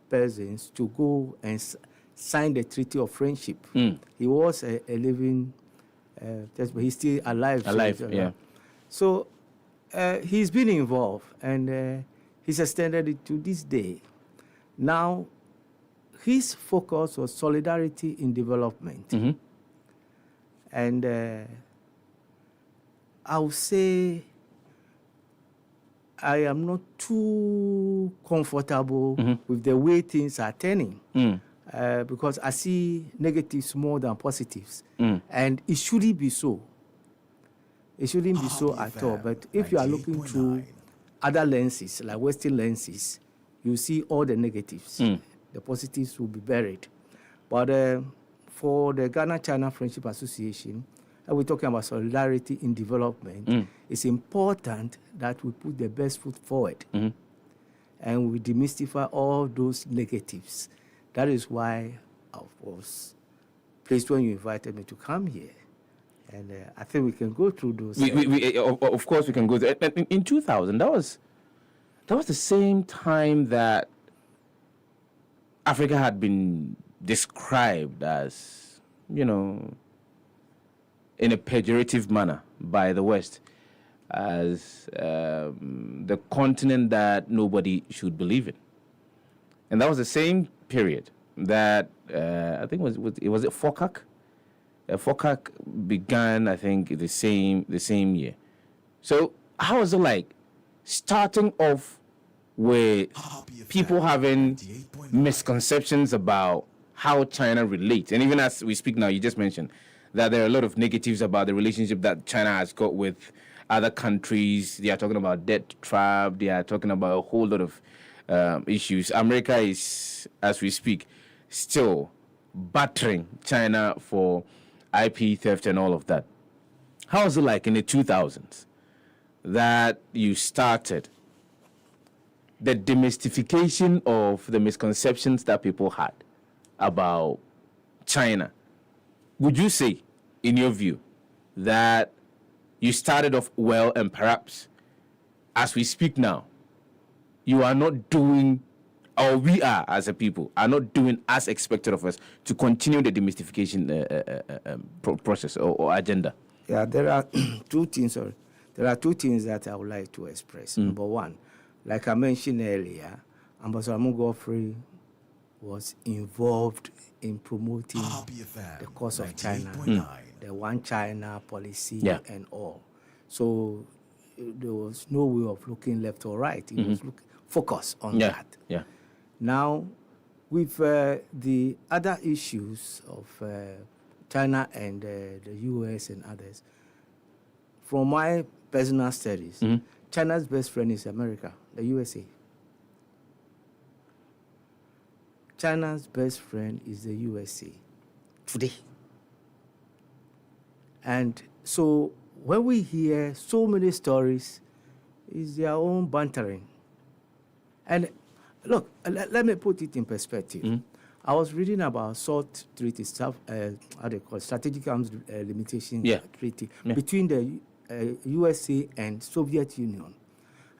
persons to go and sign the Treaty of Friendship. He was a living, but he's still alive. Yeah. So he's been involved and he's extended it to this day. Now, his focus was solidarity in development. And I would say I am not too comfortable with the way things are turning because I see negatives more than positives. And it shouldn't be so. It shouldn't be so at all. But if you are looking through other lenses, like Western lenses, you see all the negatives. The positives will be buried. But for the Ghana-China Friendship Association, we're talking about solidarity in development. It's important that we put the best foot forward and we demystify all those negatives. That is why I was pleased when you invited me to come here. And I think we can go through those. Of course, we can go there. In 2000, that was the same time that Africa had been described as, in a pejorative manner by the West as the continent that nobody should believe in. And that was the same period that I think was it FOCAC? FOCAC began, I think, the same year. So how was it like starting off with people having misconceptions about how China relates? And even as we speak now, you just mentioned that there are a lot of negatives about the relationship that China has got with other countries. They are talking about debt trap. They are talking about a whole lot of issues. America is, as we speak, still battering China for IP theft and all of that. How was it like in the 2000s that you started the demystification of the misconceptions that people had about China? Would you say, in your view, that you started off well and perhaps, as we speak now, you are not doing, or we are as a people, are not doing as expected of us to continue the demystification process or agenda? Yeah, there are two things. There are two things that I would like to express. Number one, like I mentioned earlier, Ambassador Amugofri was involved in promoting the cause of China, the one China policy and all. So there was no way of looking left or right. He was focused on that. Yeah. Now, with the other issues of China and the US and others, from my personal studies, China's best friend is America, the USA. China's best friend is the USA today. And so when we hear so many stories, it's their own bantering. And look, let me put it in perspective. I was reading about SALT treaty, strategic arms limitation treaty between the USA and Soviet Union.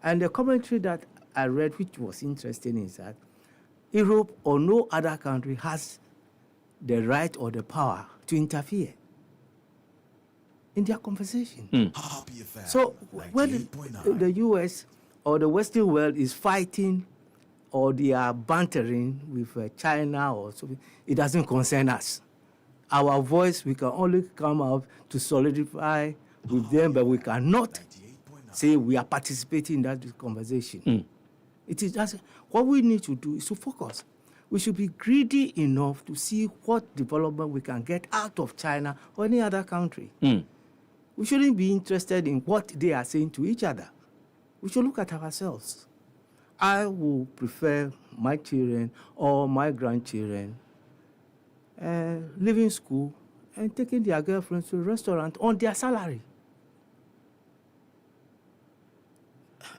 And the commentary that I read, which was interesting, is that Europe or no other country has the right or the power to interfere in their conversation. So when the US or the Western world is fighting or they are bantering with China or something, it doesn't concern us. Our voice, we can only come out to solidify with them, but we cannot say we are participating in that conversation. It is just what we need to do is to focus. We should be greedy enough to see what development we can get out of China or any other country. We shouldn't be interested in what they are saying to each other. We should look at ourselves. I would prefer my children or my grandchildren leaving school and taking their girlfriends to a restaurant on their salary.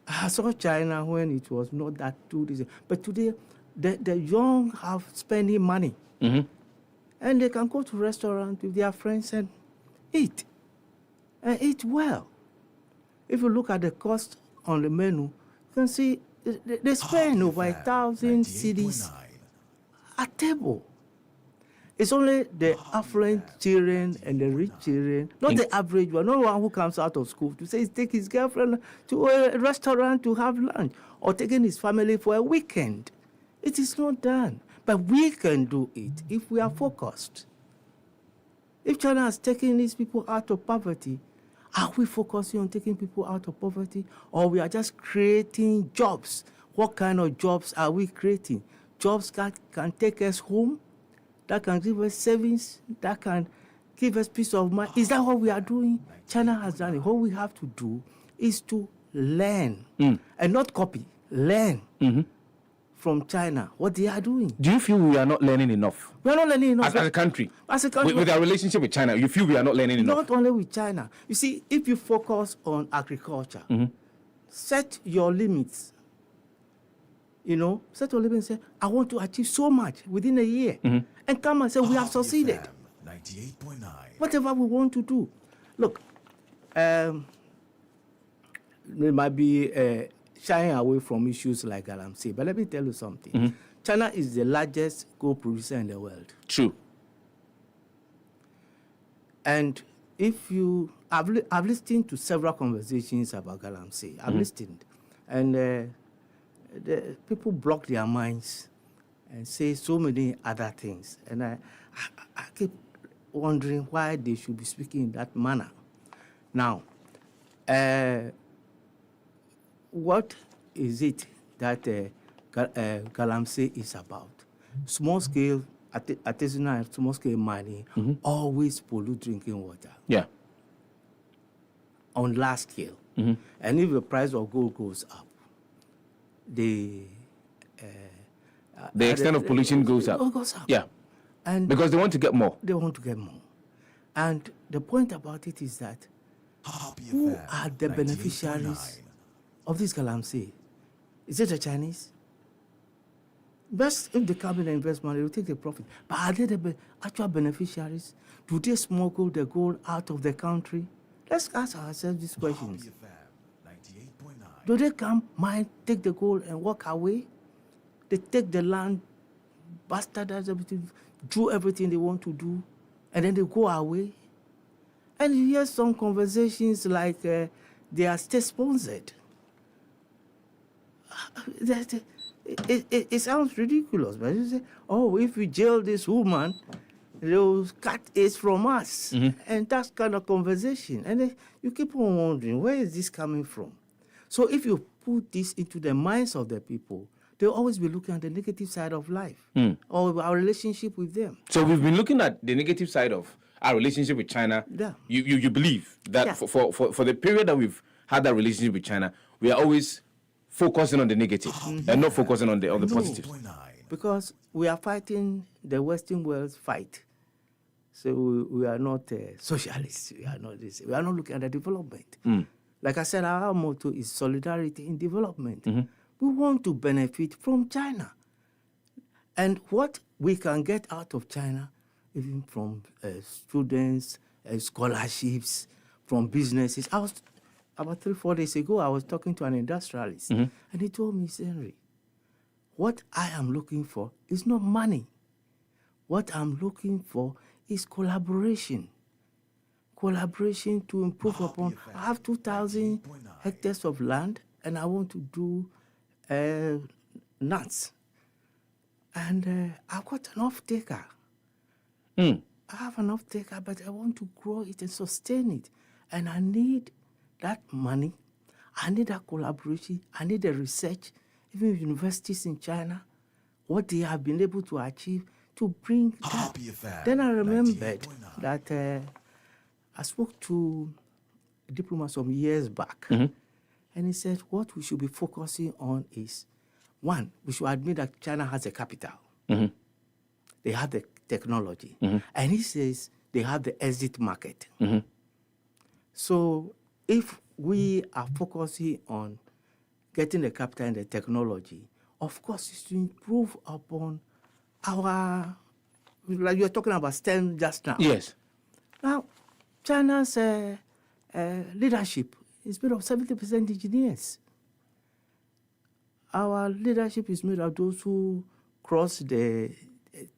I saw China when it was not that too easy. But today, the young have spending money. And they can go to restaurants with their friends and eat well. If you look at the cost on the menu, you can see they spend over 1,000 cedis at table. It's only the affluent children and the rich children, not the average one, no one who comes out of school to say take his girlfriend to a restaurant to have lunch or taking his family for a weekend. It is not done. But we can do it if we are focused. If China has taken these people out of poverty, are we focusing on taking people out of poverty, or we are just creating jobs? What kind of jobs are we creating? Jobs that can take us home, that can give us savings, that can give us peace of mind. Is that what we are doing? China has done it. What we have to do is to learn and not copy. Learn from China what they are doing. Do you feel we are not learning enough? We are not learning enough. As a country? As a country. With our relationship with China, you feel we are not learning enough? Not only with China. You see, if you focus on agriculture, set your limits. You know, set your limits and say, I want to achieve so much within a year. And come and say, we have succeeded. 98.9. Whatever we want to do. Look, there might be shying away from issues like Galamsey, but let me tell you something. China is the largest gold producer in the world. True. And if you, I've listened to several conversations about Galamsey. I've listened. And the people block their minds and say so many other things. And I keep wondering why they should be speaking in that manner. Now, what is it that Galamsey is about? Small-scale, artisanal, small-scale mining always pollute drinking water. Yeah. On large scale. And if the price of gold goes up, the extent of pollution goes up. Goes up. Yeah. And because they want to get more. They want to get more. And the point about it is that who are the beneficiaries of this Galamsey? Is it the Chinese? Best if they come in and invest money, they will take the profit. But are they the actual beneficiaries? Do they smuggle the gold out of the country? Let's ask ourselves these questions. Do they come, mine, take the gold and walk away? They take the land, bastardize everything, do everything they want to do, and then they go away? And you hear some conversations like they are state-sponsored. It sounds ridiculous, but you say, oh, if we jail this woman, they'll cut it from us. And that's kind of conversation. And then you keep on wondering, where is this coming from? So if you put this into the minds of the people, they'll always be looking at the negative side of life or our relationship with them. So we've been looking at the negative side of our relationship with China. Yeah. You believe that for the period that we've had that relationship with China, we are always focusing on the negative and not focusing on the positives. Because we are fighting the Western world's fight. So we are not socialists. We are not this. We are not looking at the development. Like I said, our motto is solidarity in development. We want to benefit from China. And what we can get out of China, even from students, scholarships, from businesses. About 3-4 days ago, I was talking to an industrialist, and he told me, Henry, what I am looking for is not money. What I'm looking for is collaboration. Collaboration to improve upon. I have 2,000 hectares of land, and I want to do nuts. And I've got an off-taker. I have an off-taker, but I want to grow it and sustain it. And I need that money. I need that collaboration. I need the research. Even universities in China, what they have been able to achieve to bring that. Then I remembered that I spoke to a diplomat some years back. And he said, what we should be focusing on is one, we should admit that China has a capital. Mhm. They have the technology. Mhm. And he says they have the exit market. Mhm. So if we are focusing on getting the capital and the technology, of course, it's to improve upon our, like you were talking about STEM just now. Yes. Now, China's leadership is made of 70% engineers. Our leadership is made of those who cross the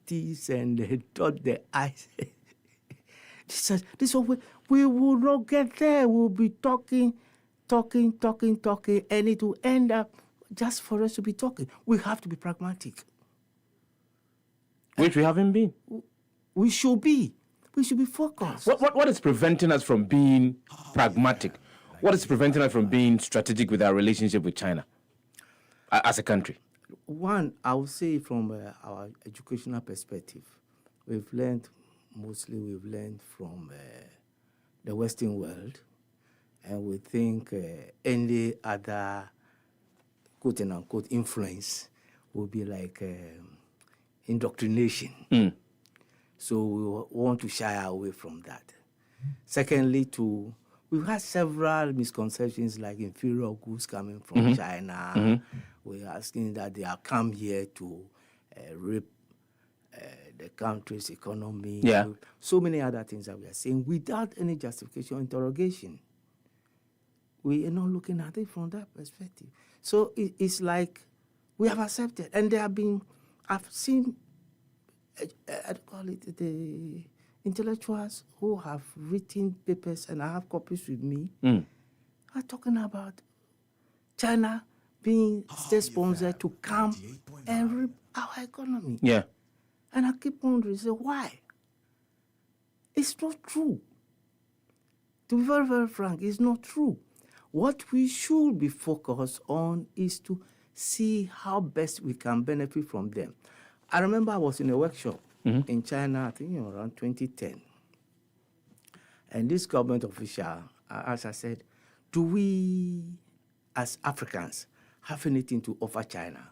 T's and dot the I's. This we will not get there. We'll be talking, and it will end up just for us to be talking. We have to be pragmatic. Which we haven't been. We should be. We should be focused. What is preventing us from being pragmatic? What is preventing us from being strategic with our relationship with China as a country? One, I would say from our educational perspective, we've learned from the Western world, and we think any other quote and unquote influence will be like indoctrination. So we want to shy away from that. Secondly, we've had several misconceptions like inferior goods coming from China. We're asking that they have come here to rape the country's economy. Yeah. So many other things that we are saying without any justification or interrogation. We are not looking at it from that perspective. So it's like we have accepted. And I've seen, I'd call it the intellectuals who have written papers, and I have copies with me, are talking about China being state-sponsored to come and rape our economy. Yeah. And I keep wondering, say, why? It's not true. To be very, very frank, it's not true. What we should be focused on is to see how best we can benefit from them. I remember I was in a workshop in China, I think around 2010. And this government official, as I said, do we, as Africans, have anything to offer China?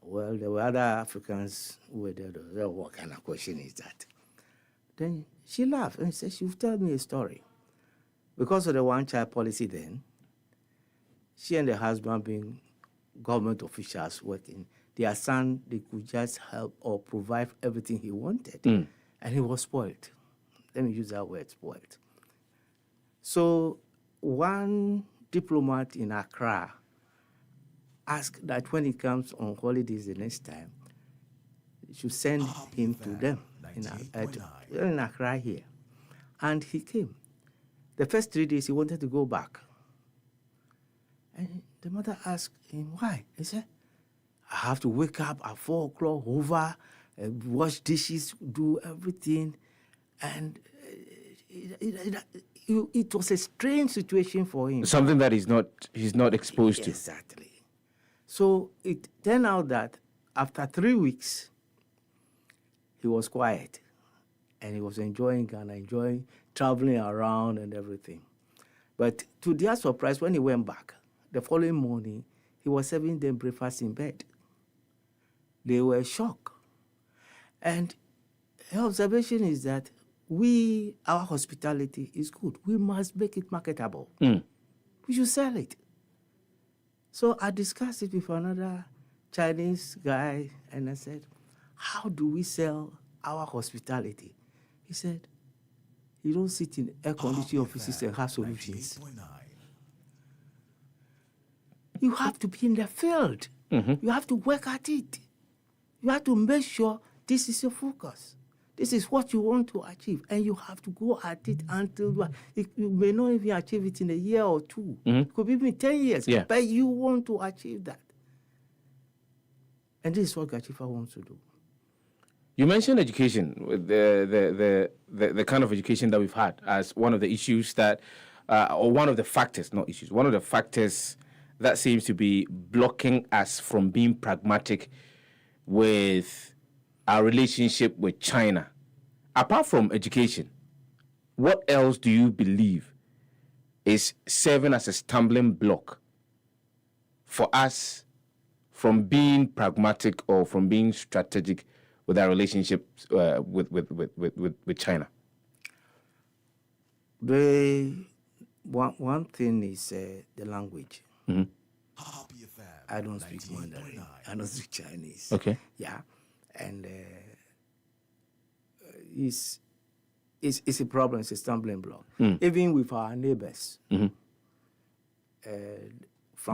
Well, there were other Africans who were there. What kind of question is that? Then she laughed and said she would tell me a story. Because of the one-child policy then, she and her husband being government officials working, their son, they could just help or provide everything he wanted. And he was spoiled. Let me use that word, spoiled. So one diplomat in Accra asked that when he comes on holidays the next time, he should send him to them in Accra here. And he came. The first 3 days, he wanted to go back. And the mother asked him, why? He said, I have to wake up at 4 o'clock, over, wash dishes, do everything. And it was a strange situation for him. Something that he's not exposed to. Exactly. So it turned out that after 3 weeks, he was quiet. And he was enjoying Ghana, enjoying traveling around and everything. But to their surprise, when he went back, the following morning, he was serving them breakfast in bed. They were shocked. And her observation is that our hospitality is good. We must make it marketable. We should sell it. So I discussed it with another Chinese guy, and I said, how do we sell our hospitality? He said, you don't sit in air-conditioned offices and have solutions. You have to be in the field. You have to work at it. You have to make sure this is your focus. This is what you want to achieve, and you have to go at it until you may not even achieve it in a year or two. It could be even 10 years, but you want to achieve that. And this is what Gachifa wants to do. You mentioned education, the kind of education that we've had as one of the issues that, or one of the factors, not issues, one of the factors that seems to be blocking us from being pragmatic with our relationship with China. Apart from education, what else do you believe is serving as a stumbling block for us from being pragmatic or from being strategic with our relationship with China? One thing is the language. Mm-hmm. I don't speak Mandarin. I don't speak Chinese. Okay. Yeah, and it's a problem. It's a stumbling block. Even with our neighbors. Mm-hmm.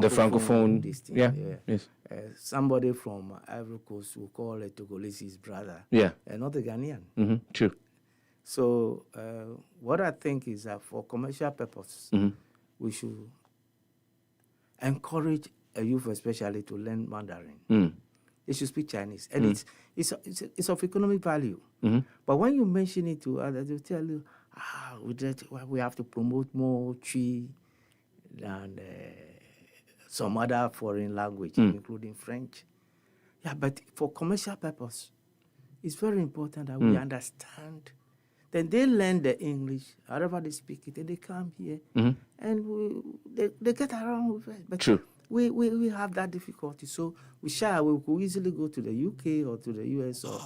The francophone. This thing, Yeah. Yes. Somebody from Ivory Coast will call a Togolese his brother. Yeah. And not a Ghanaian. Mm-hmm. True. So what I think is that for commercial purposes, we should encourage a youth especially to learn Mandarin. They should speak Chinese. And it's of economic value. But when you mention it to others, they'll tell you, we have to promote more Chi and some other foreign language, including French. Yeah, but for commercial purpose, it's very important that we understand. Then they learn the English, however they speak it, and they come here, and they get around with it. But True. We have that difficulty, so we could easily go to the UK or to the US or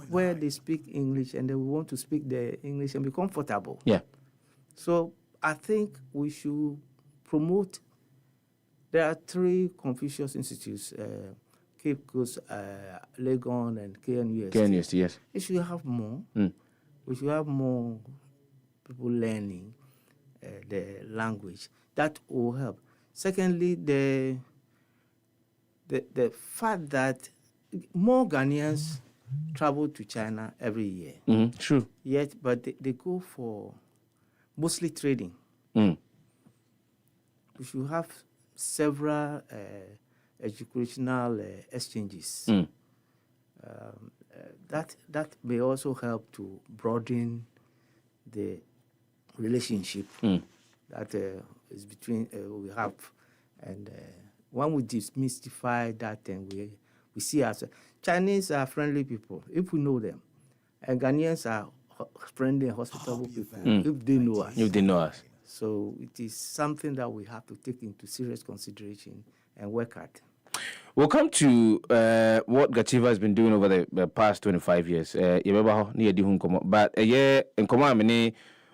where they speak English and they want to speak the English and be comfortable. Yeah. So I think we should promote. There are 3 Confucius Institutes, Cape Coast, Legon, and KNUST. KNUST, yes. We should have more. We should have more people learning the language. That will help. Secondly, the fact that more Ghanaians travel to China every year. True. Yet, but they go for mostly trading. We should have several educational exchanges. That may also help to broaden the relationship that is between we have, and when we demystify that, and we see ourselves. Chinese are friendly people if we know them, and Ghanaians are friendly and hospitable people if they know us. If they know us. So it is something that we have to take into serious consideration and work at. We'll come to what Gachiva has been doing over the past 25 years. But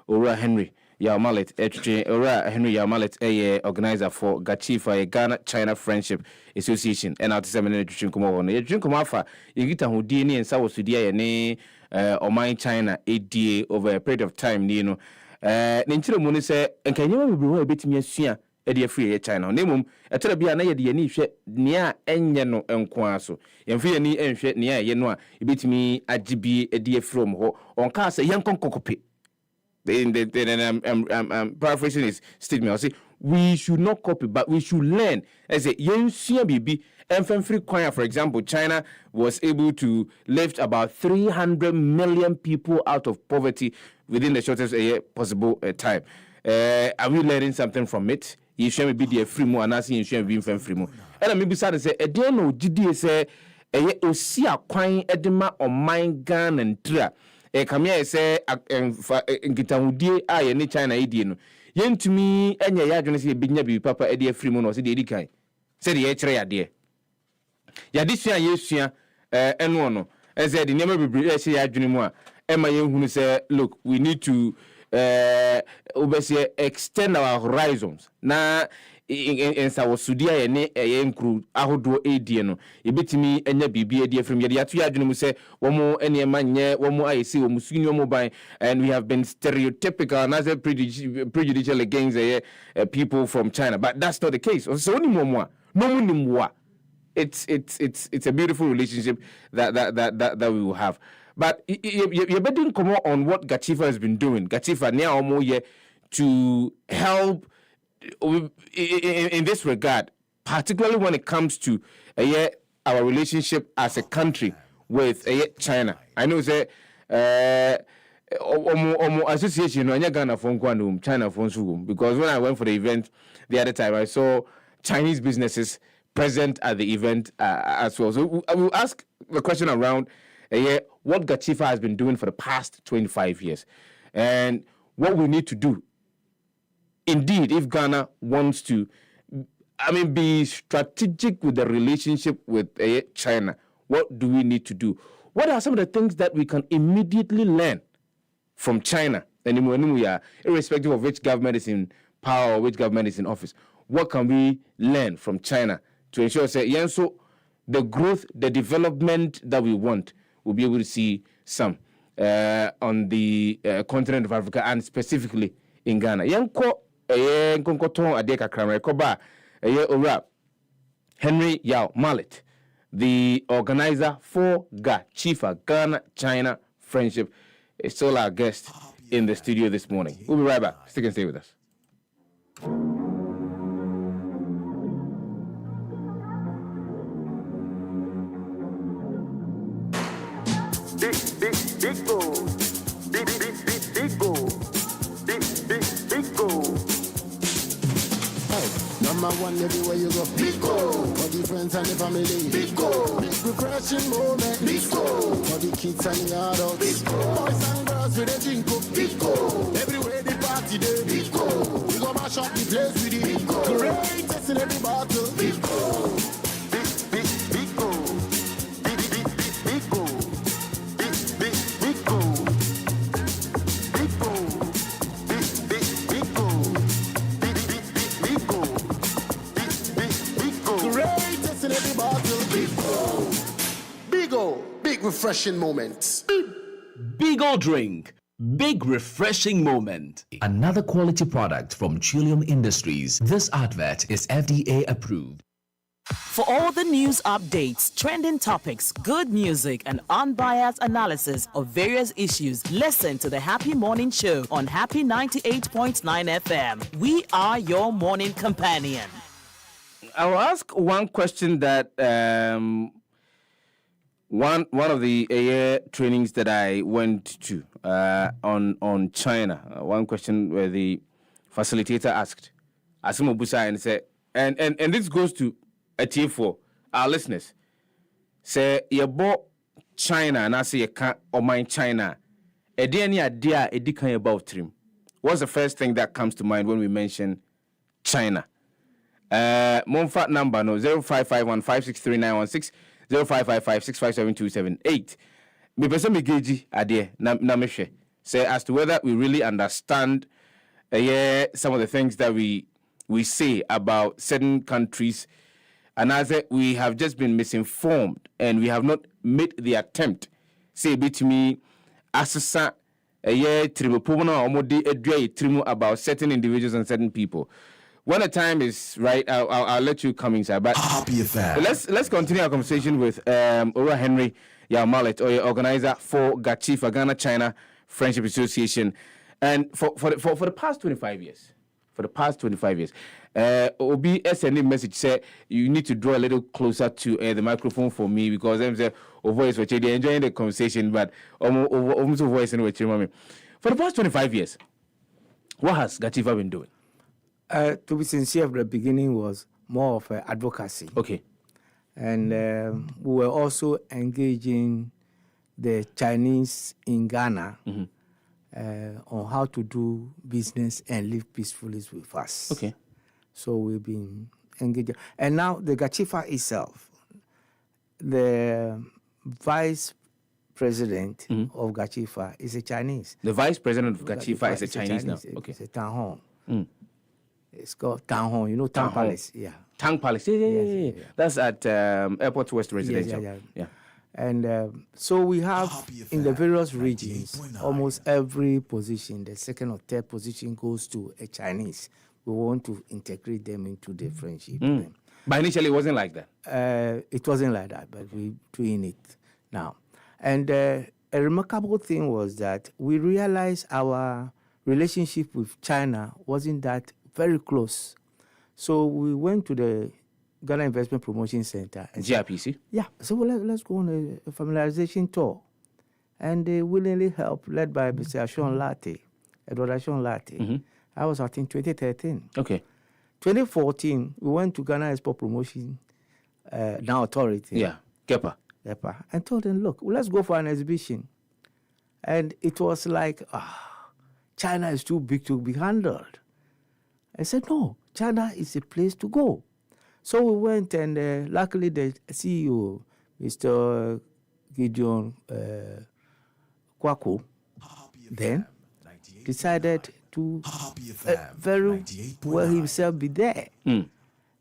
Ora Henry Yamalet, Ora Henry Yamalet, organizer for Gachiva, Ghana China Friendship Association, and out 7 drink come over. You drink come off, you get a Houdini and South Sudia, or mine China ADA over a period of time, you know. Ninchiro Muni say, and can you be a bit me a Edia free China. Nemum, a telebia na ye ni hwe nia enye no enko aso. Yemfe ni enhwe nia ye no a ebetimi agibi edia from ho. Onka say yankon kokope. I'm paraphrasing his statement. I say we should not copy, but we should learn. I say yensua bibi free choir, for example, China was able to lift about 300 million people out of poverty within the shortest possible time. Are we learning something from it? You should be the free more and I see you should be free more. And I maybe sad to say, a dear no GD say, Osia Quine Edema or Mine Gun and Tra. Come here, say, Gitamudi, I and China Edian. Yen to me, and your yard say, Binabi, Papa, Edia Fremon or Sidi Edikai. Said the H. dear. Ya this year, yes, and one. As I said, never be British, I dream more. Emma, who say, look, we need to. Extend our horizons. Na in South Sudia and Enkru, Ahodo Adiano, a bit me and your BB dear from Yatu Yadunu say, one more any man, one more I see, one Musinio mobile, and we have been stereotypical and as a prejudicial against people from China. But that's not the case. So only more. No more. It's a beautiful relationship that we will have. But you're betting come on what Gachiva has been doing. Gachiva now more to help in this regard, particularly when it comes to our relationship as a country with China. I know that association no Ghana phone kwandum China phone sugum, because when I went for the event the other time, I saw Chinese businesses present at the event as well. So I will ask the question around what Gachiva has been doing for the past 25 years and what we need to do. Indeed, if Ghana wants to be strategic with the relationship with China. What do we need to do? What are some of the things that we can immediately learn from China? And when we are, irrespective of which government is in power or which government is in office, what can we learn from China to ensure the growth, the development that we want, we'll be able to see some on the continent of Africa and specifically in Ghana. Henry Yao Mallet, the organizer for GACHIFA, Ghana-China Friendship, is still our guest in the studio this morning. We'll be right back. Stick and stay with us. Big go. Big go. Number one everywhere you go. Big go. For the friends and the family. Big go. Big refreshing moment. Big go. For the kids and the adults. Big go. Boys and girls with a drink up. Big go. Everywhere the party day. Big go. We go mash up the place with it. Big go. Greatest in every battle. Big go. Big go. Big go. Big refreshing moments. Big O drink. Big refreshing moment. Another quality product from Trillium Industries. This advert is FDA approved. For all the news updates, trending topics, good music, and unbiased analysis of various issues, listen to the Happy Morning Show on Happy 98.9 FM. We are your morning companion. I'll ask one question that one of the trainings that I went to on China. One question where the facilitator asked Asimo Busa and said, and this goes to a team for our listeners. Say you bought China and I say you can't or mind China. A idea about trim. What's the first thing that comes to mind when we mention China? Monfat number no 0551 563 0555 657 Me person me geji ade na mehwe say as to whether we really understand some of the things that we say about certain countries, and as we have just been misinformed and we have not made the attempt say bit me asesa trimu pomona omodi edua trimu about certain individuals and certain people. When the time is right, I'll let you come inside. But let's continue our conversation with Ora Henry Yao Mallet, or organizer for GACHIFA, Ghana-China Friendship Association, and for the past 25 years. Obi SNA message say you need to draw a little closer to the microphone for me because them say voice which they enjoying the conversation, but almost voice in which you for the past 25 years, what has GACHIFA been doing? To be sincere, the beginning was more of advocacy. Okay. And we were also engaging the Chinese in Ghana on how to do business and live peacefully with us. Okay. So we've been engaging. And now the GACHIFA itself, the vice president of GACHIFA is a Chinese. The vice president of GACHIFA is a Chinese now. Okay. It's a town hall. It's called Town Hall. You know Town Palace? Yeah. Town Palace. Yeah. That's at Airport West Residential. Yeah. And so we have in the various regions, almost every position, the second or third position goes to a Chinese. We want to integrate them into the friendship. But initially it wasn't like that? It wasn't like that, but we're doing it now. And a remarkable thing was that we realized our relationship with China wasn't that very close. So we went to the Ghana Investment Promotion Center. GIPC? Yeah. So let's go on a familiarization tour. And they willingly helped, led by Mr. Edward Ashon Latte. I was, I think, 2013. Okay. 2014, we went to Ghana Export Promotion now Authority. Yeah, GEPA. And told them, look, let's go for an exhibition. And it was like, China is too big to be handled. I said, no, China is a place to go. So we went, and luckily the CEO, Mr. Gideon Kwadwo, then decided to very well himself be there.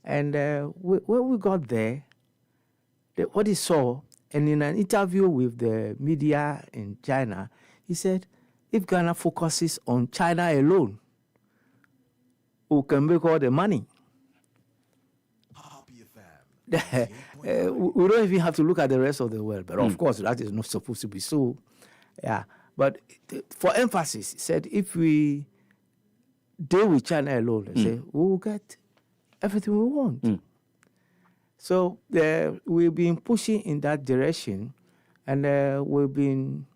And when we got there, what he saw, and in an interview with the media in China, he said, if Ghana focuses on China alone, we can make all the money. We don't even have to look at the rest of the world, but of course that is not supposed to be so. Yeah, but for emphasis, he said if we deal with China alone, they say we will get everything we want. So we've been pushing in that direction, and we've been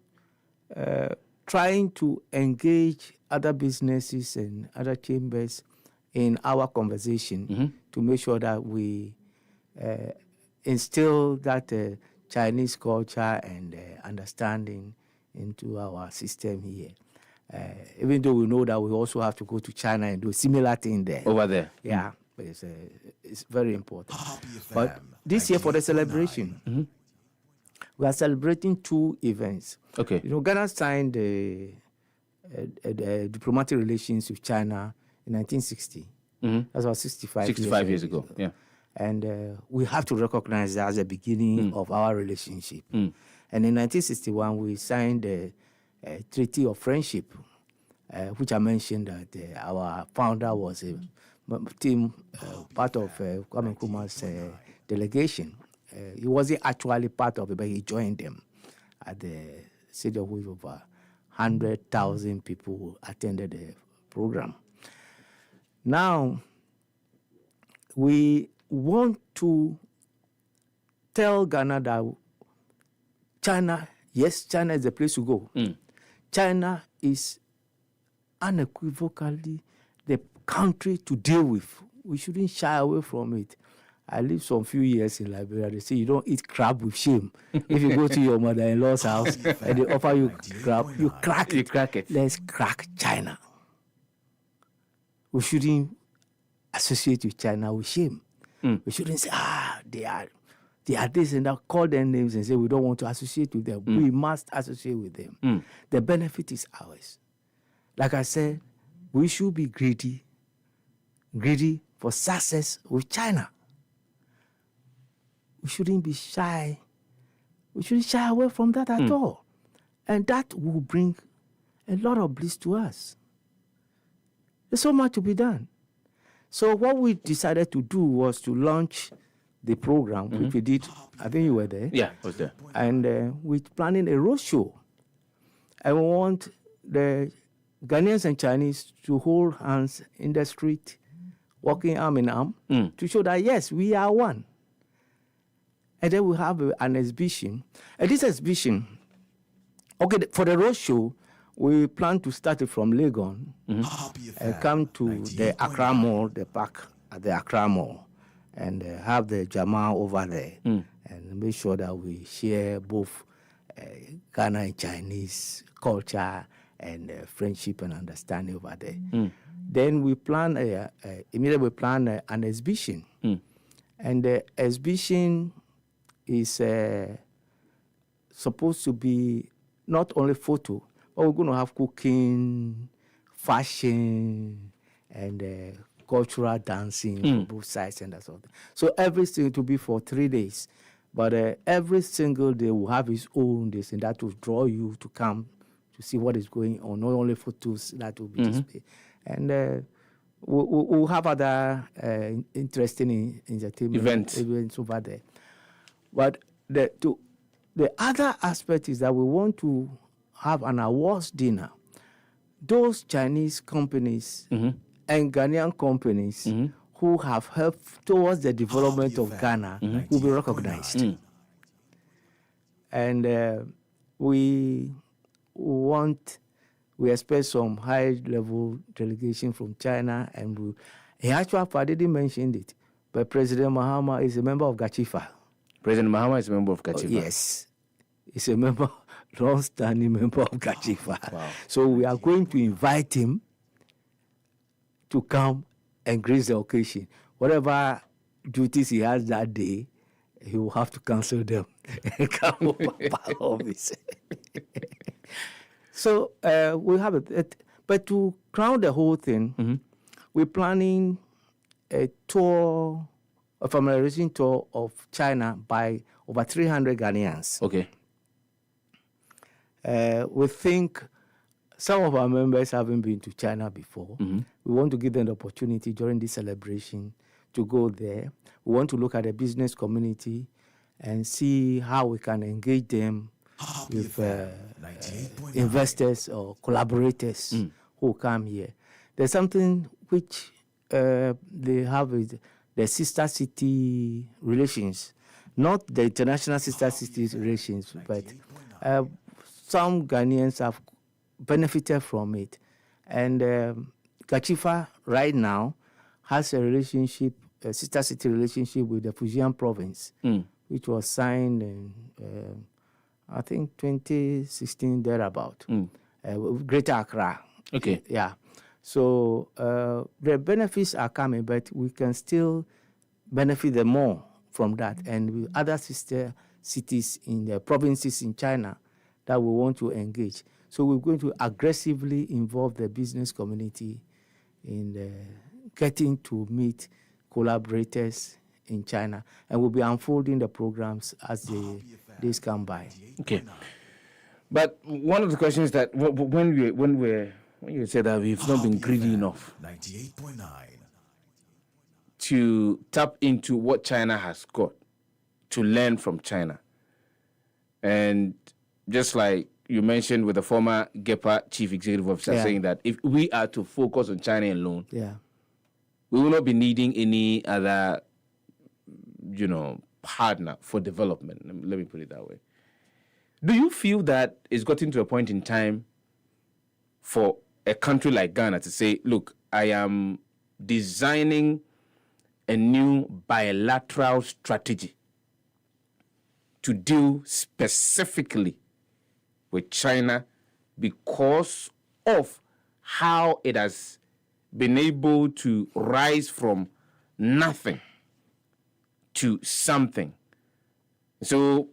trying to engage other businesses and other chambers in our conversation to make sure that we instill that Chinese culture and understanding into our system here. Even though we know that we also have to go to China and do a similar thing there. Over there. Yeah, but it's very important. But this year for the celebration, we are celebrating 2 events. Okay. Ghana signed diplomatic relations with China in 1960. That's about 65 years ago. Yeah. And we have to recognize that as the beginning of our relationship. And in 1961, we signed a Treaty of Friendship, which I mentioned that our founder was a team, part of Kwame Nkrumah's delegation. He wasn't actually part of it, but he joined them at the stadium with over 100,000 people who attended the program. Now, we want to tell Ghana that China, yes, China is the place to go. China is unequivocally the country to deal with. We shouldn't shy away from it. I lived some few years in Liberia. They say you don't eat crab with shame. If you go to your mother-in-law's house and they offer you crab, you crack it. Let's crack China. We shouldn't associate with China with shame. We shouldn't say, they are this and that, call them names and say we don't want to associate with them. We must associate with them. The benefit is ours. Like I said, we should be greedy for success with China. We shouldn't be shy. We shouldn't shy away from that at all. And that will bring a lot of bliss to us. There's so much to be done. So what we decided to do was to launch the program, which we did. I think you were there. Yeah, I was there. And we're planning a roadshow. And we want the Ghanaians and Chinese to hold hands in the street, walking arm in arm, to show that, yes, we are one. And then we have an exhibition. And this exhibition, for the roadshow, we plan to start it from Legon and come to the Accra Mall, the park at the Accra Mall, and have the Jama over there and make sure that we share both Ghana and Chinese culture and friendship and understanding over there. Then we plan immediately we plan an exhibition, and the exhibition is supposed to be not only photo, but we're going to have cooking, fashion, and cultural dancing on both sides and that sort of thing. So everything to be for 3 days, but every single day will have its own this, and that will draw you to come to see what is going on. Not only photos that will be displayed, and we'll have other interesting entertainment events over there. But the other aspect is that we want to have an awards dinner. Those Chinese companies and Ghanaian companies who have helped towards the development of Ghana will be recognized. And we expect some high-level delegation from China, and in actual fact, I didn't mention it, but President Mahama is a member of GACHIFA. President Mahama is a member of GACHIFA? Yes. He's a member, long-standing member of GACHIFA. Wow. So we are going to invite him to come and grace the occasion. Whatever duties he has that day, he will have to cancel them and come back office. So we have it. But to crown the whole thing, we're planning a tour, a familiarization tour of China by over 300 Ghanaians. Okay. We think some of our members haven't been to China before. We want to give them the opportunity during this celebration to go there. We want to look at the business community and see how we can engage them with investors or collaborators who come here. There's something which they have with the sister city relations, not the international sister cities relations, but some Ghanaians have benefited from it. And Kachifa right now has a relationship, a sister city relationship with the Fujian province, which was signed in, I think, 2016, thereabout, Greater Accra. Okay. Yeah. So the benefits are coming, but we can still benefit them more from that. And with other sister cities in the provinces in China that we want to engage. So we're going to aggressively involve the business community in getting to meet collaborators in China. And we'll be unfolding the programs as the days come by. Okay. But one of the questions that when you say that we've not been greedy enough 98.9 to tap into what China has got, to learn from China. And just like you mentioned with the former GEPA chief executive officer saying that if we are to focus on China alone, we will not be needing any other, partner for development. Let me put it that way. Do you feel that it's gotten to a point in time for a country like Ghana to say, look, I am designing a new bilateral strategy to deal specifically with China because of how it has been able to rise from nothing to something? So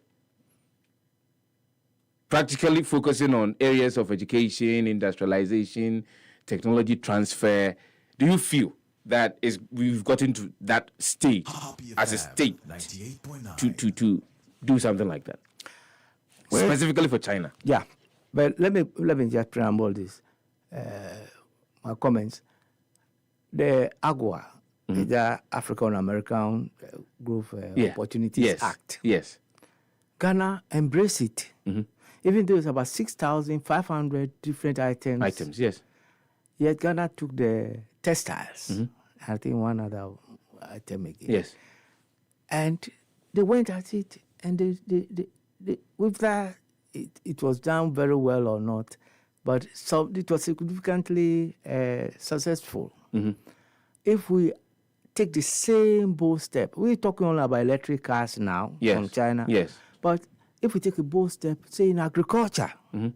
practically focusing on areas of education, industrialization, technology transfer. Do you feel that we've gotten to that stage as a state to do something like that? Well, specifically for China. Yeah. But let me just preamble this, my comments. The AGOA, the African American Growth Opportunities Act. Yes. Ghana embraced it. Even though it's about 6,500 different items. Yes. Yet Ghana took the textiles. I think one other item again. Yes. And they went at it, and they with that, it was done very well or not, but so it was significantly successful. If we take the same bold step, we're talking only about electric cars now from China. Yes. But if we take a bold step, say in agriculture, we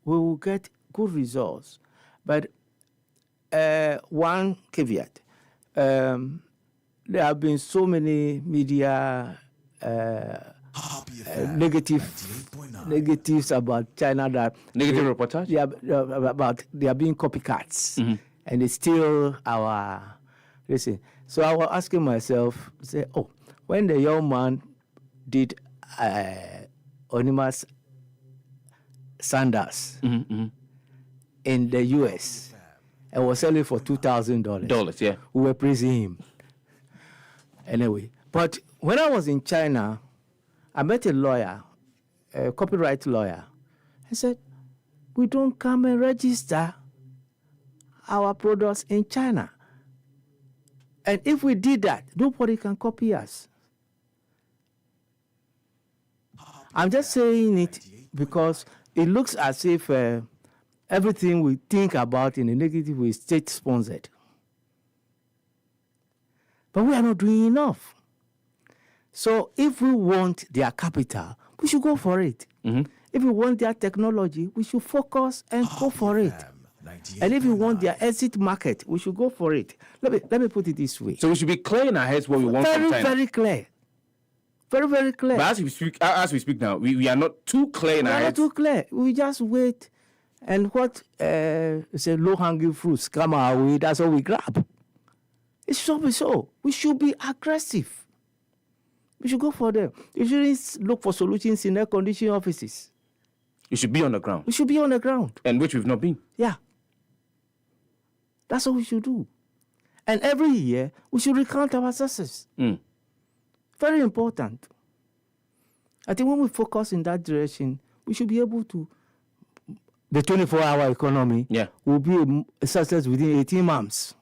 will get good results. But one caveat, there have been so many media negatives about China that negative reportage. About they are being copycats, and it's still our listen. So I was asking myself, say, when the young man did Onimas sandals in the US and was selling for $2,000. Yeah. We were praising him. Anyway, but when I was in China, I met a lawyer, a copyright lawyer. He said, we don't come and register our products in China. And if we did that, nobody can copy us. I'm just saying it because it looks as if everything we think about in a negative way is state-sponsored. But we are not doing enough. So if we want their capital, we should go for it. If we want their technology, we should focus and go for it. And if we want their exit market, we should go for it. Let me put it this way. So we should be clear in our heads what we want from China. Very clear. Very, very clear. But as we speak now, we are not too clear in our heads. We are not too clear. We just wait, and what say low-hanging fruits come our way, that's all we grab. It should be so. We should be aggressive. We should go for them. We shouldn't look for solutions in air-conditioned offices. You should be on the ground. We should be on the ground. And which we've not been. Yeah. That's what we should do. And every year, we should recount our success. Very important. I think when we focus in that direction, we should be able to. The 24-hour economy will be a success within 18 months.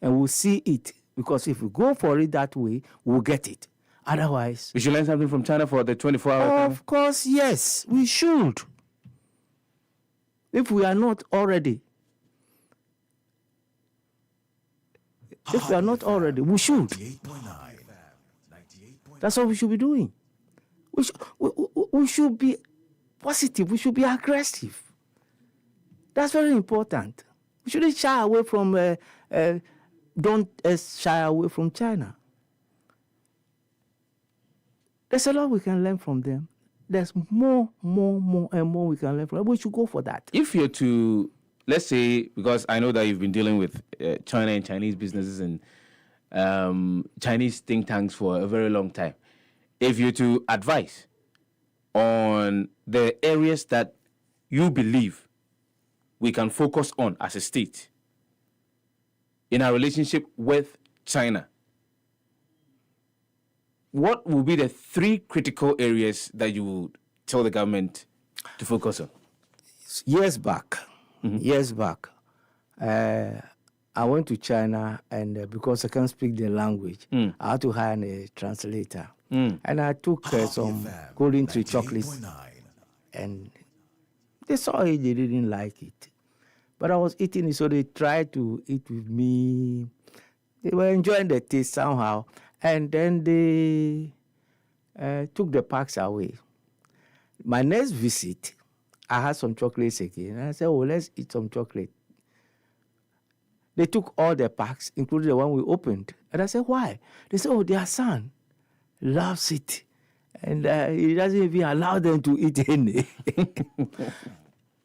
And we'll see it. Because if we go for it that way, we'll get it. Otherwise... We should learn something from China for the 24-hour economy? Of course, yes. We should. If we are not already... If we are not already, we should. That's what we should be doing. We should be positive. We should be aggressive. That's very important. We shouldn't shy away from... don't shy away from China. There's a lot we can learn from them. There's more and more we can learn from them. We should go for that. If you're to, let's say, because I know that you've been dealing with China and Chinese businesses and Chinese think tanks for a very long time. If you're to advise on the areas that you believe we can focus on as a state in our relationship with China, what will be the 3 critical areas that you would tell the government to focus on? Years back, I went to China, and because I can't speak the language, I had to hire a translator. And I took some golden tree chocolates, and they saw it, they didn't like it. But I was eating it, so they tried to eat with me. They were enjoying the taste somehow. And then they took the packs away. My next visit, I had some chocolates again. And I said, oh, let's eat some chocolate. They took all the packs, including the one we opened. And I said, why? They said, oh, their son loves it. And he doesn't even allow them to eat any.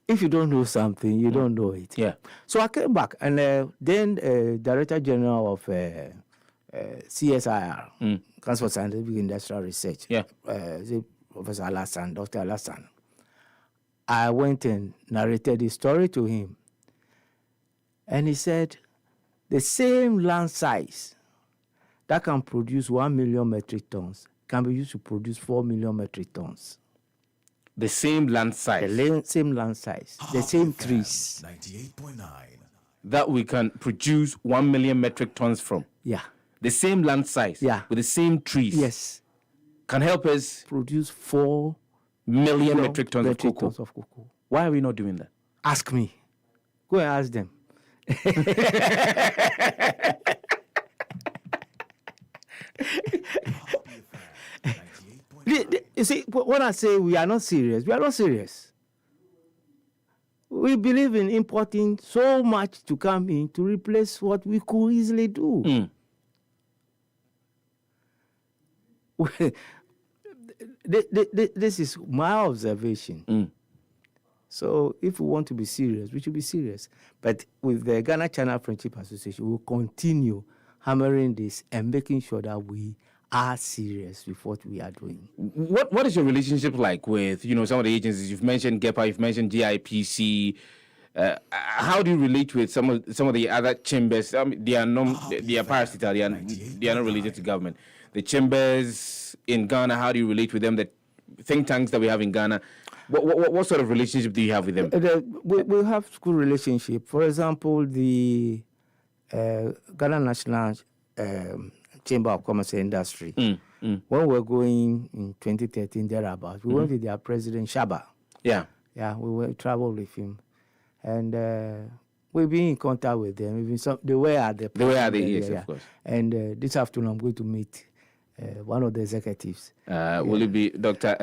If you don't know something, you don't know it. Yeah. So I came back, and then Director General of CSIR, Council for Scientific Industrial Research, Professor Alassan, Dr. Alassan, I went and narrated the story to him. And he said, the same land size that can produce 1 million metric tons can be used to produce 4 million metric tons. The same land size? Same land size. The same trees. 98.9. That we can produce 1 million metric tons from? Yeah. The same land size? Yeah. With the same trees? Yes. Can help us produce 4 million metric tons of cocoa. Why are we not doing that? Ask me. Go and ask them. You see, when I say we are not serious, we are not serious. We believe in importing so much to come in to replace what we could easily do. This is my observation. So if we want to be serious, we should be serious. But with the Ghana-China Friendship Association, we'll continue hammering this and making sure that we are serious with what we are doing. What is your relationship like with, some of the agencies? You've mentioned GEPA, you've mentioned GIPC. How do you relate with some of the other chambers? They are parasital. They are not related to government. The chambers in Ghana, how do you relate with them? The think tanks that we have in Ghana, what sort of relationship do you have with them? We have good relationship. For example, the Ghana National Chamber of Commerce and Industry. When we were going in 2013 thereabouts, we went with their president Shaba. Yeah, we traveled with him, and we've been in contact with them. Even they were at the yes, of course. And this afternoon I'm going to meet one of the executives. Will it be Dr.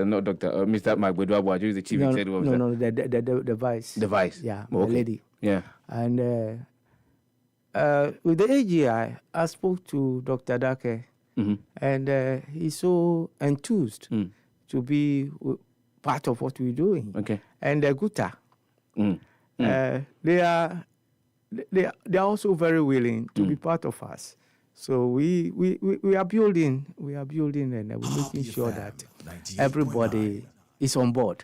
Not Dr. Mr. Kwadwo, who is the chief executive officer? No, the vice. The vice. Yeah, okay. the lady. Yeah. And with the AGI, I spoke to Dr. Dake, and he's so enthused to be part of what we're doing. Okay. And Guta, they are also very willing to be part of us. So we are building, and we're making sure that everybody is on board.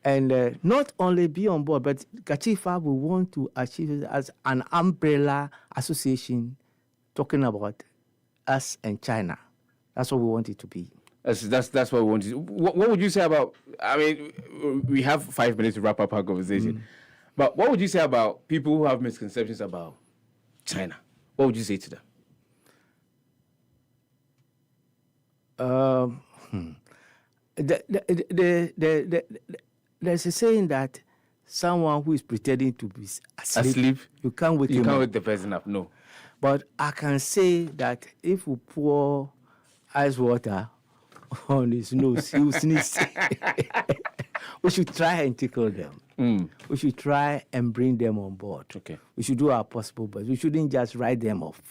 And not only be on board, but Kachifa will want to achieve it as an umbrella association talking about us and China. That's what we want it to be. That's what we want. What would you say about? I mean, we have 5 minutes to wrap up our conversation. But what would you say about people who have misconceptions about China? What would you say to them? There's a saying that someone who is pretending to be asleep, you can't wake him up. You can't wake the person up, no. But I can say that if we pour ice water on his nose, he will sneeze. We should try and tickle them. We should try and bring them on board. Okay. We should do our possible, but we shouldn't just write them off.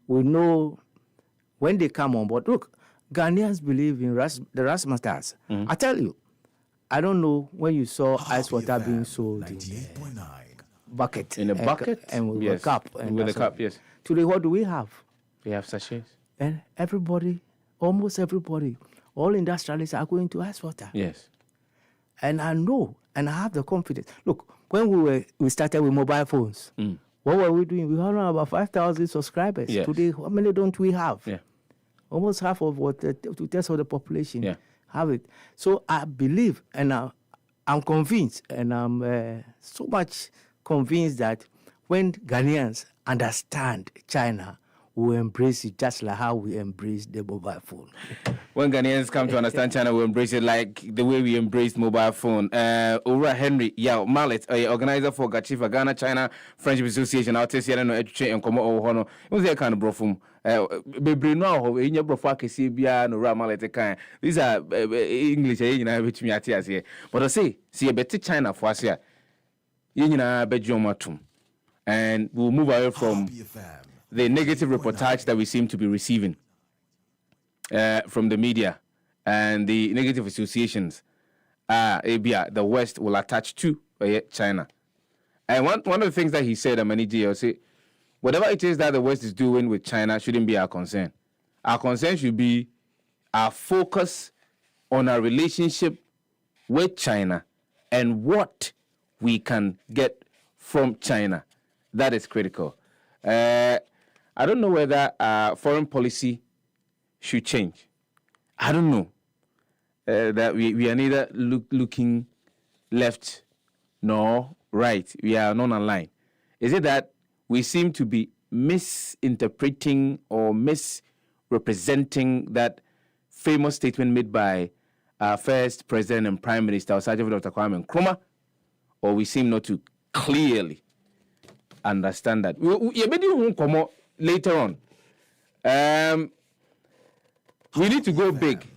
We know when they come on board. Look, Ghanaians believe in the Rasmasters. I tell you, I don't know when you saw ice water being sold in a bucket. In a bucket? And with a cup. And with a cup, yes. Today, what do we have? We have sachets. And everybody, almost everybody, all industrialists are going to ice water. Yes. And I know, and I have the confidence. Look, when we started with mobile phones, what were we doing? We had about 5,000 subscribers. Yes. Today, how many don't we have? Yeah. Almost half of what 2/3 of the population have it. So I believe, and I'm convinced, and I'm so much convinced that when Ghanaians understand China, we embrace it just like how we embrace the mobile phone. When Ghanaians come to understand China, we embrace it like the way we embraced mobile phone. Ora Henry Yao Mallet, organizer for Gachifa Ghana China Friendship Association, I'll tell you, no education and come over. It was that kind of brofum. Baby, no, in your brofa, see, no Mallet kind. These are English, which me at here. But I say, see a better China for us here. And we'll move away from the negative reportage that we seem to be receiving from the media and the negative associations the West will attach to China. And one of the things that he said, Amaniji, say, whatever it is that the West is doing with China shouldn't be our concern. Our concern should be our focus on our relationship with China and what we can get from China. That is critical. I don't know whether foreign policy should change. I don't know. That we are neither looking left nor right. We are not aligned. Is it that we seem to be misinterpreting or misrepresenting that famous statement made by our first president and prime minister, Dr. Kwame Nkrumah, or we seem not to clearly understand that? Later on, we need to go big.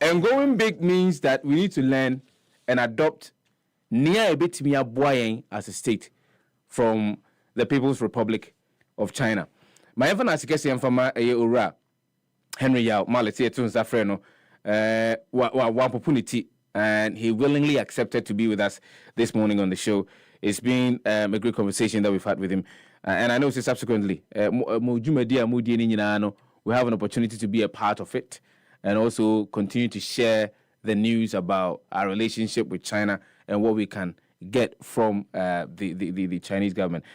And going big means that we need to learn and adopt near a bit as a state from the People's Republic of China. My infant as a from Ura Henry Yao Malati to Zafreno one opportunity, and he willingly accepted to be with us this morning on the show. It's been a great conversation that we've had with him. And I know subsequently, we have an opportunity to be a part of it and also continue to share the news about our relationship with China and what we can get from the Chinese government.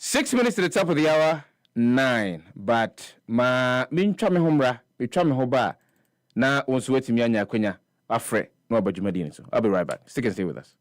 6 minutes to the top of the hour, 9. But I'll be right back. Stick and stay with us.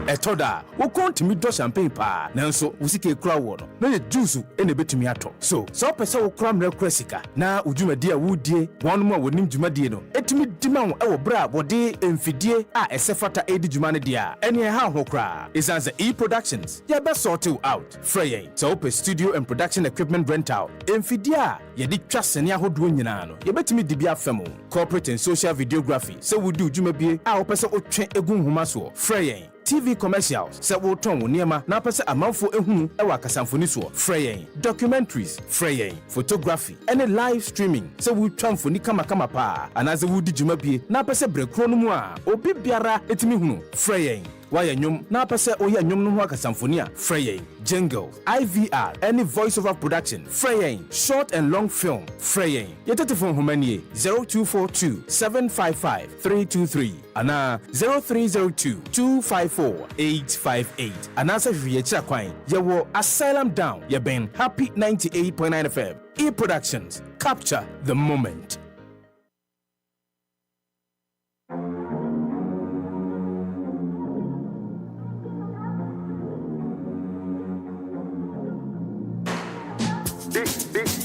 etoda wo kontimi do champagne pa nanso wo sike kura wo no na ye juice ene betumi ato so so pese wo kura mra kura sika na udwumadi a wodie wonum a wonim dwumadie no etumi dima wo e wo bra bode emfidie a esefata edi dwuma ne dia ene ha ho kura isanze e-productions ye be sort you out frey so open studio and production equipment rental emfidie a ye di twasene ahodo nyina no ye betumi dibia fam corporate and social videography so we do dwumabie a wo pese otwe egun homa so frey TV commercials se wo ton wo niema na pese amanfo ehunu e wa kasamfoni so frey documentaries frey photography any live streaming se wo twamfoni kama pa anaze wo di dwumabie na pese brekro no mu a obi biara etimi hunu frey waya nyom na pese oya nyom no ho akasamfoni a frey jingle IVR any voice over production frey short and long film frey yetetefon homanie 0242 755 323 ana 0302 254 858 ana se hwie kira kwan yewo asylum down ye ben happy 98.9 FM e-productions capture the moment.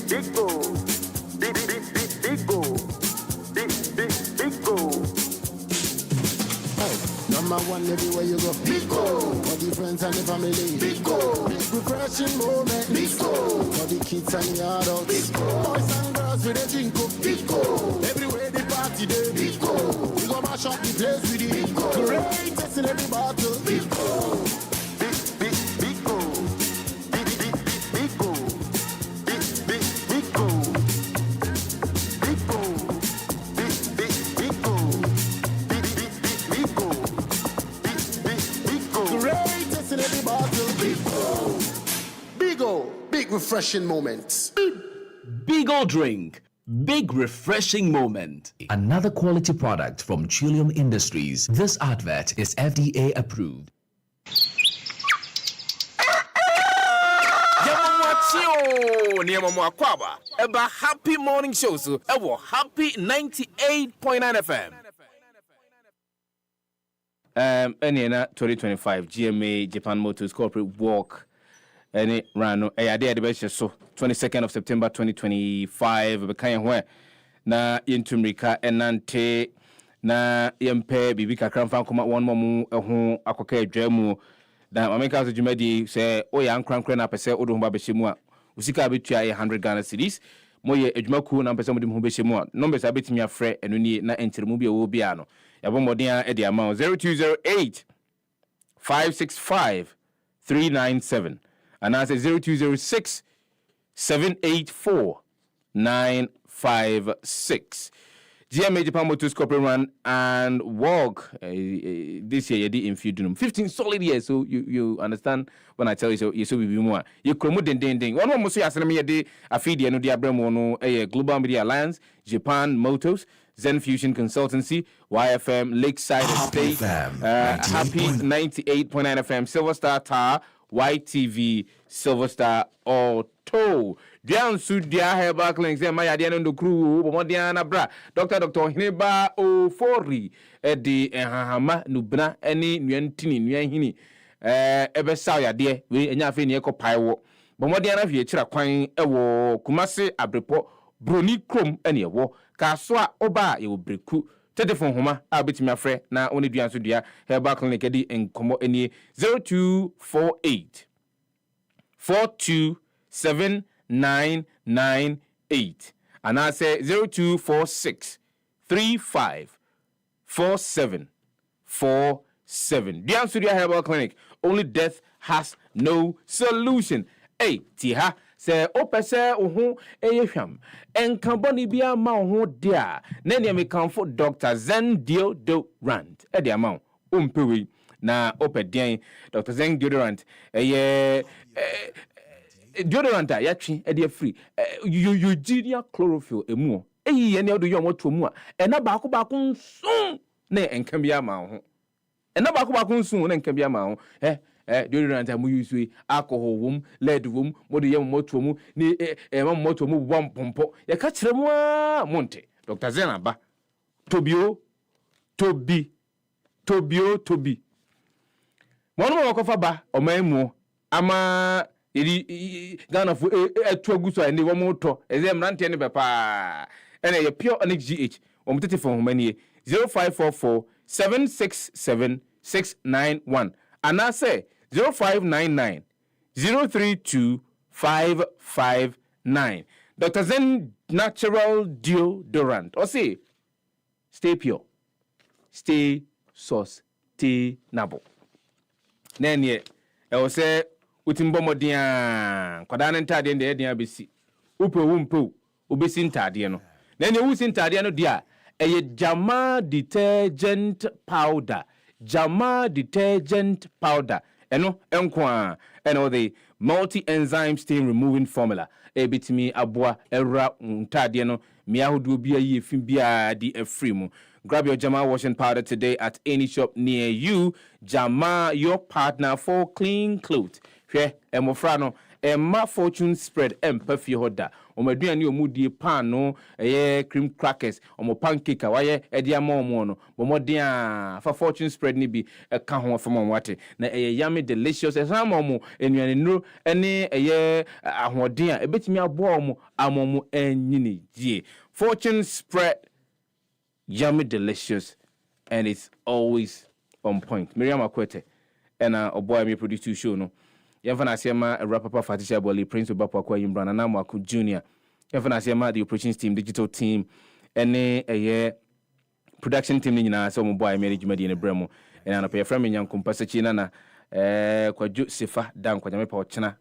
Big go. Big go. Big go. Number one everywhere you go. Big go. For the friends and the family. Big go. Big refreshing moment. Big go. For the kids and the adults. Big go. Boys and girls with a drink of. Big go. Everywhere they party day. Big go. We go mash up the place with it. Big go. Greatest in every battle. Big go. Big go. Big refreshing moments. Bigo drink. Big refreshing moment. Another quality product from Chulium Industries. This advert is FDA approved. Eba happy morning show so ewo happy 98.9 FM. Any na 2025 GMA Japan Motors Corporate Walk any rano ayade de be so 22nd of September 2025 be kan ho na yentumrika enante na yempe bibi kakra mfa nkoma won momu ho akoka adwamu na mameka so dwumadi se oya nkrankra na pese odo ho ba behemu a usika betua 100 Ghana cedis moye adwumaku na pese modem ho behemu a numbers abetimi afre eno ni na entiremu bi wo bia no yabo modern e de amount 0208 565 397 and I say 0206 784 956. GMA Japan Motors Corporate Run and walk this year in Fudunum 15 solid years, so you understand when I tell you so. You so be more. You promote den. One more so asana me de afidi no dia bremo no Global Media Alliance, Japan Motors, Zen Fusion Consultancy, YFM, Lakeside Estate, Happy 98.9 FM, Silver Star Tower, YTV, Silver Star Auto. Dian Sudia Herbal Clinics, and my idea on the crew, Modiana Bra, Dr. Hineba Ofori, Eddie Hama, Nubna, any Nuentini, Nuahini, Ebesaya, dear, we enough in Yako Paiwo, Bomodiana Viechra Quine, Ewo, Kumase, Abrepo, Bruni Crum, any war, Kaswa Oba, you will break crew. Telephone Homa, I'll be to my friend, now only Dian Sudia, Herbal Clinic, Eddie, and Como any 0248 427 998 and I say 0246 35 47 47. Dian Studio Herbal Clinic. Only death has no solution. Hey, Tiha say opese ohu eyehwam enkaboni bia ma ohu dia na ne me comfort Dr. Zen Deodorant e dia ma ompewe na opedian Dr. Zen Deodorant deodorant ya twi e dey free Eugenia chlorophyll emu eyi ne odo yo moto mu a na baako nson na enka bia ma ho na baako nson na enka bia ma ho deodorant amu use alcohol wom lead wom modo yem moto mu ni moto mu bom pompo ya ka kire mu a monte Dr. Zen aba Tobi One more ba Omamu ama Ghana for a 2 guso and the one moto as them ranting papa and a pure NXGH on for many 0544 767 691 and I say 0599 032 559. Dr. Zen Natural Deodorant. Or say, stay pure, stay sustainable. Nenye, I will say, utimbomo dian, kwadane ntade ndi edian besi. Upe wumpo, ubesi ntade no. Nenye usi ntade no dia, eye Jama detergent powder. Jama detergent powder. Eno, enkwa, eno the multi-enzyme stain removing formula. Ebitimi abwa era ntade no. Miahudu bia ye fimbia di efrimu. Grab your Jama washing powder today at any shop near you. Jama, your partner for clean clothes. Hwe emofrano Emma fortune spread empathy hoda. Omaduani omudi pan no cream crackers omo pancake waye edia mo no. Bomodia for fortune spread ni bi ka ho from wate. Na yummy delicious esamomo enuane nro ene ahoden a ebetimi abo omo amomo enyini die. Fortune spread yummy delicious and it's always on point. Miriam Akwete and boy me produce two show no. Yevana Sema Rapapa Fatisha Boli Prince Obapa Kwa Yimbrana Namwaku Jr. Yevana Sema the operations team, digital team, and a production team in some boy marriage Medina Bremo and a pair from young Compasachina na Kwadwo Sefah-Danquah Jamepa China.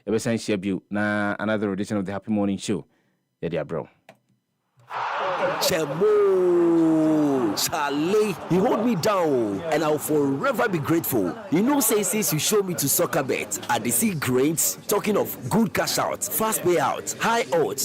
Ever since Shebu na another edition of the Happy Morning Show. Yeah, dear bro. Chemo, Charlie, you hold me down and I'll forever be grateful. You know, say since you showed me to soccer bet, I see great. Talking of good cash out, fast payout, high odds,